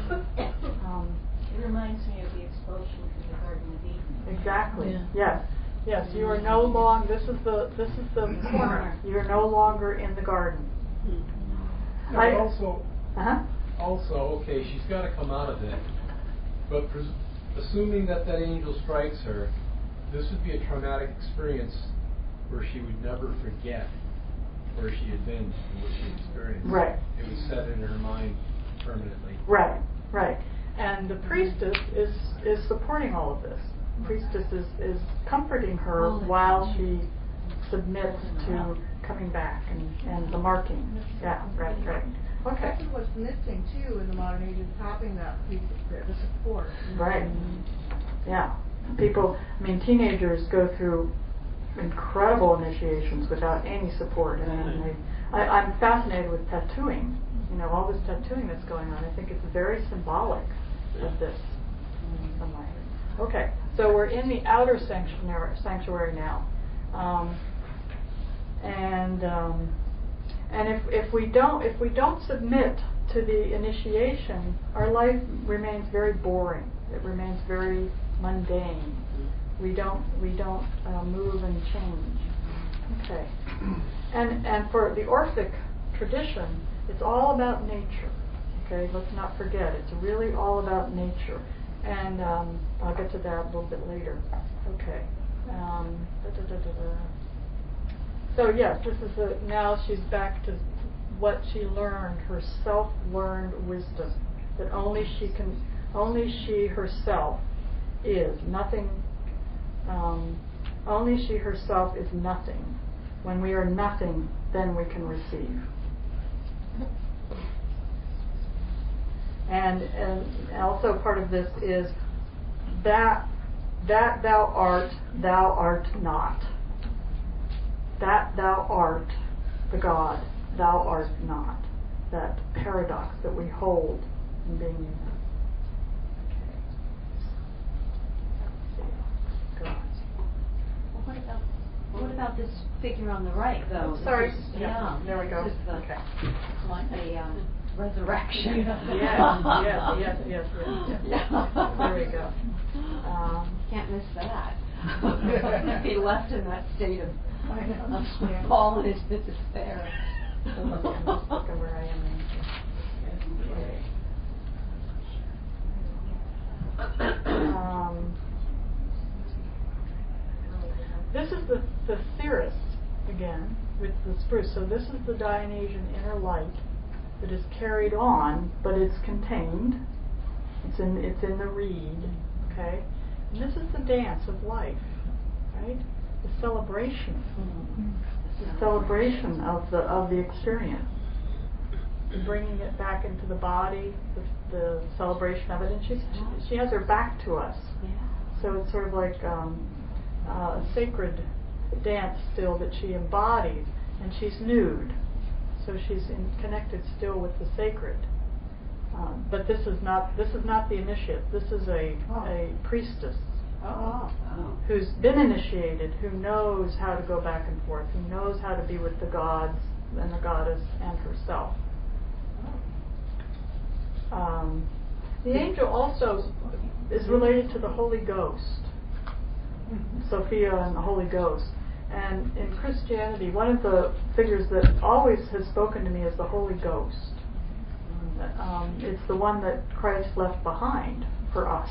reminds me of the expulsion from the Garden of Eden. Exactly. Yeah. Yes. You are no longer. This is the corner. You are no longer in the garden. Also, okay, she's got to come out of it, but assuming that angel strikes her, this would be a traumatic experience where she would never forget where she had been and what she experienced. Right. It was set in her mind permanently. Right. And the priestess is supporting all of this. The priestess is comforting her while she submits to coming back and the marking. Yeah, right. Okay. That's what's missing too in the modern age, is having that piece of the support. Right. Yeah. People, teenagers go through incredible initiations without any support. And I'm fascinated with tattooing. All this tattooing that's going on. I think it's very symbolic of this in some way. Okay. So we're in the outer sanctuary now. And if we don't submit to the initiation, our life remains very boring. It remains very mundane. We don't move and change. Okay. And for the Orphic tradition, it's all about nature. Okay, let's not forget, it's really all about nature. And I'll get to that a little bit later. Okay. So yes, this is now she's back to what she learned, her self-learned wisdom, that only she herself is nothing. Only she herself is nothing. When we are nothing, then we can receive. And also part of this is that thou art not. That thou art the God, thou art not. That paradox that we hold in being human. Well, what about this figure on the right, though? Sorry. Yeah. There we go. This is the, okay. Resurrection. Yes. There we go. Can't miss that. Be left in that state of fallenness and despair. I'm just looking where I am. this is the cirrus again with the spruce. So this is the Dionysian inner light that is carried on, but it's contained. It's in the reed, okay? And this is the dance of life, right? The celebration, the celebration of the experience, and bringing it back into the body, the celebration of it. And she has her back to us, so it's sort of like a sacred dance still that she embodies, and she's nude, so she's connected still with the sacred. But this is not the initiate. This is a priestess who's been initiated, who knows how to go back and forth, who knows how to be with the gods and the goddess and herself. The angel also is related to the Holy Ghost, Sophia and the Holy Ghost. And in Christianity, one of the figures that always has spoken to me is the Holy Ghost. It's the one that Christ left behind for us,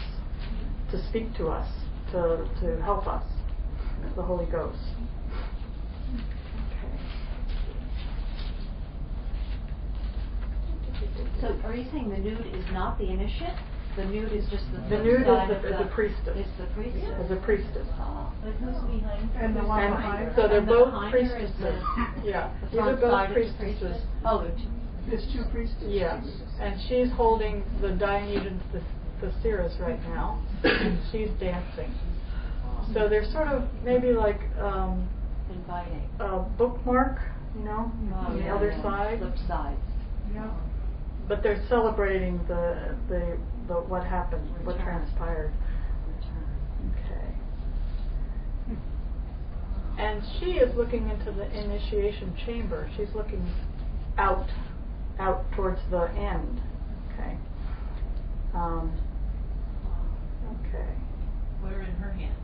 to speak to us, to help us, the Holy Ghost. So are you saying the nude is not the initiate? The nude is just the nude side is the priestess. Is the priestess. Is a priestess. But who's behind her? And the one behind. So they're both priestesses. Yeah, these are both priestesses. Oh, There's two priestesses. Yeah, and she's holding the Dionysian Thesaurus right now, and she's dancing. So they're sort of maybe like inviting a bookmark, on the other side. Flip sides. Yeah. But they're celebrating the what happened, what transpired. Okay. And she is looking into the initiation chamber. She's looking out towards the end. Okay. Okay. What are in her hands?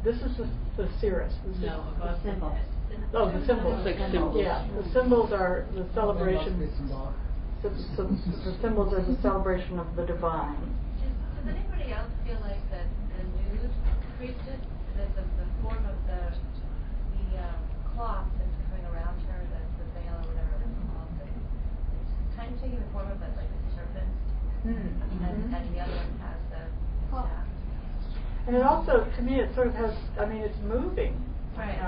This is the cirrus. No, above the symbols. Oh, the symbols. Like symbols. Yeah, the symbols are the celebration. The symbols are the celebration of the divine. Does anybody else feel like that the nude priestess, that the form of the cloth that's coming around her, the veil or whatever that's called, it's kind of taking the form of like a serpent, and the other one has the staff. And it also, to me, it sort of has. I mean, it's moving. Right.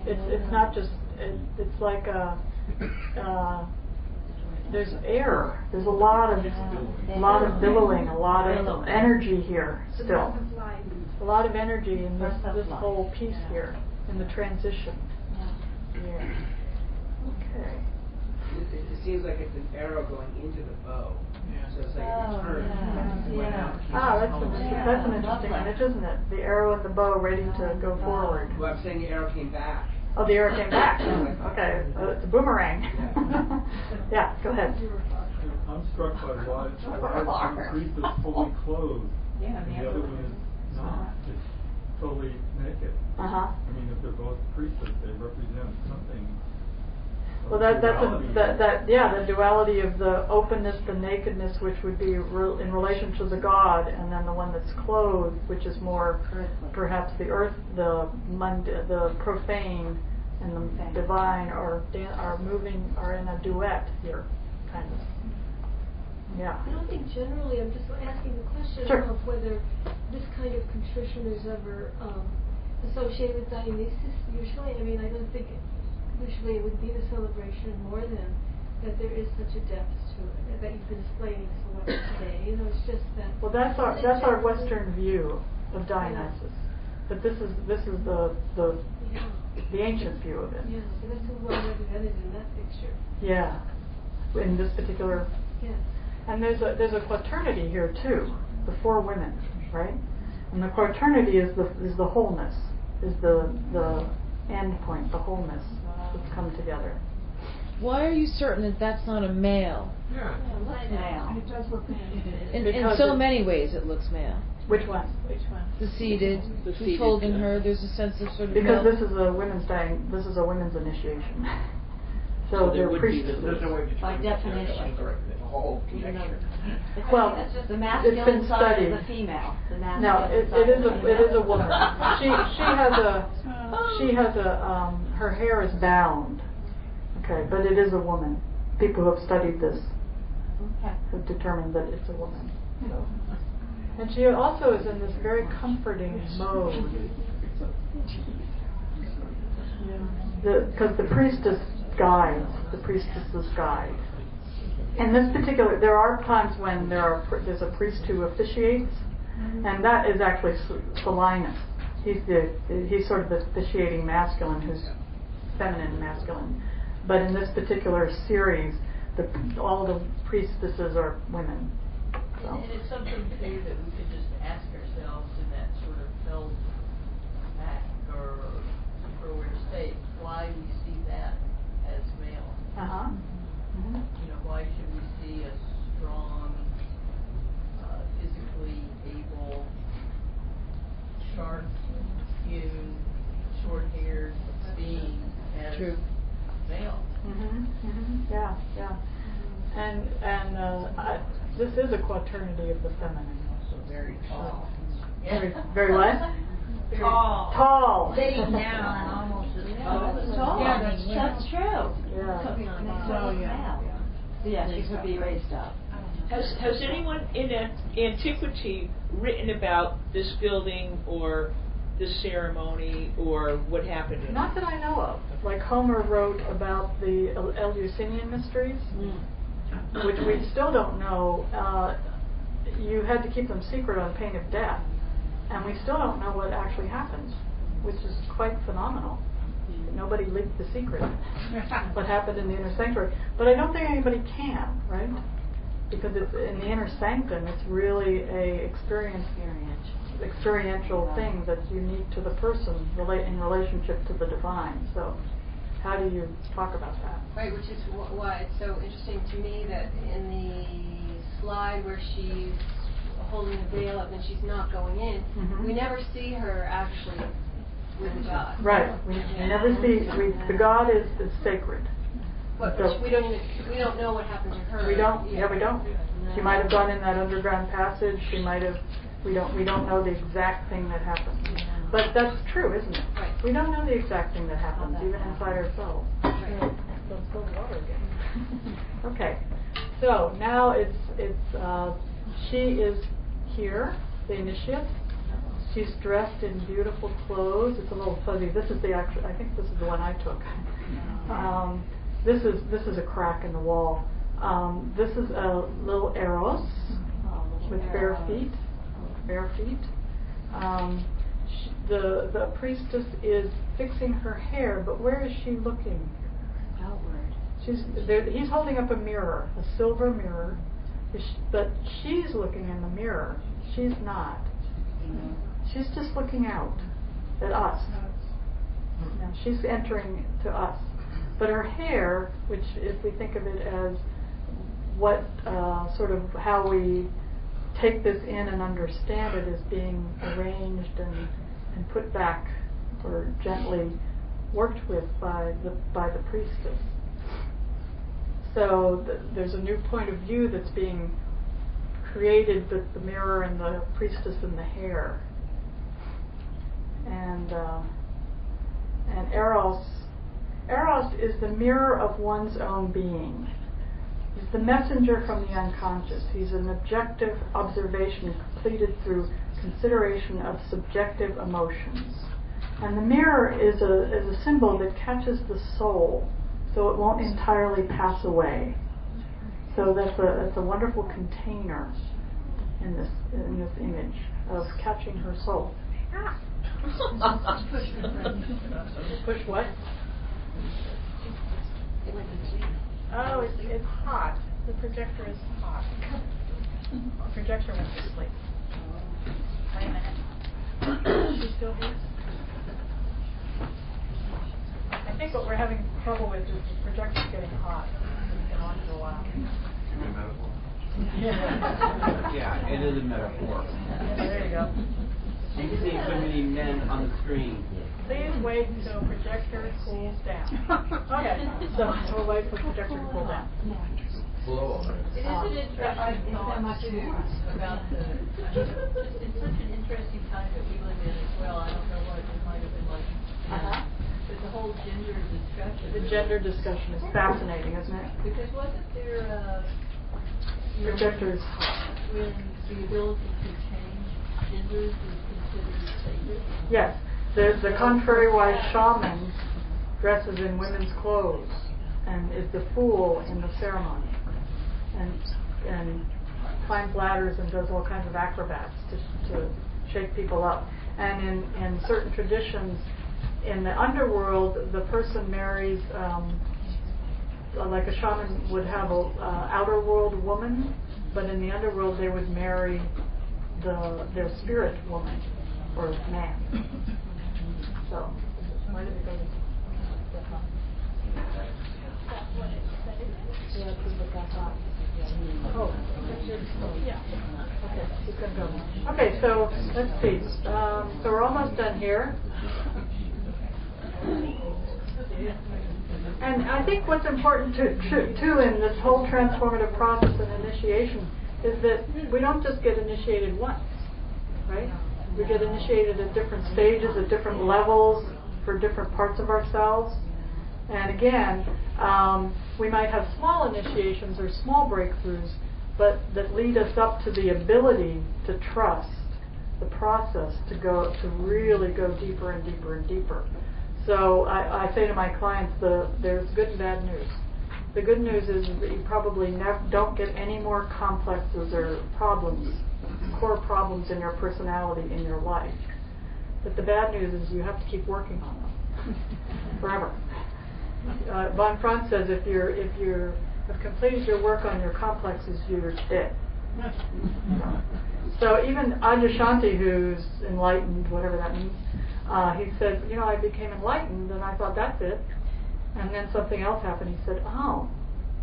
It's not just. It's like a. There's air. There's a lot of billowing, a lot of energy here still. A lot of energy in this whole piece here, in the transition. Yeah. Okay. It seems like it's an arrow going into the bow. So it's like a turn. That's an interesting image, isn't it? The arrow and the bow ready to go forward. Well, I'm saying the arrow came back. Oh, the arrow came back. Okay, it's a boomerang. Yeah, go ahead. I'm struck by why one priest is fully clothed and the other one is not. It's totally naked. I mean, if they're both priestess, they represent something. Well, the duality of the openness, the nakedness, which would be in relation to the God, and then the one that's clothed, which is more perhaps the earth, the profane, and the divine are in a duet here, kind of. Yeah. I don't think generally. I'm just asking the question of whether this kind of contrition is ever associated with Dionysus. Usually, I mean, I don't think. Usually it would be the celebration more than that there is such a depth to it that you've been explaining so well today. It's just that. Well, that's our Western view of Dionysus, but this is the ancient view of it. Yeah, so that's well represented in that picture. Yeah, in this particular. Yeah. And there's a quaternity here too, the four women, right? And the quaternity is the wholeness, is the end point, the wholeness that's come together. Why are you certain that that's not a male? Yeah. Male. It does look male. In so many ways it looks male. Which one? The seated, who's holding her, there's a sense of sort of because male. this is a women's initiation. So they're priestesses. There's no way to By definition. It's a whole conjecture. Well, the it's masculine been side studied. is the female. The No, masculine it is a woman. She has She has her hair is bound. Okay, but it is a woman. People who have studied this have determined that it's a woman. So. And she also is in this very comforting mode. Because the priestess guides, the priestess's guide. In this particular, there are times when there's a priest who officiates, and that is actually Solinus. He's sort of the officiating masculine, who's feminine masculine. But in this particular series, all the priestesses are women. So. And it's something too that we could just ask ourselves in that sort of held back or where state, why we see that as male. Mm-hmm. You know, why should we see a strong, physically able, sharp, hewn, short-haired being as male? Yeah. And this is a quaternity of the feminine, also very tall. Very what? Tall. Sitting down almost as tall. Yeah, that's true. Yeah. Yeah, she could be raised up. Has anyone in antiquity written about this building or this ceremony or what happened in it? Not that I know of. Like Homer wrote about the Eleusinian mysteries, which we still don't know. You had to keep them secret on pain of death, and we still don't know what actually happened, which is quite phenomenal. Nobody leaked the secret, what happened in the inner sanctuary. But I don't think anybody can, right? Because it's in the inner sanctum, it's really a experiential thing that's unique to the person in relationship to the divine. So how do you talk about that? Right, which is why it's so interesting to me that in the slide where she's holding the veil up and she's not going in, we never see her actually with the God. Right, we never see, the God is sacred. But So, we don't know what happened to her. we don't. She might have gone in that underground passage. She might have. We don't know the exact thing that happened. But that's true, isn't it? Right. We don't know the exact thing that happens, even inside ourselves. Right. So still water again. Okay. So now it's she is here, the initiate. She's dressed in beautiful clothes. It's a little fuzzy. This is I think this is the one I took. This is a crack in the wall. This is a little Eros with bare feet. The priestess is fixing her hair, but where is she looking? Outward. He's holding up a mirror, a silver mirror, but she's looking in the mirror. She's not. She's just looking out at us. Now, she's entering to us. But her hair, which if we think of it as what sort of how we take this in and understand it, is being arranged and put back or gently worked with by the priestess. So there's a new point of view that's being created with the mirror and the priestess and the hair. And Eros is the mirror of one's own being. He's the messenger from the unconscious. He's an objective observation completed through consideration of subjective emotions. And the mirror is a symbol that catches the soul, so it won't entirely pass away. So that's a wonderful container in this image of catching her soul. Push what? Oh, it's hot. The projector is hot. The projector went to sleep. Wait a minute. She's still here? I think what we're having trouble with is the projector's getting hot. It's been on for a while. Yeah, it is a metaphor. There you go. You see so many men on the screen. Please wait until projector cools down. Okay, so we'll wait for projector to cool down. blow on it. It is an interesting thought too about it's such an interesting time that we live in as well. I don't know what it might have been like. But the whole gender discussion. The gender discussion is fascinating, isn't it? Because wasn't there Projectors. when the ability to change genders is considered sacred? Yes. The contrary-wise shaman dresses in women's clothes and is the fool in the ceremony, and climbs ladders and does all kinds of acrobats to shake people up. And in certain traditions, in the underworld, the person marries, like a shaman would have a outer world woman, but in the underworld they would marry their spirit woman or man. So, why did it go this way? Yeah, it's a bit that hot. Oh, yeah. Okay, she's gonna go. Okay, so let's see. So we're almost done here. And I think what's important too in this whole transformative process and initiation is that we don't just get initiated once, right? We get initiated at different stages, at different levels, for different parts of ourselves. And again, we might have small initiations or small breakthroughs, but that lead us up to the ability to trust the process, to really go deeper and deeper and deeper. So I say to my clients, there's good and bad news. The good news is that you probably don't get any more complexes or problems, core problems in your personality in your life. But the bad news is you have to keep working on them forever. Von Franz says if you have completed your work on your complexes, you're dead. So even Adyashanti, who's enlightened, whatever that means, he said, I became enlightened, and I thought, that's it. And then something else happened. He said, oh,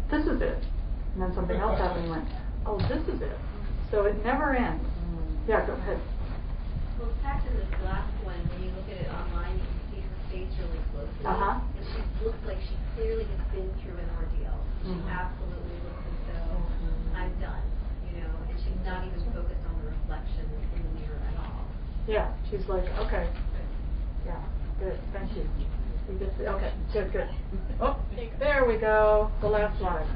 this is it. And then something else happened. He went, oh, this is it. So it never ends. Yeah, go ahead. Well, back to this last one, when you look at it online, you can see her face really closely. Uh-huh. And she looks like she clearly has been through an ordeal. She absolutely looks as though I'm done, and she's not even focused on the reflection in the mirror at all. Yeah, she's like, okay. Yeah, good, thank you. Okay, good. Oh, there we go, the last slide.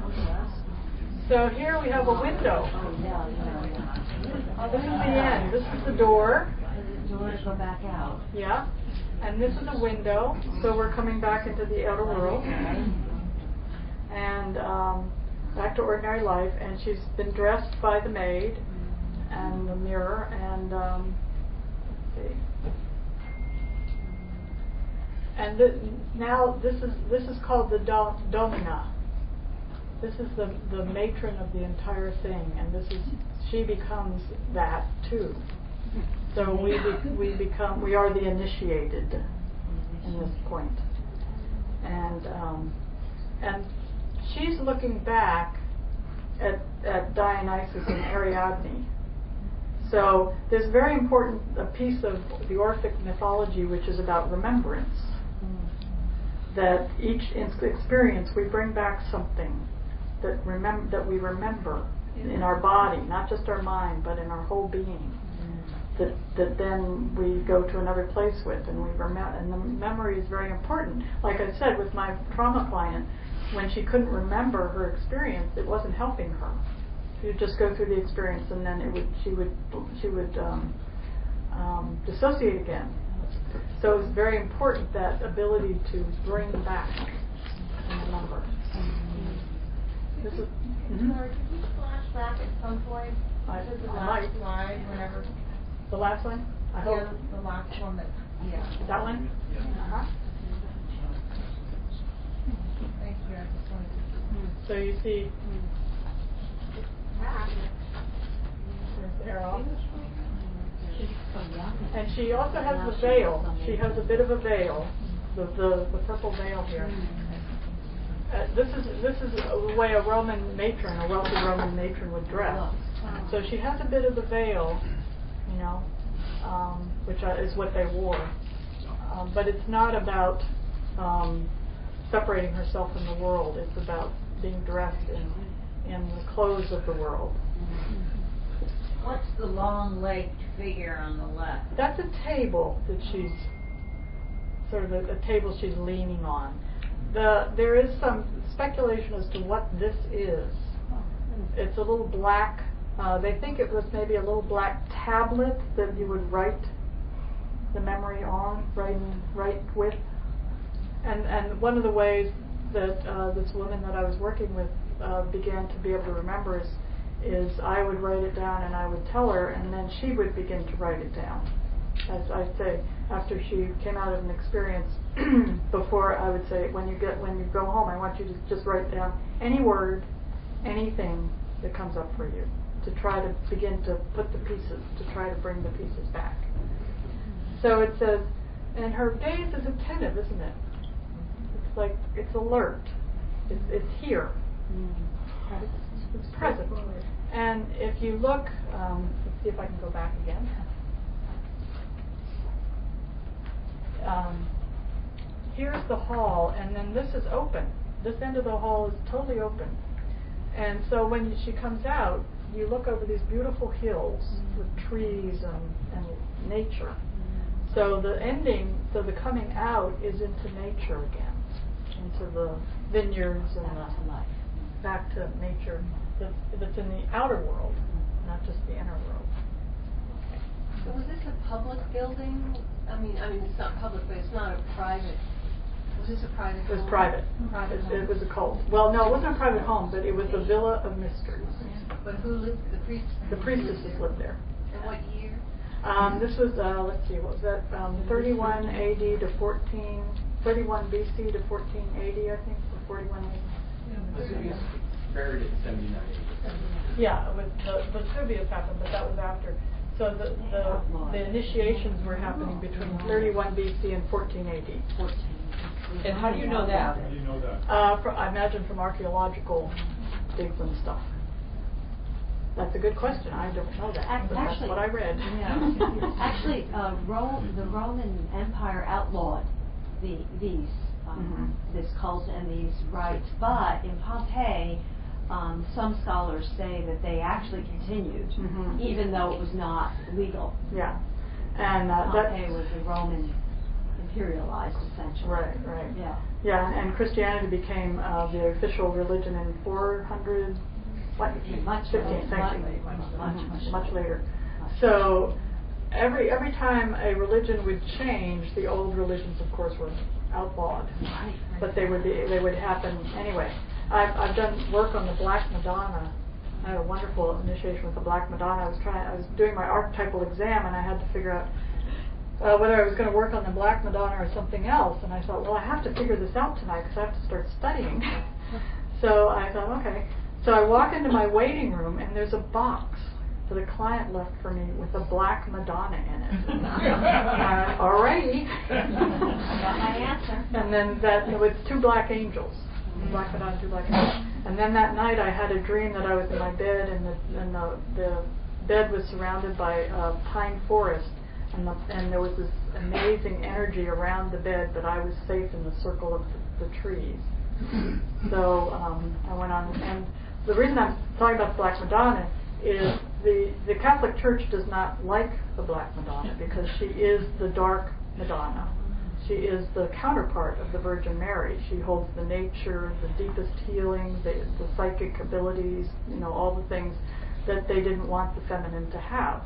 So here we have a window. This is the end. This is the door. The door to go back out. Yeah, and this is a window. So we're coming back into the outer world and back to ordinary life. And she's been dressed by the maid and the mirror. And let's see. And now this is called the domina. This is the matron of the entire thing, and she becomes that too. So we are the initiated in this point, and she's looking back at Dionysus and Ariadne. So there's a very important piece of the Orphic mythology which is about remembrance. That each experience we bring back something that we remember in our body, not just our mind, but in our whole being. That then we go to another place with, and we remember. And the memory is very important. Like I said, with my trauma client, when she couldn't remember her experience, it wasn't helping her. She'd just go through the experience, and then she would dissociate again. So it's very important, that ability to bring back and remember. This is. Sorry, could you flash back at some point to the last slide, whenever? The last one? I hope. Yeah, the last one That one? Uh-huh. Thank you, I just wanted to. So you see. There's the arrow. And she also has the veil. She has a bit of a veil, the purple veil here. This is the way a Roman matron, a wealthy Roman matron would dress. So she has a bit of the veil, which is what they wore. But it's not about separating herself from the world. It's about being dressed in the close of the world. What's the long-legged figure on the left? That's a table that she's sort of a table she's leaning on. There is some speculation as to what this is. It's a little black. They think it was maybe a little black tablet that you would write the memory on, write with. And one of the ways that this woman that I was working with began to be able to remember is I would write it down and I would tell her, and then she would begin to write it down. As I say, after she came out of an experience, before I would say, when you go home, I want you to just write down any word, anything that comes up for you, to try to begin to put the pieces, to try to bring the pieces back. So it says, and her gaze is attentive, isn't it? It's like, it's alert. It's here. It's present. And if you look, let's see if I can go back again. Here's the hall, and then this is open. This end of the hall is totally open. And so when she comes out, you look over these beautiful hills with trees and nature. So the ending, so the coming out is into nature again, into the vineyards and back to nature that's in the outer world, not just the inner world. So was this a public building? I mean, it's not public, but it's not a private. Was this a private home? It was private. Private home. It was a cult. Well, no, it wasn't a private home, but it was a villa of mysteries. But who lived? The priest. The priestesses lived there. And what year? This was, let's see, what was that? 31 AD to 31 BC to 14 AD, I think, or 41 AD. Vesuvius buried it in 79 AD. Yeah, with the Vesuvius happened, but that was after. So the initiations were happening between 31 BC and 14 AD. And how do you know that? How do you know that? I imagine from archaeological digs and stuff. That's a good question. I don't know that, but that's what I read. Yeah. Actually, the Roman Empire outlawed these this cult and these rites, but in Pompeii, some scholars say that they actually continued, even though it was not legal. Yeah, and Pompeii was a Roman imperialized, essentially. Right. Yeah. Yeah, and Christianity became the official religion in 400. Much 15th century, much later. So every time a religion would change, the old religions, of course, were outlawed. But they would happen anyway. I've done work on the Black Madonna. I had a wonderful initiation with the Black Madonna. I was doing my archetypal exam, and I had to figure out whether I was going to work on the Black Madonna or something else. And I thought, well, I have to figure this out tonight because I have to start studying. So I thought, okay. So I walk into my waiting room, and there's a box that a client left for me with a Black Madonna in it. Alrighty. My answer. And then with two black angels. Black Madonna, two black angels. And then that night I had a dream that I was in my bed, and the bed was surrounded by a pine forest, and there was this amazing energy around the bed, but I was safe in the circle of the trees. So I went on, and the reason I'm talking about the Black Madonna is the Catholic Church does not like the Black Madonna because she is the dark Madonna. She is the counterpart of the Virgin Mary. She holds the nature, the deepest healing, the psychic abilities, all the things that they didn't want the feminine to have.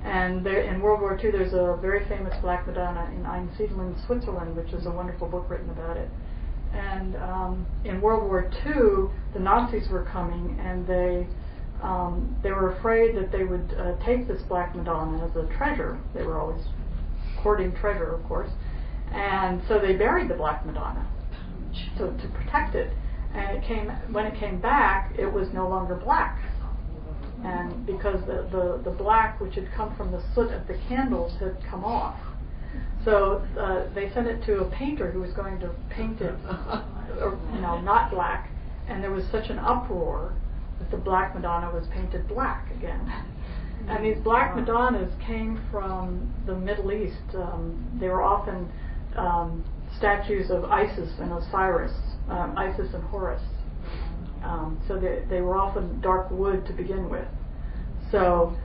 And in World War II, there's a very famous Black Madonna in Einsiedeln, Switzerland, which is a wonderful book written about it. And in World War II, the Nazis were coming, and they were afraid that they would take this Black Madonna as a treasure. They were always courting treasure, of course. And so they buried the Black Madonna to protect it. And when it came back, it was no longer black. And because the black, which had come from the soot of the candles, had come off. So they sent it to a painter who was going to paint it, not black. And there was such an uproar that the Black Madonna was painted black again. And these Black Madonnas came from the Middle East. They were often statues of Isis and Osiris, Isis and Horus. So they were often dark wood to begin with. So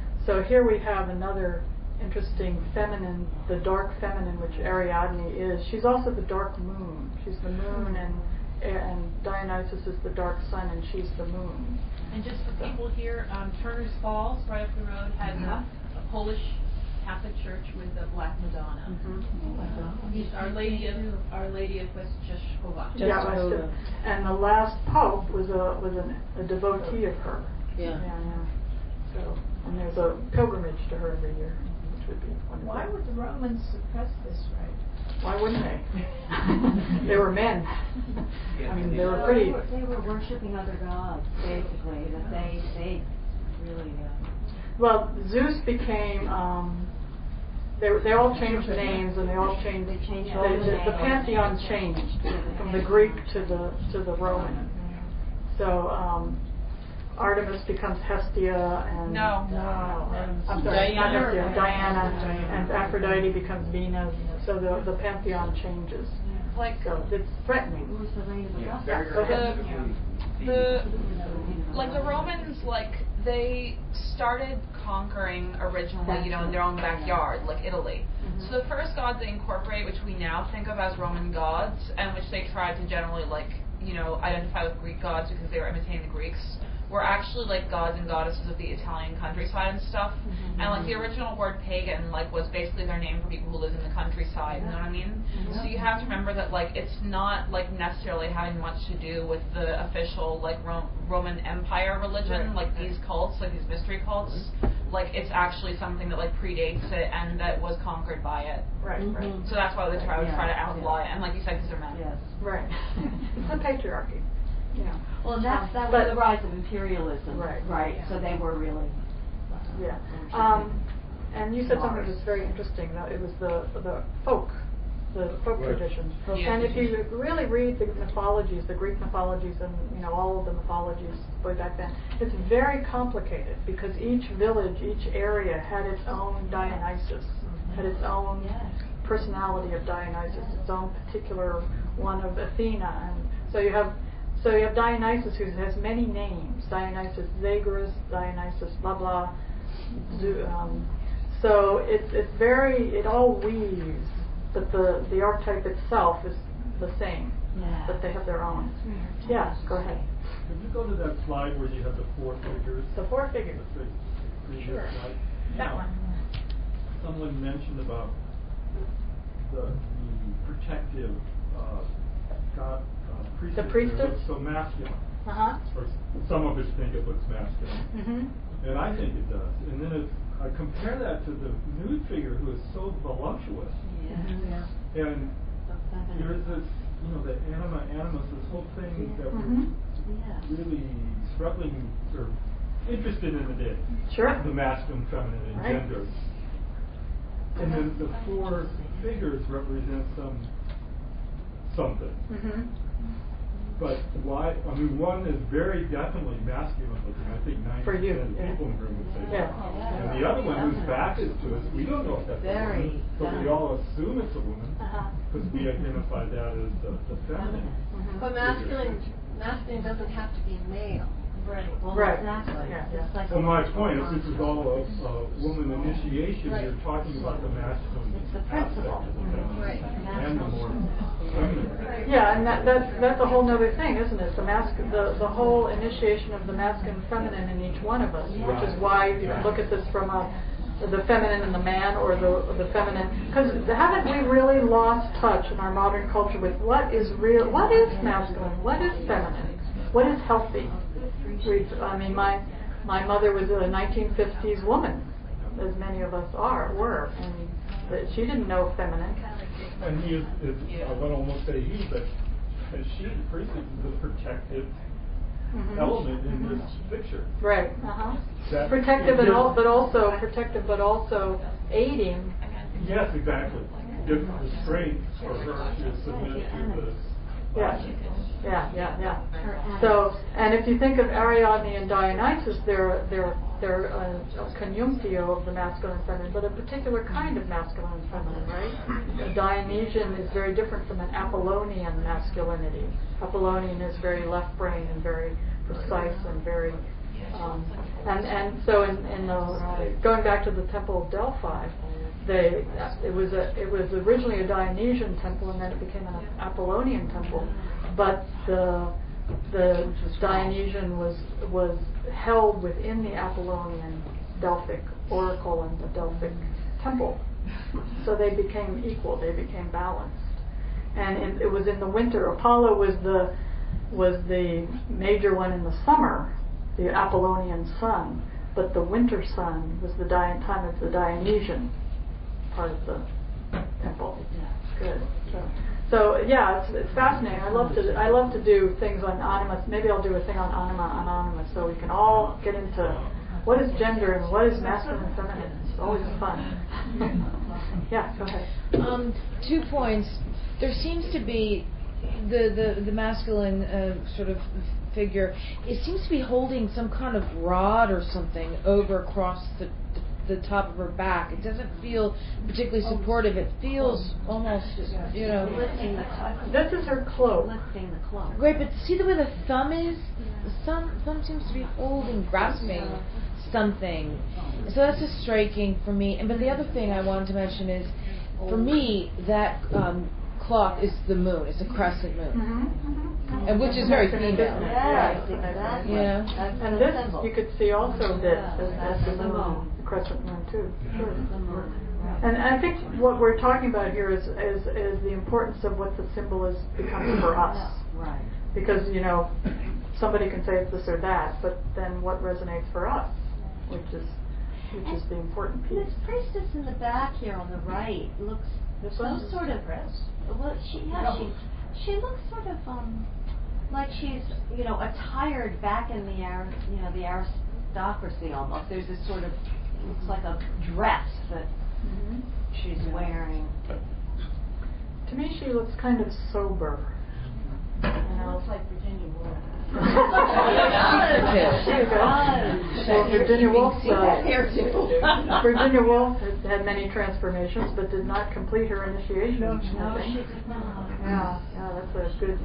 here we have another interesting feminine, the dark feminine, which Ariadne is. She's also the dark moon. She's the moon, and Dionysus is the dark sun, and she's the moon. And just for people here, Turner's Falls, right up the road, has a Polish Catholic church with a Black Madonna. Our Lady of Westcheshova. Yeah, and the last pope was a devotee of her. Yeah. So, and there's a pilgrimage to her every year, which would be wonderful. Why would the Romans suppress this right? Why wouldn't they? They were men. I mean, they were pretty. They were worshiping other gods, basically. That they really. Well, Zeus became. They all changed names, and they all changed. They changed the pantheon changed from the Greek to the Roman. So Artemis becomes Hestia, and I'm sorry, not Hestia, Diana, and Aphrodite becomes Venus. So the pantheon changes. So it's threatening. The Romans, they started conquering originally, in their own backyard, like Italy. So the first gods they incorporate, which we now think of as Roman gods, and which they tried to generally, identify with Greek gods because they were imitating the Greeks, were actually gods and goddesses of the Italian countryside and stuff. And the original word pagan was basically their name for people who live in the countryside, you know what I mean? So you have to remember that it's not necessarily having much to do with the official Roman Empire religion, these cults, these mystery cults. It's actually something that predates it and that was conquered by it. Right. So that's why they try to outlaw it. And like you said, because they're men. Yes. Right. It's a patriarchy. Yeah. Well, that was the rise of imperialism, right? So they were really. Yeah. And you said something that's very interesting. It was the folk traditions. And if you really read the mythologies, the Greek mythologies, and all of the mythologies way back then, it's very complicated because each village, each area had its own Dionysus, had its own personality of Dionysus, its own particular one of Athena, and so you have Dionysus, who has many names. Dionysus Zagreus, Dionysus blah blah. So it all weaves, but the archetype itself is the same. Yeah. But they have their own. Yeah, go ahead. Could you go to that slide where you have the four figures? The four figures. The previous Sure. slide. That one. Someone mentioned about the protective God. The priestess? It looks so masculine. Or some of us think it looks masculine. And I think it does. And then I compare that to the nude figure who is so voluptuous. And there's this, the animus, this whole thing that we're really struggling or interested in today. Sure. The masculine, feminine, and gender. And then the four figures represent something. But why? I mean, one is very definitely masculine looking. I think 90% of people in the room would say that. And the other one, whose back is to us, we don't know if that's a woman, but we all assume it's a woman because we identify that as the feminine. But masculine doesn't have to be male. Right. Well, exactly. Well, my point is, this is all a woman initiation. You're talking about the masculine aspect of the feminine and the more feminine. Yeah, and that's a whole other thing, isn't it? The whole initiation of the masculine and feminine in each one of us, which is why you can look at this from the feminine and the man, or the feminine. Because haven't we really lost touch in our modern culture with what is real, what is masculine, what is feminine, what is healthy? I mean, my mother was a 1950s woman, as many of us were, and she didn't know feminine. And he is I would almost say he, but she, the priestess, is a protective element in this picture. Right. Protective, but also aiding. Yes, exactly. Gives the strength for her to submit to the. Yeah. So, and if you think of Ariadne and Dionysus, they're a conjunctio of the masculine and feminine, but a particular kind of masculine and feminine, right? A Dionysian is very different from an Apollonian masculinity. Apollonian is very left brain and very precise and very, and so in going back to the Temple of Delphi, it was originally a Dionysian temple, and then it became an Apollonian temple, but the Dionysian was held within the Apollonian Delphic oracle and the Delphic temple, so they became equal, they became balanced. And it was in the winter. Apollo was the major one in the summer, the Apollonian sun, but the winter sun was the time of the Dionysian part of the temple. Good. So yeah, it's fascinating. I love to do things on animus. Maybe I'll do a thing on anima anonymous, so we can all get into what is gender and what is masculine and feminine. It's always fun. Yeah, go ahead. 2 points. There seems to be the masculine sort of figure. It seems to be holding some kind of rod or something over across the top of her back. It doesn't feel particularly supportive. It feels almost, you know. Lifting the cloak. This is her cloak. Lifting the cloak. Great, but see the way the thumb is? The thumb seems to be holding, grasping something. So that's just striking for me. But the other thing I wanted to mention is, for me, that clock is the moon. It's a crescent moon, and which is very female. Yes, exactly. Yeah. And this you could see also this as the moon, the crescent moon too. Sure. And I think what we're talking about here is the importance of what the symbol is becoming for us. Right. Because somebody can say it's this or that, but then what resonates for us, which is the important piece. This priestess in the back here on the right looks some sort of. Well, she looks sort of like she's attired back in the the aristocracy almost. There's this sort of, looks like a dress that she's wearing. To me, she looks kind of sober. Looks like Virginia Woolf. Well, Virginia Woolf had many transformations, but did not complete her initiation. No, she did not. Yeah, that's a good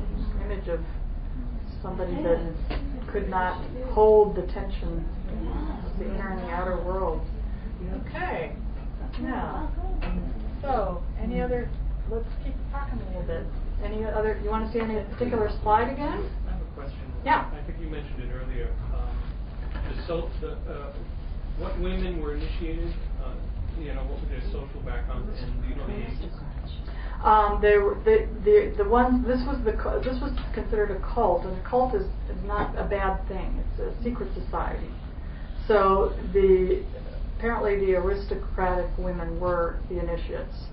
image of somebody that could not hold the tension of the inner and the outer world. Okay. Yeah. So, any other? Let's keep talking a little bit. Any other? You want to see any particular slide again? I have a question. Yeah. I think you mentioned it earlier. What women were initiated? What was their social background, and do you know the ages? They were the ones. This was considered a cult, and a cult is not a bad thing. It's a secret society. So apparently the aristocratic women were the initiates,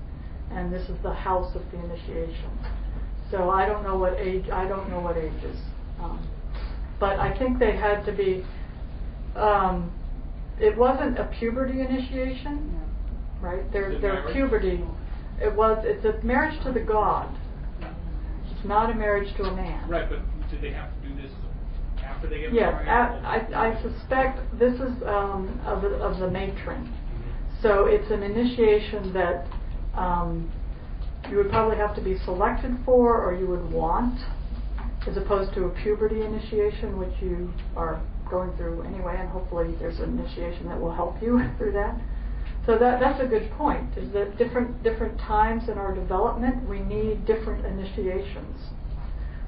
and this is the house of the initiation. So I don't know what ages, but I think they had to be. It wasn't a puberty initiation, right? Their puberty. It's a marriage to the god. It's not a marriage to a man. Right, but did they have to do this after they get married? Yes, I suspect this is of the matron. So it's an initiation that you would probably have to be selected for, or you would want, as opposed to a puberty initiation, which you are going through anyway, and hopefully there's an initiation that will help you through that. So that's a good point, is that different times in our development, we need different initiations.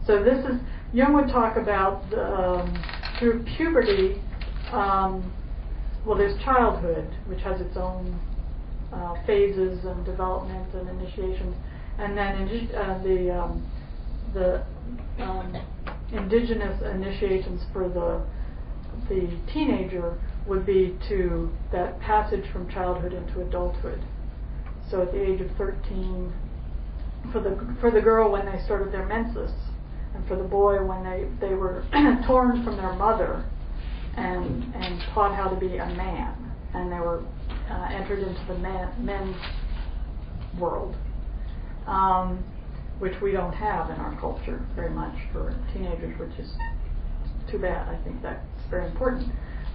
So this is, Jung would talk about through puberty, there's childhood, which has its own phases and development and initiations, and then the indigenous initiations for the teenager would be to that passage from childhood into adulthood. So at the age of 13, for the girl when they started their menses, and for the boy when they were torn from their mother and taught how to be a man, and they were entered into the men's world, which we don't have in our culture very much for teenagers, which is too bad. I think that's very important.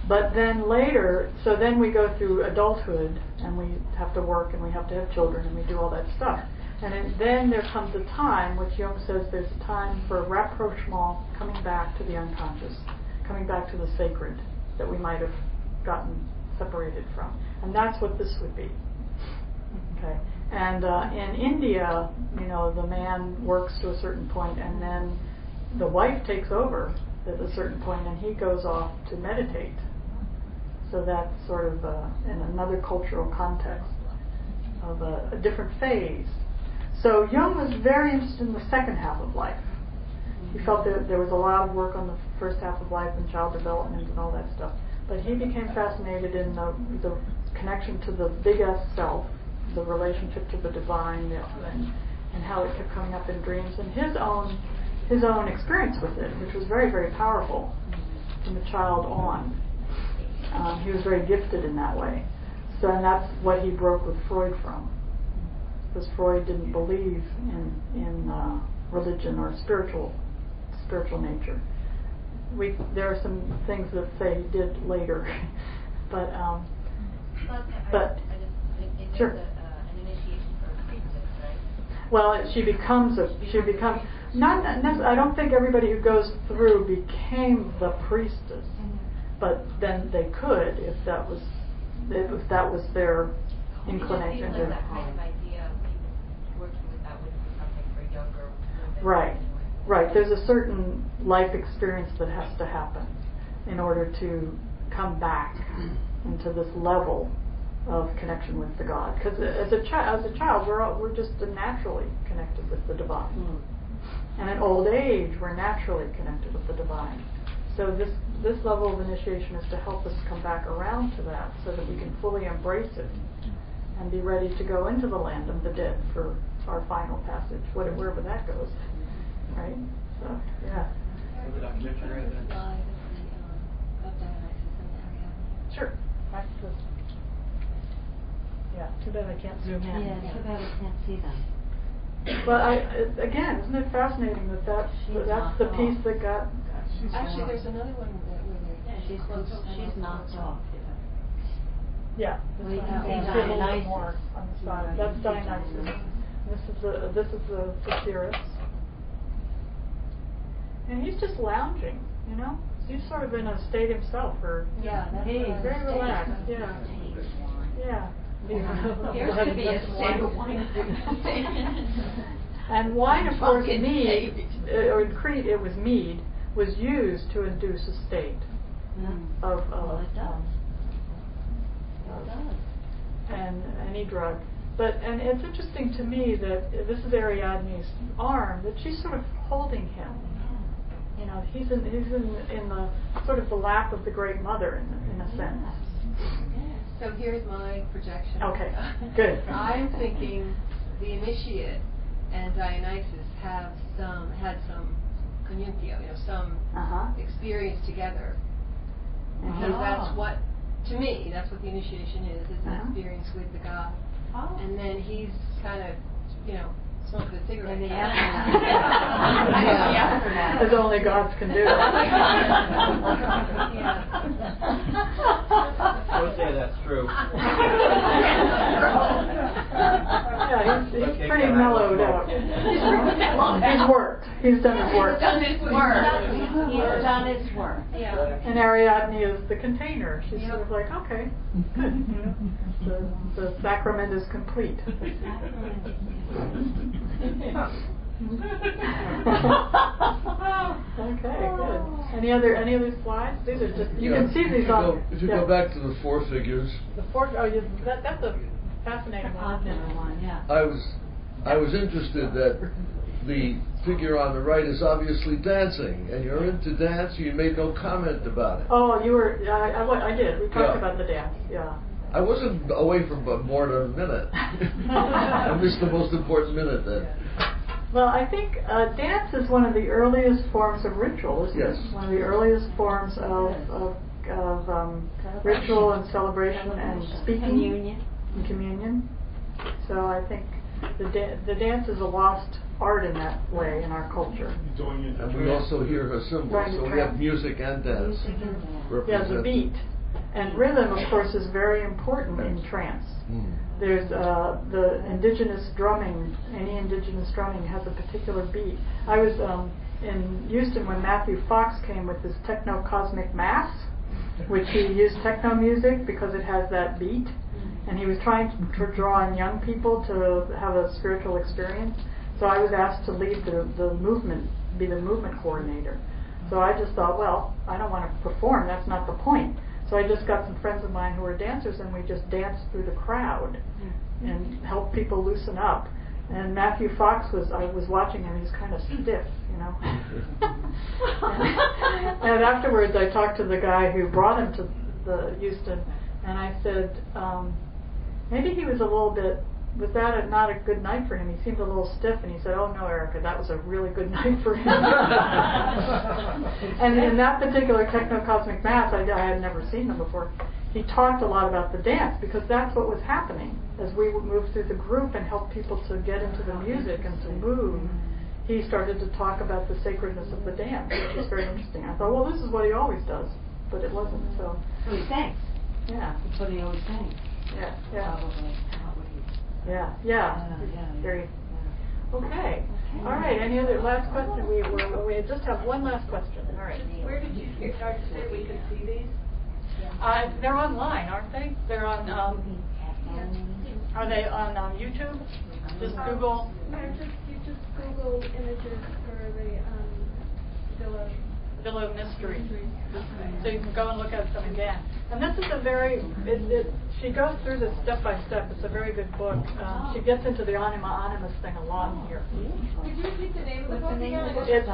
But then later, so then we go through adulthood, and we have to work, and we have to have children, and we do all that stuff. And then there comes a time, which Jung says there's a time for rapprochement, coming back to the unconscious. coming back to the sacred that we might have gotten separated from. And that's what this would be. Okay. And in India, the man works to a certain point, and then the wife takes over at a certain point, and he goes off to meditate. So that's sort of in another cultural context of a different phase. So Jung was very interested in the second half of life. He felt that there was a lot of work on the first half of life and child development and all that stuff. But he became fascinated in the connection to the big S self, the relationship to the divine, and how it kept coming up in dreams, and his own experience with it, which was very, very powerful from the child on. He was very gifted in that way. So, and that's what he broke with Freud from, because Freud didn't believe in religion or spiritual nature. There are some things that say he did later, but sure. An initiation for a priestess, right? Well, she becomes not necessarily. I don't think everybody who goes through became the priestess, but then they could if that was their inclination. It seems like that kind of idea of people working with that would be something for younger women. Right. There's a certain life experience that has to happen in order to come back into this level of connection with the God. Because as a child, we're just naturally connected with the divine, and in old age, we're naturally connected with the divine. So this level of initiation is to help us come back around to that, so that we can fully embrace it and be ready to go into the land of the dead for our final passage, wherever that goes. Right? So, yeah. The documentary right there. Sure. Yeah, too bad I can't zoom in. Yeah, too bad I can't see them. But again, isn't it fascinating that's the piece that got... Actually, there's another one where she's knocked off. Yeah, this one has a little bit more on the side. That's Dionysus. This is the Ceres. And he's just lounging, He's sort of in a state himself, he's very relaxed. Yeah. Appears to be a state of wine. And wine, of course, mead, or in Crete it was mead, was used to induce a state of it does. and any drug. And it's interesting to me that this is Ariadne's arm, that she's sort of holding him. He's in the sort of the lap of the Great Mother in a sense. So here's my projection. Okay, good. I'm thinking the initiate and Dionysus had some communio, some experience together. Because that's what, to me, that's what the initiation is an experience with the God. And then he's kind of, smoking a cigarette. In the aftermath. As only gods can do. I would say that's true. Yeah, he's pretty mellowed out. He's worked. He's done his work. He's done his work. Yeah. And Ariadne is the container. She's sort of like, okay, good. The sacrament is complete. Okay, good. Any other slides? These are just you can see these on. If you go back to the four figures. The four. That's a fascinating one. Yeah. I was interested that the figure on the right is obviously dancing, and you're into dance. You made no comment about it. Oh, you were. I did. We talked about the dance. Yeah. I wasn't away for more than a minute. I missed the most important minute then. Well, I think dance is one of the earliest forms of ritual, isn't it? One of the earliest forms of ritual and celebration and speaking. Communion. So I think the dance is a lost art in that way in our culture. And we also hear her symbols, so we have music and dance. Yeah, the beat. And rhythm, of course, is very important in trance. There's the indigenous drumming. Any indigenous drumming has a particular beat. I was in Houston when Matthew Fox came with his techno-cosmic mass, which he used techno music because it has that beat, and he was trying to draw in young people to have a spiritual experience. So I was asked to lead the movement, be the movement coordinator. So I just thought, well, I don't want to perform, that's not the point. So I just got some friends of mine who were dancers, and we just danced through the crowd and helped people loosen up. And Matthew Fox I was watching him, he was kind of stiff, you know. And afterwards I talked to the guy who brought him to the Houston, and I said, maybe he was a little bit, was that not a good night for him? He seemed a little stiff, and he said, oh no, Erica, that was a really good night for him. And in that particular techno-cosmic mass, I had never seen them before, he talked a lot about the dance, because that's what was happening. As we would move through the group and help people to get into the music and to move, he started to talk about the sacredness of the dance, which was very interesting. I thought, well, this is what he always does, but it wasn't. So he sings. Yeah. That's what he always sings. Yeah, yeah. Probably. Yeah. Very. Okay. All right. Any other last question? We just have one last question. All right. Where did you start to say we could see these? They're online, aren't they? They're on. Are they on YouTube? Just Google. Yeah, you just Google images for the Villa of Mystery. So you can go and look at them again. And this is a very, she goes through this step by step. It's a very good book. She gets into the anima animus thing a lot in here. Could you repeat the name of the book again? It's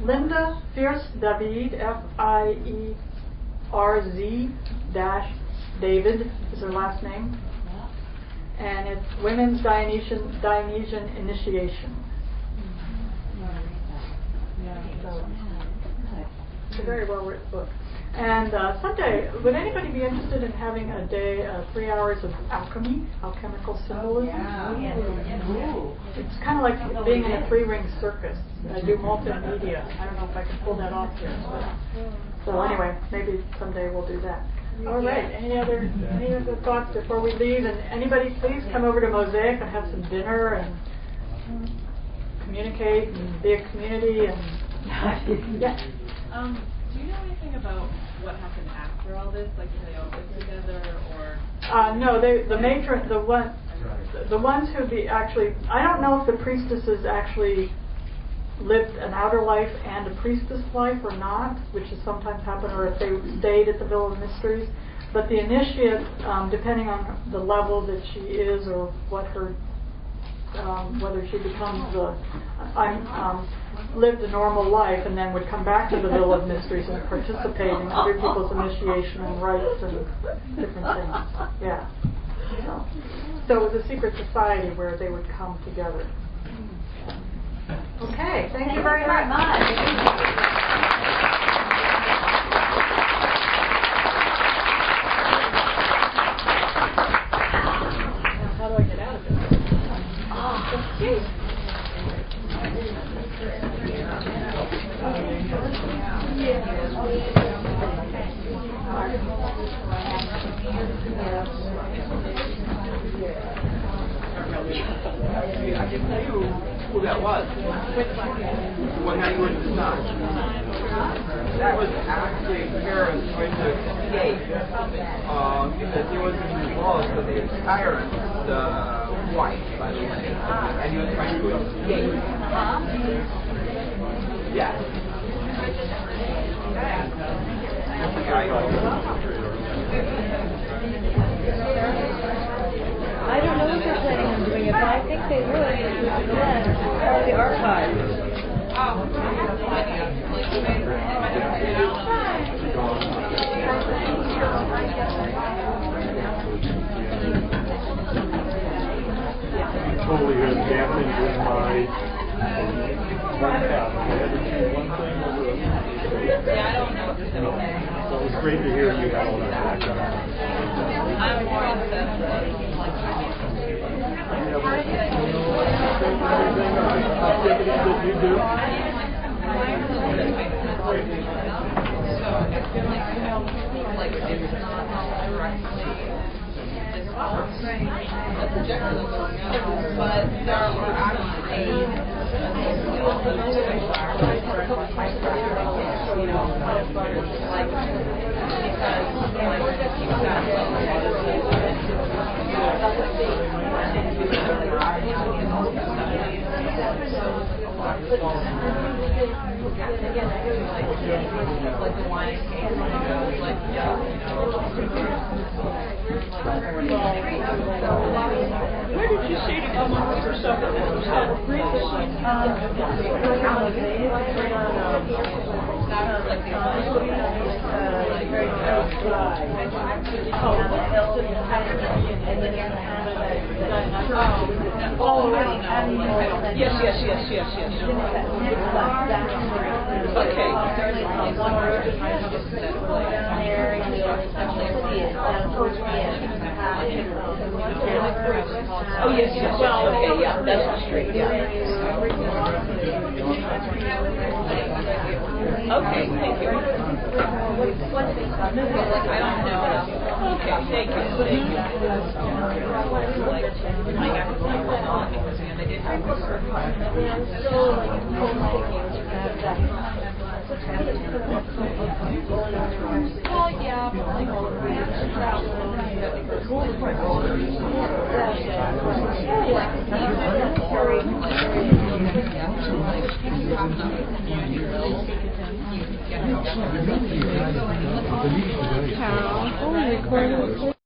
Linda Fierce David, Fierz-David is her last name. And it's Women's Dionysian Initiation. It's a very well written book. And someday, would anybody be interested in having a day, 3 hours of alchemy, alchemical symbolism? It's kind of like being in a 3-ring circus. I do multimedia. I don't know if I can pull that off here. So anyway, maybe someday we'll do that. All right. Any other thoughts before we leave? And anybody, please come over to Mosaic and have some dinner and communicate and be a community. And yeah. Do you know anything about what happened after all this? Like, did they all live together, or? No, the ones who actually, I don't know if the priestesses actually lived an outer life and a priestess life or not, which has sometimes happened, or if they stayed at the Villa of Mysteries. But the initiate, depending on the level that she is or what her, whether she becomes lived a normal life and then would come back to the Villa of Mysteries and participate in other people's initiation and rites and different things. Yeah. So it was a secret society where they would come together. Okay, thank you very much. How do I get out of this? Excuse me. I can tell you who that was. When I went to Knox. That was actually Paris going to escape because he was involved with the tyrant, the wife, by the way, and he was trying to escape. Yeah. I don't know if they're planning on doing it, but I think they would. Yeah, part of the archive. Totally hear the dancing with my one half. I had to choose one thing over the other. So it was great to hear you have all that background. I'm more obsessed with but there are actually Where did you say to come up with yourself? Yes. Okay. Oh, yes. Well, okay, yeah, that's the street, yeah. Okay, thank you. I don't know. Okay, thank you. well, yeah, but like Carol, recording.